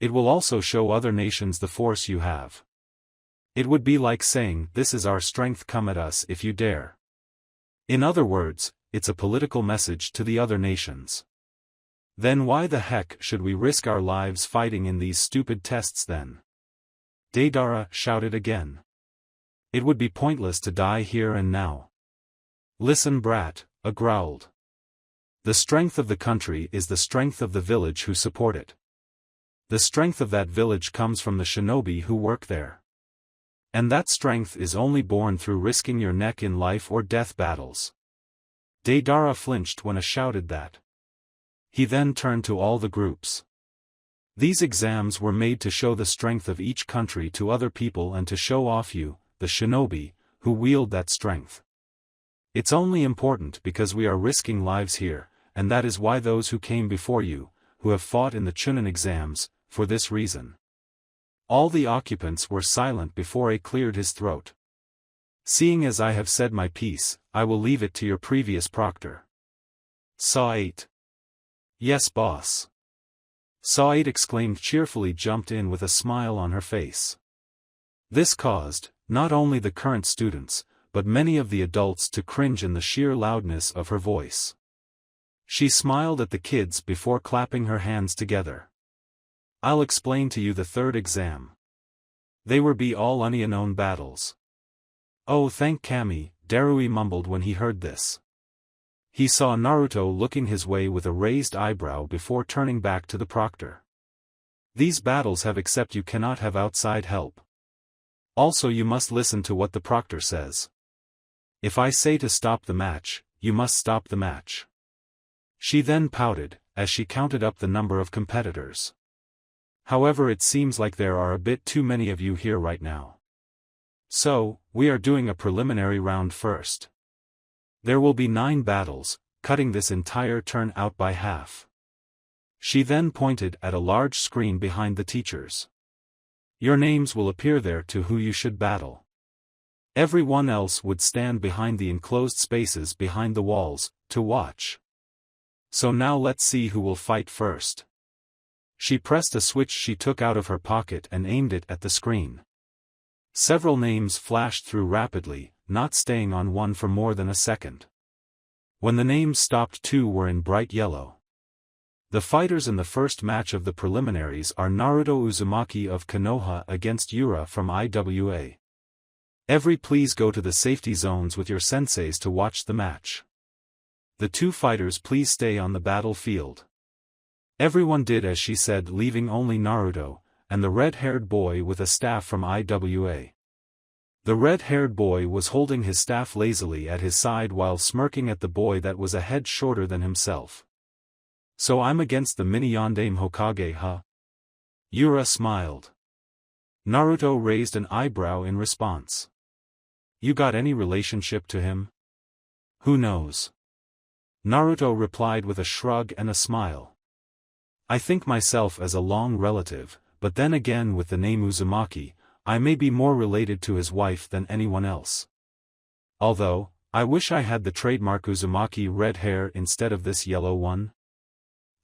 Speaker 1: It will also show other nations the force you have. It would be like saying, "This is our strength, come at us if you dare." In other words, it's a political message to the other nations. Then why the heck should we risk our lives fighting in these stupid tests then? Deidara shouted again. It would be pointless to die here and now. Listen, brat, A growled. The strength of the country is the strength of the village who support it. The strength of that village comes from the shinobi who work there. And that strength is only born through risking your neck in life or death battles. Deidara flinched when shouted that. He then turned to all the groups. These exams were made to show the strength of each country to other people and to show off you, the shinobi, who wield that strength. It's only important because we are risking lives here, and that is why those who came before you, who have fought in the Chunin exams, for this reason. All the occupants were silent before A cleared his throat. Seeing as I have said my piece, I will leave it to your previous proctor. Saw 8. Yes, boss. Saw 8 exclaimed cheerfully, jumped in with a smile on her face. This caused, not only the current students, but many of the adults to cringe in the sheer loudness of her voice. She smiled at the kids before clapping her hands together. I'll explain to you the third exam. They were be all unknown battles. Oh, thank Kami, Darui mumbled when he heard this. He saw Naruto looking his way with a raised eyebrow before turning back to the proctor. These battles have except you cannot have outside help. Also you must listen to what the proctor says. If I say to stop the match, you must stop the match. She then pouted, as she counted up the number of competitors. However, it seems like there are a bit too many of you here right now. So, we are doing a preliminary round first. There will be 9 battles, cutting this entire turn out by half. She then pointed at a large screen behind the teachers. Your names will appear there to who you should battle. Everyone else would stand behind the enclosed spaces behind the walls, to watch. So now let's see who will fight first. She pressed a switch she took out of her pocket and aimed it at the screen. Several names flashed through rapidly, not staying on one for more than a second. When the names stopped, 2 were in bright yellow. The fighters in the first match of the preliminaries are Naruto Uzumaki of Konoha against Yura from IWA. Please go to the safety zones with your senseis to watch the match. The 2 fighters please stay on the battlefield. Everyone did as she said, leaving only Naruto, and the red-haired boy with a staff from IWA. The red-haired boy was holding his staff lazily at his side while smirking at the boy that was a head shorter than himself. So I'm against the mini Yondaime Hokage, huh? Yura smiled. Naruto raised an eyebrow in response. You got any relationship to him? Who knows? Naruto replied with a shrug and a smile. I think myself as a long relative, but then again with the name Uzumaki, I may be more related to his wife than anyone else. Although, I wish I had the trademark Uzumaki red hair instead of this yellow one.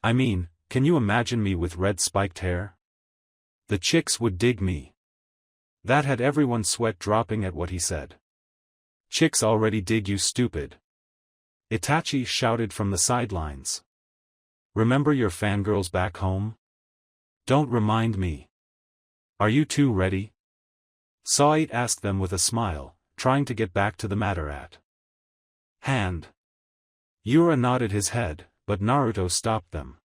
Speaker 1: I mean, can you imagine me with red spiked hair? The chicks would dig me. That had everyone sweat dropping at what he said. Chicks already dig you, stupid. Itachi shouted from the sidelines. Remember your fangirls back home? Don't remind me. Are you two ready? Sait asked them with a smile, trying to get back to the matter at hand. Yura nodded his head, but Naruto stopped them.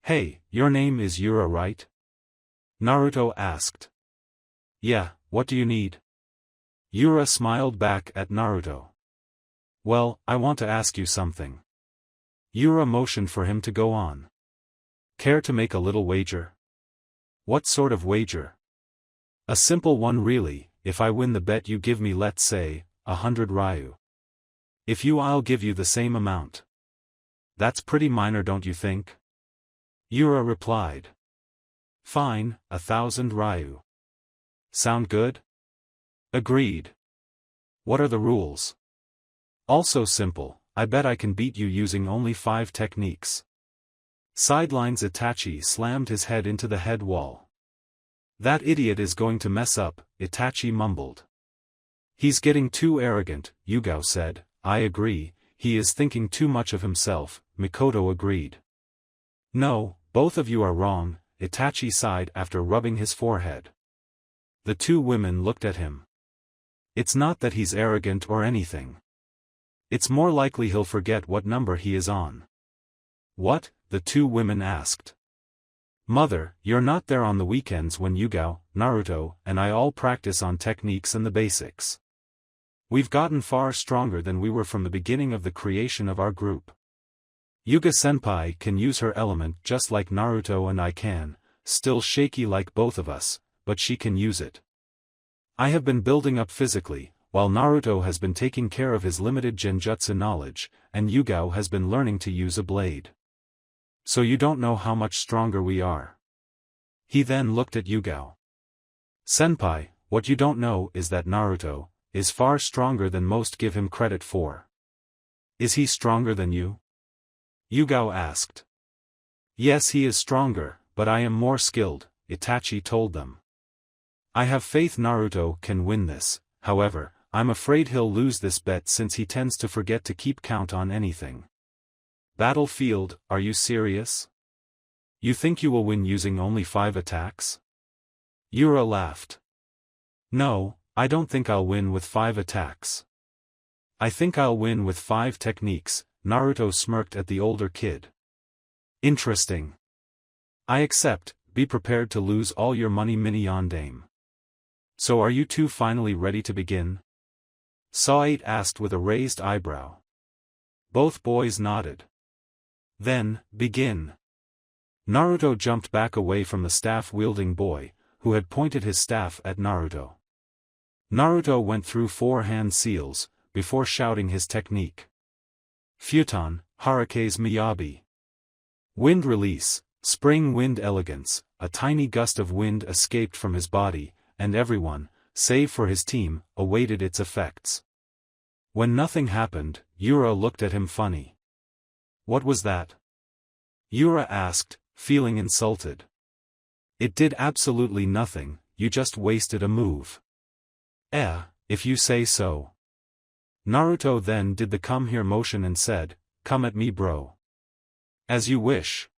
Speaker 1: Hey, your name is Yura, right? Naruto asked. Yeah, what do you need? Yura smiled back at Naruto. Well, I want to ask you something. Yura motioned for him to go on. Care to make a little wager? What sort of wager? A simple one really. If I win the bet you give me, let's say, 100 Ryu. If you, I'll give you the same amount. That's pretty minor, don't you think? Yura replied. Fine, 1,000 Ryu. Sound good? Agreed. What are the rules? Also simple, I bet I can beat you using only 5 techniques. Sidelines. Itachi slammed his head into the head wall. That idiot is going to mess up, Itachi mumbled. He's getting too arrogant, Yugao said. I agree, he is thinking too much of himself, Mikoto agreed. No, both of you are wrong, Itachi sighed after rubbing his forehead. The two women looked at him. It's not that he's arrogant or anything. It's more likely he'll forget what number he is on. What? The two women asked. Mother, you're not there on the weekends when Yugao, Naruto, and I all practice on techniques and the basics. We've gotten far stronger than we were from the beginning of the creation of our group. Yuga-senpai can use her element just like Naruto and I can, still shaky like both of us, but she can use it. I have been building up physically, while Naruto has been taking care of his limited genjutsu knowledge, and Yugao has been learning to use a blade. So you don't know how much stronger we are. He then looked at Yugao. Senpai, what you don't know is that Naruto is far stronger than most give him credit for. Is he stronger than you? Yugao asked. Yes, he is stronger, but I am more skilled, Itachi told them. I have faith Naruto can win this, however, I'm afraid he'll lose this bet since he tends to forget to keep count on anything. Battlefield, are you serious? You think you will win using only 5 attacks? Yura laughed. No, I don't think I'll win with 5 attacks. I think I'll win with 5 techniques, Naruto smirked at the older kid. Interesting. I accept, be prepared to lose all your money mini Yondaime. So are you two finally ready to begin? Sait asked with a raised eyebrow. Both boys nodded. Then, begin. Naruto jumped back away from the staff-wielding boy, who had pointed his staff at Naruto. Naruto went through 4 hand seals, before shouting his technique. Futon, Harake's Miyabi. Wind release, spring wind elegance, a tiny gust of wind escaped from his body, and everyone, save for his team, awaited its effects. When nothing happened, Yura looked at him funny. What was that? Yura asked, feeling insulted. It did absolutely nothing, you just wasted a move. If you say so. Naruto then did the come here motion and said, come at me bro. As you wish.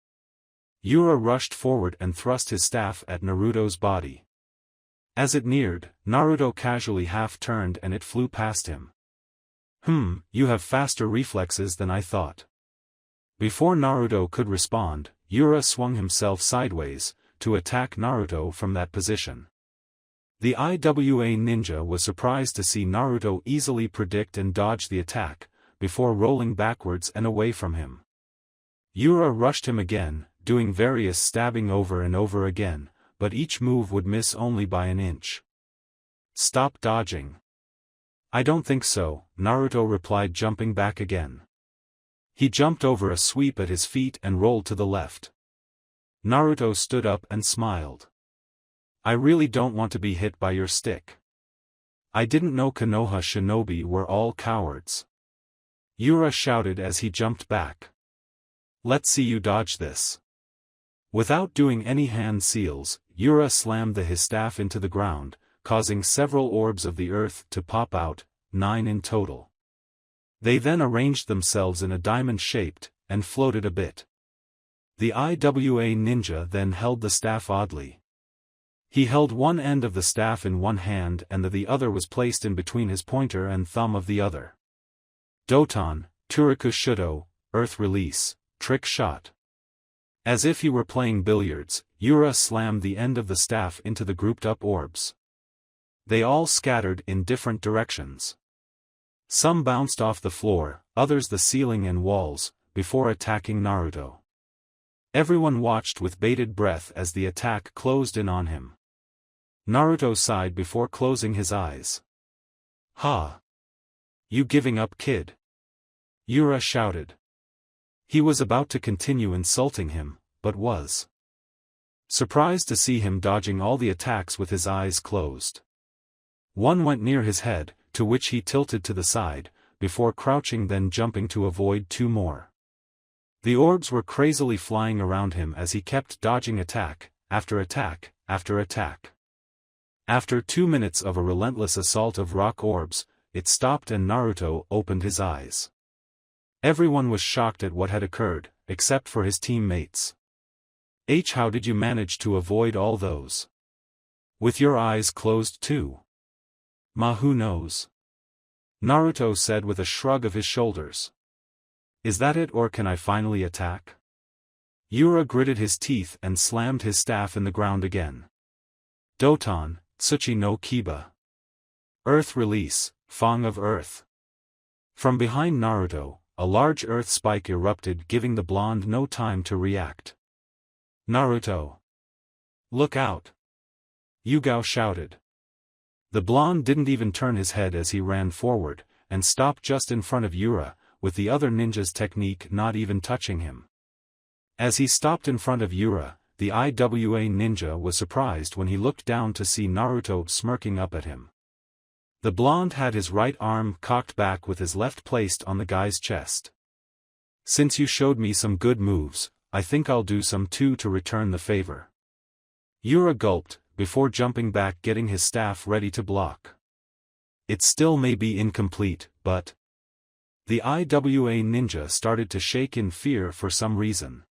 Speaker 1: Yura rushed forward and thrust his staff at Naruto's body. As it neared, Naruto casually half-turned and it flew past him. You have faster reflexes than I thought. Before Naruto could respond, Yura swung himself sideways, to attack Naruto from that position. The IWA ninja was surprised to see Naruto easily predict and dodge the attack, before rolling backwards and away from him. Yura rushed him again, doing various stabbing over and over again, but each move would miss only by an inch. "Stop dodging." "I don't think so," Naruto replied, jumping back again. He jumped over a sweep at his feet and rolled to the left. Naruto stood up and smiled. "I really don't want to be hit by your stick. I didn't know Konoha Shinobi were all cowards." Yura shouted as he jumped back. "Let's see you dodge this." Without doing any hand seals, Yura slammed his staff into the ground, causing several orbs of the earth to pop out, 9 in total. They then arranged themselves in a diamond-shaped, and floated a bit. The IWA ninja then held the staff oddly. He held one end of the staff in one hand and the other was placed in between his pointer and thumb of the other. Doton, Turiku Shudo, Earth Release, Trick Shot. As if he were playing billiards, Yura slammed the end of the staff into the grouped-up orbs. They all scattered in different directions. Some bounced off the floor, others the ceiling and walls, before attacking Naruto. Everyone watched with bated breath as the attack closed in on him. Naruto sighed before closing his eyes. "Ha! You giving up, kid?" Yura shouted. He was about to continue insulting him, but was surprised to see him dodging all the attacks with his eyes closed. One went near his head, to which he tilted to the side, before crouching then jumping to avoid 2 more. The orbs were crazily flying around him as he kept dodging attack, after attack, after attack. After 2 minutes of a relentless assault of rock orbs, it stopped and Naruto opened his eyes. Everyone was shocked at what had occurred, except for his teammates. "How did you manage to avoid all those? With your eyes closed too?" "Who knows?" Naruto said with a shrug of his shoulders. "Is that it, or can I finally attack?" Yura gritted his teeth and slammed his staff in the ground again. Doton, Tsuchi no Kiba. Earth Release, Fang of Earth. From behind Naruto, a large earth spike erupted, giving the blonde no time to react. "Naruto! Look out!" Yugao shouted. The blonde didn't even turn his head as he ran forward, and stopped just in front of Yura, with the other ninja's technique not even touching him. As he stopped in front of Yura, the IWA ninja was surprised when he looked down to see Naruto smirking up at him. The blonde had his right arm cocked back with his left placed on the guy's chest. "Since you showed me some good moves, I think I'll do some too to return the favor." Yura gulped, before jumping back, getting his staff ready to block. "It still may be incomplete, but..." The IWA ninja started to shake in fear for some reason.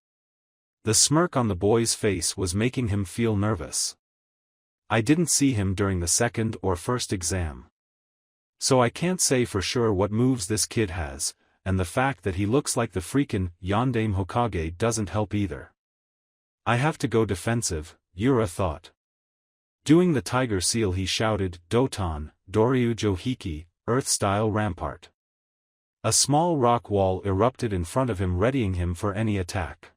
Speaker 1: The smirk on the boy's face was making him feel nervous. "I didn't see him during the second or first exam. So I can't say for sure what moves this kid has, and the fact that he looks like the freakin' Yondaime Hokage doesn't help either. I have to go defensive," Yura thought. Doing the tiger seal, he shouted, "Doton, Doryu Johiki, Earth-style rampart." A small rock wall erupted in front of him, readying him for any attack.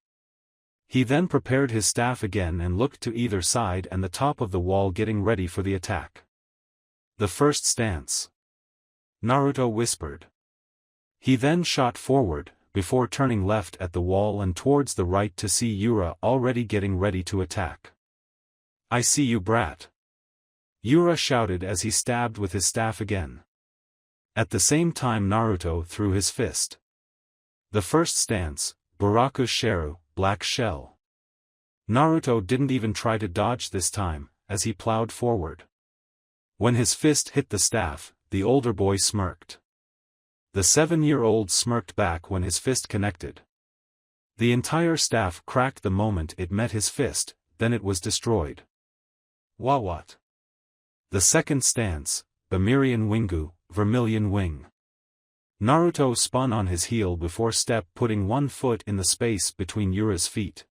Speaker 1: He then prepared his staff again and looked to either side and the top of the wall, getting ready for the attack. "The first stance," Naruto whispered. He then shot forward, before turning left at the wall and towards the right to see Yura already getting ready to attack. "I see you, brat!" Yura shouted as he stabbed with his staff again. At the same time Naruto threw his fist. The first stance, Buraku Sheru, Black Shell. Naruto didn't even try to dodge this time, as he plowed forward. When his fist hit the staff, the older boy smirked. The 7-year-old smirked back when his fist connected. The entire staff cracked the moment it met his fist, then it was destroyed. What? The second stance, Bamirian Wingu, Vermilion Wing. Naruto spun on his heel before putting one foot in the space between Yura's feet.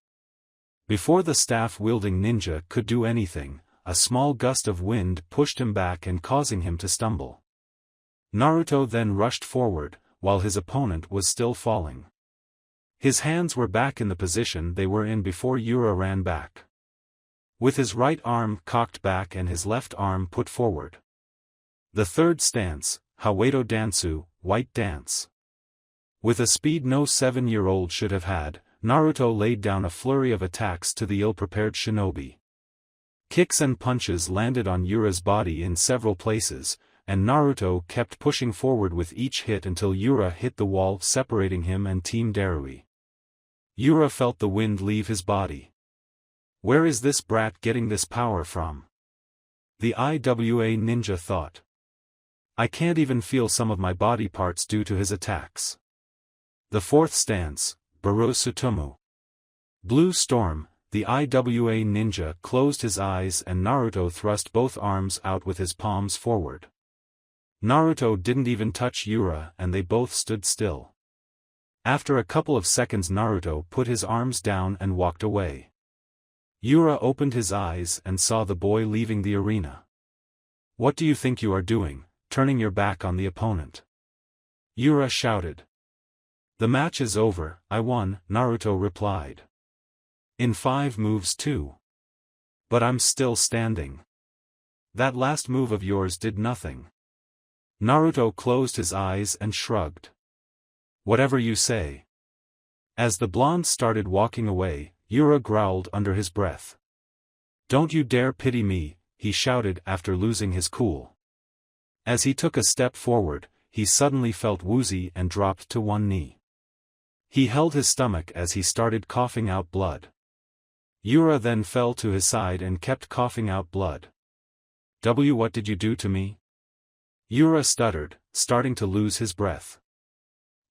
Speaker 1: Before the staff-wielding ninja could do anything, a small gust of wind pushed him back and causing him to stumble. Naruto then rushed forward, while his opponent was still falling. His hands were back in the position they were in before Yura ran back. With his right arm cocked back and his left arm put forward. The third stance, Hawedo Dansu, White Dance. With a speed no 7-year-old should have had, Naruto laid down a flurry of attacks to the ill-prepared shinobi. Kicks and punches landed on Yura's body in several places, and Naruto kept pushing forward with each hit until Yura hit the wall separating him and Team Darui. Yura felt the wind leave his body. Where is this brat getting this power from? The IWA ninja thought. I can't even feel some of my body parts due to his attacks. The fourth stance, Baru Sutomu. Blue Storm, the IWA ninja closed his eyes and Naruto thrust both arms out with his palms forward. Naruto didn't even touch Yura and they both stood still. After a couple of seconds Naruto put his arms down and walked away. Yura opened his eyes and saw the boy leaving the arena. What do you think you are doing, turning your back on the opponent? Yura shouted. The match is over, I won, Naruto replied. In 5 moves too. But I'm still standing. That last move of yours did nothing. Naruto closed his eyes and shrugged. Whatever you say. As the blonde started walking away, Yura growled under his breath. Don't you dare pity me, he shouted after losing his cool. As he took a step forward, he suddenly felt woozy and dropped to one knee. He held his stomach as he started coughing out blood. Yura then fell to his side and kept coughing out blood. What did you do to me? Yura stuttered, starting to lose his breath.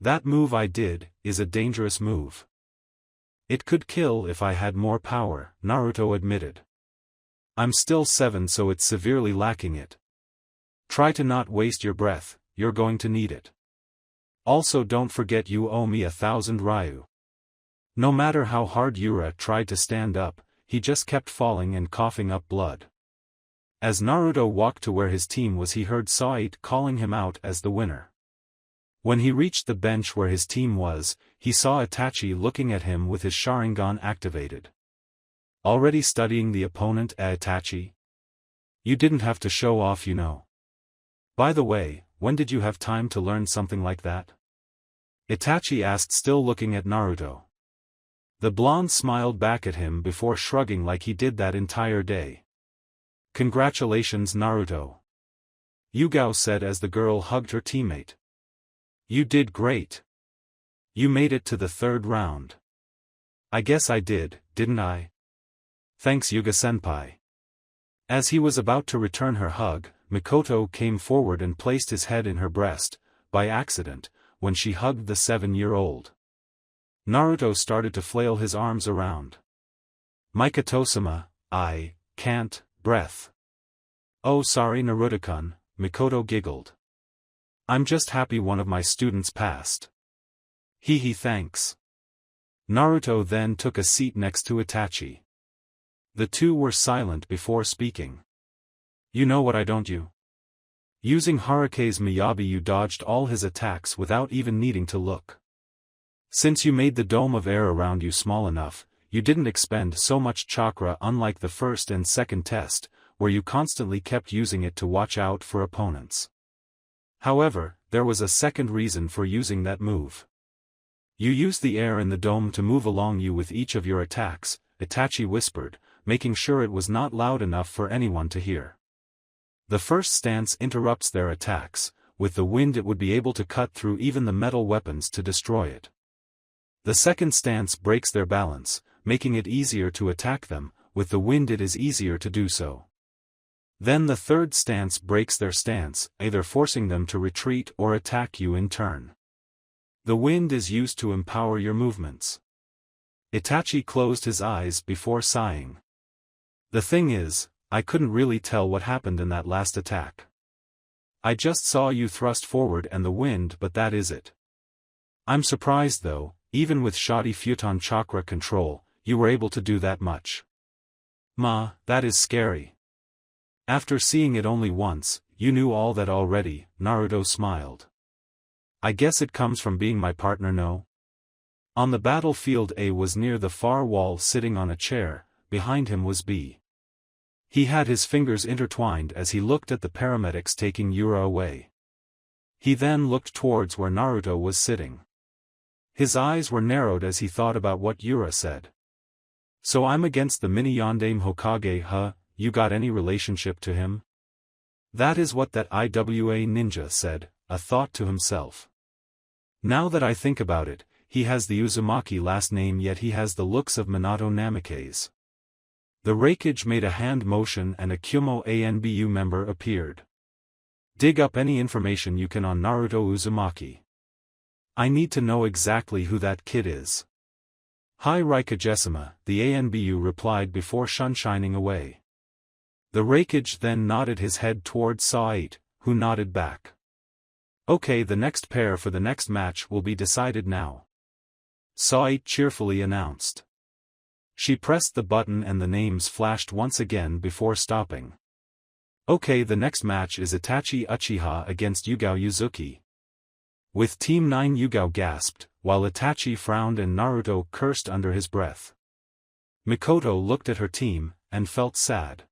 Speaker 1: That move I did, is a dangerous move. It could kill if I had more power, Naruto admitted. I'm still 7 so it's severely lacking it. Try to not waste your breath, you're going to need it. Also don't forget you owe me 1,000 Ryu. No matter how hard Yura tried to stand up, he just kept falling and coughing up blood. As Naruto walked to where his team was he heard Sait calling him out as the winner. When he reached the bench where his team was, he saw Itachi looking at him with his Sharingan activated. Already studying the opponent, Itachi? You didn't have to show off, you know. By the way, when did you have time to learn something like that? Itachi asked, still looking at Naruto. The blonde smiled back at him before shrugging like he did that entire day. Congratulations, Naruto. Yugao said as the girl hugged her teammate. You did great. You made it to the 3rd round. I guess I did, didn't I? Thanks, Yuga-senpai. As he was about to return her hug, Mikoto came forward and placed his head in her breast, by accident, when she hugged the 7-year-old. Naruto started to flail his arms around. Mikoto-sama, I can't breath. Oh sorry Naruto-kun, Mikoto giggled. I'm just happy one of my students passed. Hee thanks. Naruto then took a seat next to Itachi. The two were silent before speaking. You know what, don't you? Using Haruka's Miyabi you dodged all his attacks without even needing to look. Since you made the dome of air around you small enough, you didn't expend so much chakra unlike the first and second test, where you constantly kept using it to watch out for opponents. However, there was a second reason for using that move. You used the air in the dome to move along you with each of your attacks, Itachi whispered, making sure it was not loud enough for anyone to hear. The first stance interrupts their attacks, with the wind it would be able to cut through even the metal weapons to destroy it. The second stance breaks their balance, making it easier to attack them, with the wind it is easier to do so. Then the third stance breaks their stance, either forcing them to retreat or attack you in turn. The wind is used to empower your movements. Itachi closed his eyes before sighing. The thing is, I couldn't really tell what happened in that last attack. I just saw you thrust forward and the wind, but that is it. I'm surprised though, even with shoddy futon chakra control, you were able to do that much. That is scary. After seeing it only once, you knew all that already, Naruto smiled. I guess it comes from being my partner, no? On the battlefield, A was near the far wall sitting on a chair, behind him was B. He had his fingers intertwined as he looked at the paramedics taking Yura away. He then looked towards where Naruto was sitting. His eyes were narrowed as he thought about what Yura said. So I'm against the mini Yondaime Hokage, huh? You got any relationship to him? That is what that IWA ninja said, a thought to himself. Now that I think about it, he has the Uzumaki last name, yet he has the looks of Minato Namikaze. The Hokage made a hand motion and a Kumo ANBU member appeared. Dig up any information you can on Naruto Uzumaki. I need to know exactly who that kid is. Hi Raikage-sama, the ANBU replied before shining away. The Hokage then nodded his head towards Saito, who nodded back. Okay, the next pair for the next match will be decided now. Saito cheerfully announced. She pressed the button and the names flashed once again before stopping. Okay, the next match is Itachi Uchiha against Yugao Yuzuki. With Team 9, Yugao gasped, while Itachi frowned and Naruto cursed under his breath. Mikoto looked at her team, and felt sad.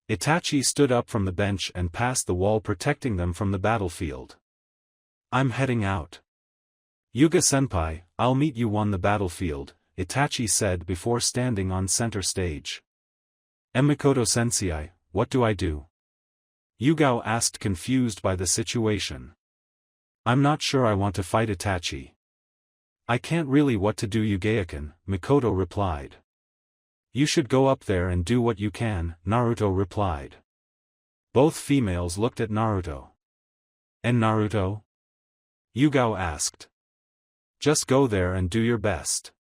Speaker 1: Itachi stood up from the bench and passed the wall protecting them from the battlefield. I'm heading out. Yuga-senpai, I'll meet you on the battlefield, Itachi said before standing on center stage. Mikoto-sensei, what do I do? Yugao asked, confused by the situation. I'm not sure I want to fight Itachi. I can't really what to do, Yugaokan, Mikoto replied. You should go up there and do what you can, Naruto replied. Both females looked at Naruto. And Naruto? Yugao asked. Just go there and do your best.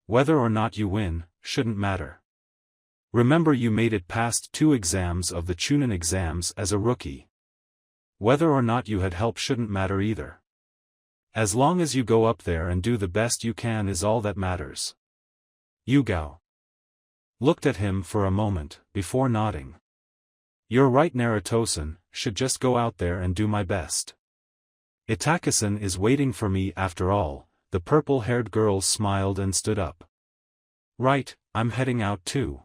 Speaker 1: Whether or not you win, shouldn't matter. Remember, you made it past 2 exams of the Chunin exams as a rookie. Whether or not you had help shouldn't matter either. As long as you go up there and do the best you can is all that matters. Yugao looked at him for a moment, before nodding. You're right, Naruto-san, should just go out there and do my best. Itachi-san is waiting for me after all, the purple-haired girl smiled and stood up. Right, I'm heading out too.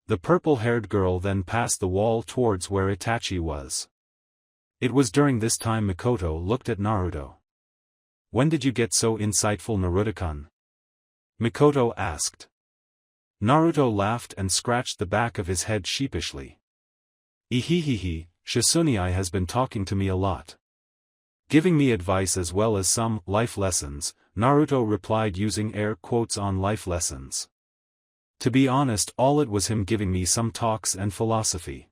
Speaker 1: The purple-haired girl then passed the wall towards where Itachi was. It was during this time Mikoto looked at Naruto. When did you get so insightful, Naruto-kun? Mikoto asked. Naruto laughed and scratched the back of his head sheepishly. Ehehehe, Shisunai has been talking to me a lot. Giving me advice as well as some life lessons, Naruto replied using air quotes on life lessons. To be honest, all it was him giving me some talks and philosophy.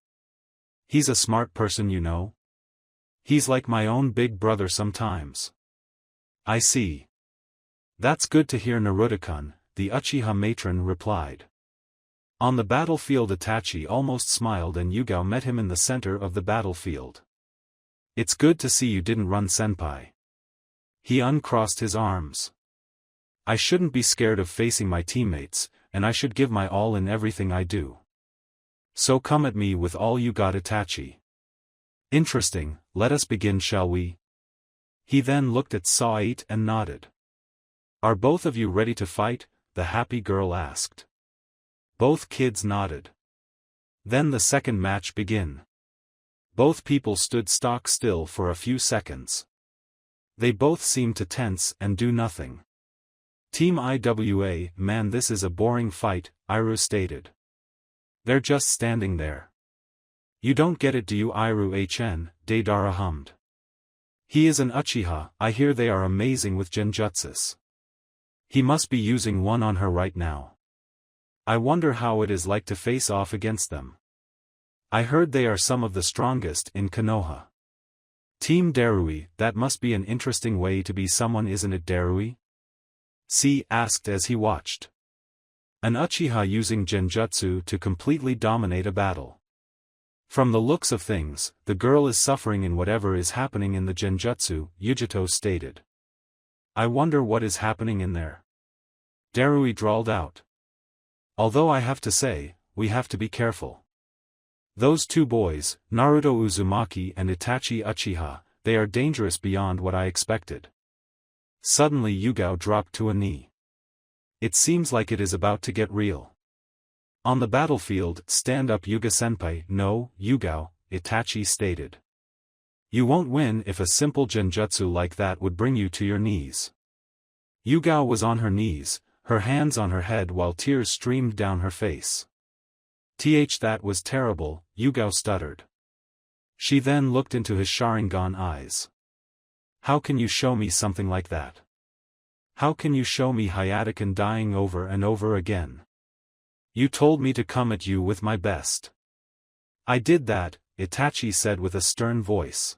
Speaker 1: He's a smart person, you know. He's like my own big brother sometimes. I see. That's good to hear, Naruto-kun, the Uchiha matron replied. On the battlefield, Itachi almost smiled and Yugao met him in the center of the battlefield. It's good to see you didn't run, senpai. He uncrossed his arms. I shouldn't be scared of facing my teammates, and I should give my all in everything I do. So come at me with all you got, Itachi. Interesting, let us begin, shall we? He then looked at Saito and nodded. Are both of you ready to fight? The happy girl asked. Both kids nodded. Then the second match began. Both people stood stock still for a few seconds. They both seemed to tense and do nothing. Team IWA, man, this is a boring fight, Iru stated. They're just standing there. You don't get it, do you, Iru-hn, Deidara hummed. He is an Uchiha, I hear they are amazing with genjutsus. He must be using one on her right now. I wonder how it is like to face off against them. I heard they are some of the strongest in Konoha. Team Darui, that must be an interesting way to be someone, isn't it, Darui? C asked as he watched. An Uchiha using genjutsu to completely dominate a battle. From the looks of things, the girl is suffering in whatever is happening in the genjutsu, Yujito stated. I wonder what is happening in there. Darui drawled out. Although I have to say, we have to be careful. Those two boys, Naruto Uzumaki and Itachi Uchiha, they are dangerous beyond what I expected. Suddenly Yugao dropped to a knee. It seems like it is about to get real. On the battlefield, stand up Yuga-senpai. No, Yugao, Itachi stated. You won't win if a simple genjutsu like that would bring you to your knees. Yugao was on her knees, her hands on her head while tears streamed down her face. That was terrible, Yugao stuttered. She then looked into his Sharingan eyes. How can you show me something like that? How can you show me Hayataken dying over and over again? You told me to come at you with my best. I did that, Itachi said with a stern voice.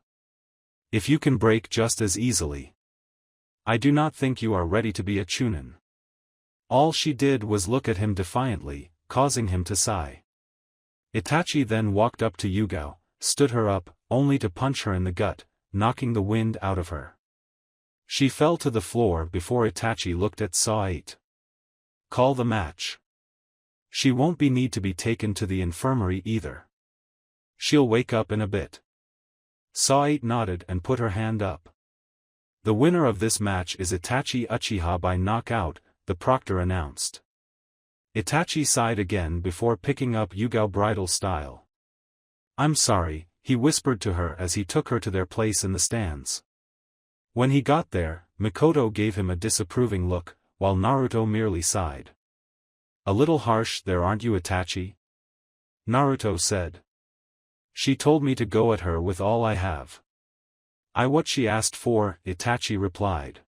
Speaker 1: If you can break just as easily. I do not think you are ready to be a Chunin. All she did was look at him defiantly, causing him to sigh. Itachi then walked up to Yugao, stood her up, only to punch her in the gut, knocking the wind out of her. She fell to the floor before Itachi looked at Saw 8. Call the match. She won't need to be taken to the infirmary either. She'll wake up in a bit. Saw 8 nodded and put her hand up. The winner of this match is Itachi Uchiha by knockout, the proctor announced. Itachi sighed again before picking up Yugao bridal style. I'm sorry, he whispered to her as he took her to their place in the stands. When he got there, Mikoto gave him a disapproving look, while Naruto merely sighed. A little harsh there, aren't you, Itachi? Naruto said. She told me to go at her with all I have. What she asked for, Itachi replied.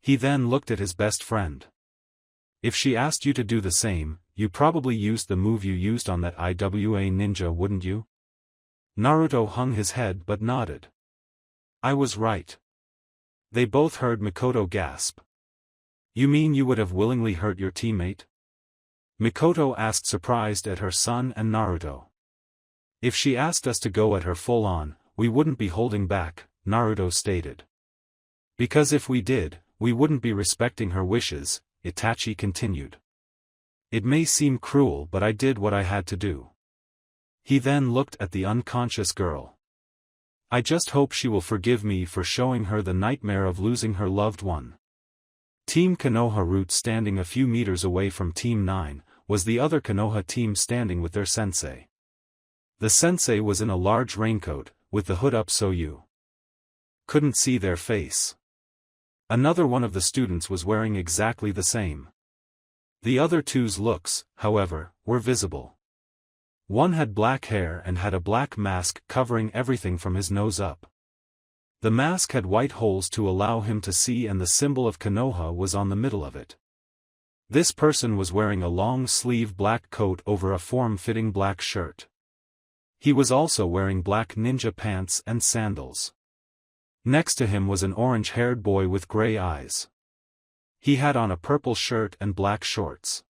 Speaker 1: He then looked at his best friend. If she asked you to do the same, you probably used the move you used on that IWA ninja, wouldn't you? Naruto hung his head but nodded. I was right. They both heard Mikoto gasp. You mean you would have willingly hurt your teammate? Mikoto asked, surprised at her son and Naruto. If she asked us to go at her full on, we wouldn't be holding back, Naruto stated. Because if we did, we wouldn't be respecting her wishes, Itachi continued. It may seem cruel, but I did what I had to do. He then looked at the unconscious girl. I just hope she will forgive me for showing her the nightmare of losing her loved one. Team Konoha Root, standing a few meters away from Team 9, was the other Konoha team standing with their sensei. The sensei was in a large raincoat, with the hood up so you couldn't see their face. Another one of the students was wearing exactly the same. The other two's looks, however, were visible. One had black hair and had a black mask covering everything from his nose up. The mask had white holes to allow him to see, and the symbol of Konoha was on the middle of it. This person was wearing a long-sleeve black coat over a form-fitting black shirt. He was also wearing black ninja pants and sandals. Next to him was an orange-haired boy with gray eyes. He had on a purple shirt and black shorts.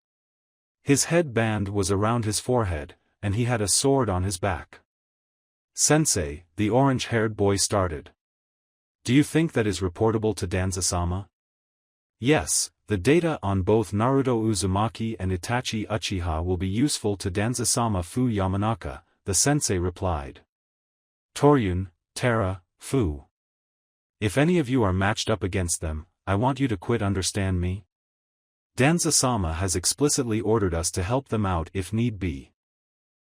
Speaker 1: His headband was around his forehead, and he had a sword on his back. Sensei, the orange-haired boy started. Do you think that is reportable to Danza-sama? Yes, the data on both Naruto Uzumaki and Itachi Uchiha will be useful to Danza-sama Fu Yamanaka, the sensei replied. Toryun, Tara, Fu. If any of you are matched up against them, I want you to quit, understand me? Danza-sama has explicitly ordered us to help them out if need be.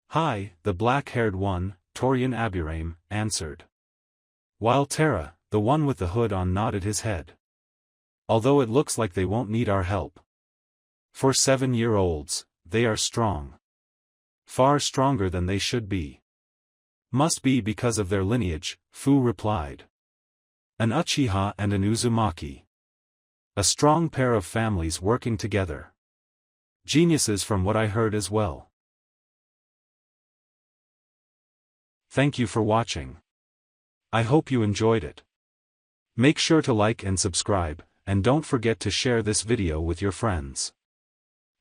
Speaker 1: Hi, the black-haired one, Toryun Aburame, answered. While Tara, the one with the hood on, nodded his head. Although it looks like they won't need our help. For 7-year-olds, they are strong. Far stronger than they should be. Must be because of their lineage, Fu replied. An Uchiha and an Uzumaki. A strong pair of families working together. Geniuses from what I heard as well. Thank you for watching. I hope you enjoyed it. Make sure to like and subscribe, and don't forget to share this video with your friends.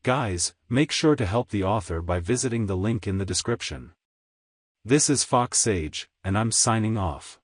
Speaker 1: Guys, make sure to help the author by visiting the link in the description. This is Fox Sage, and I'm signing off.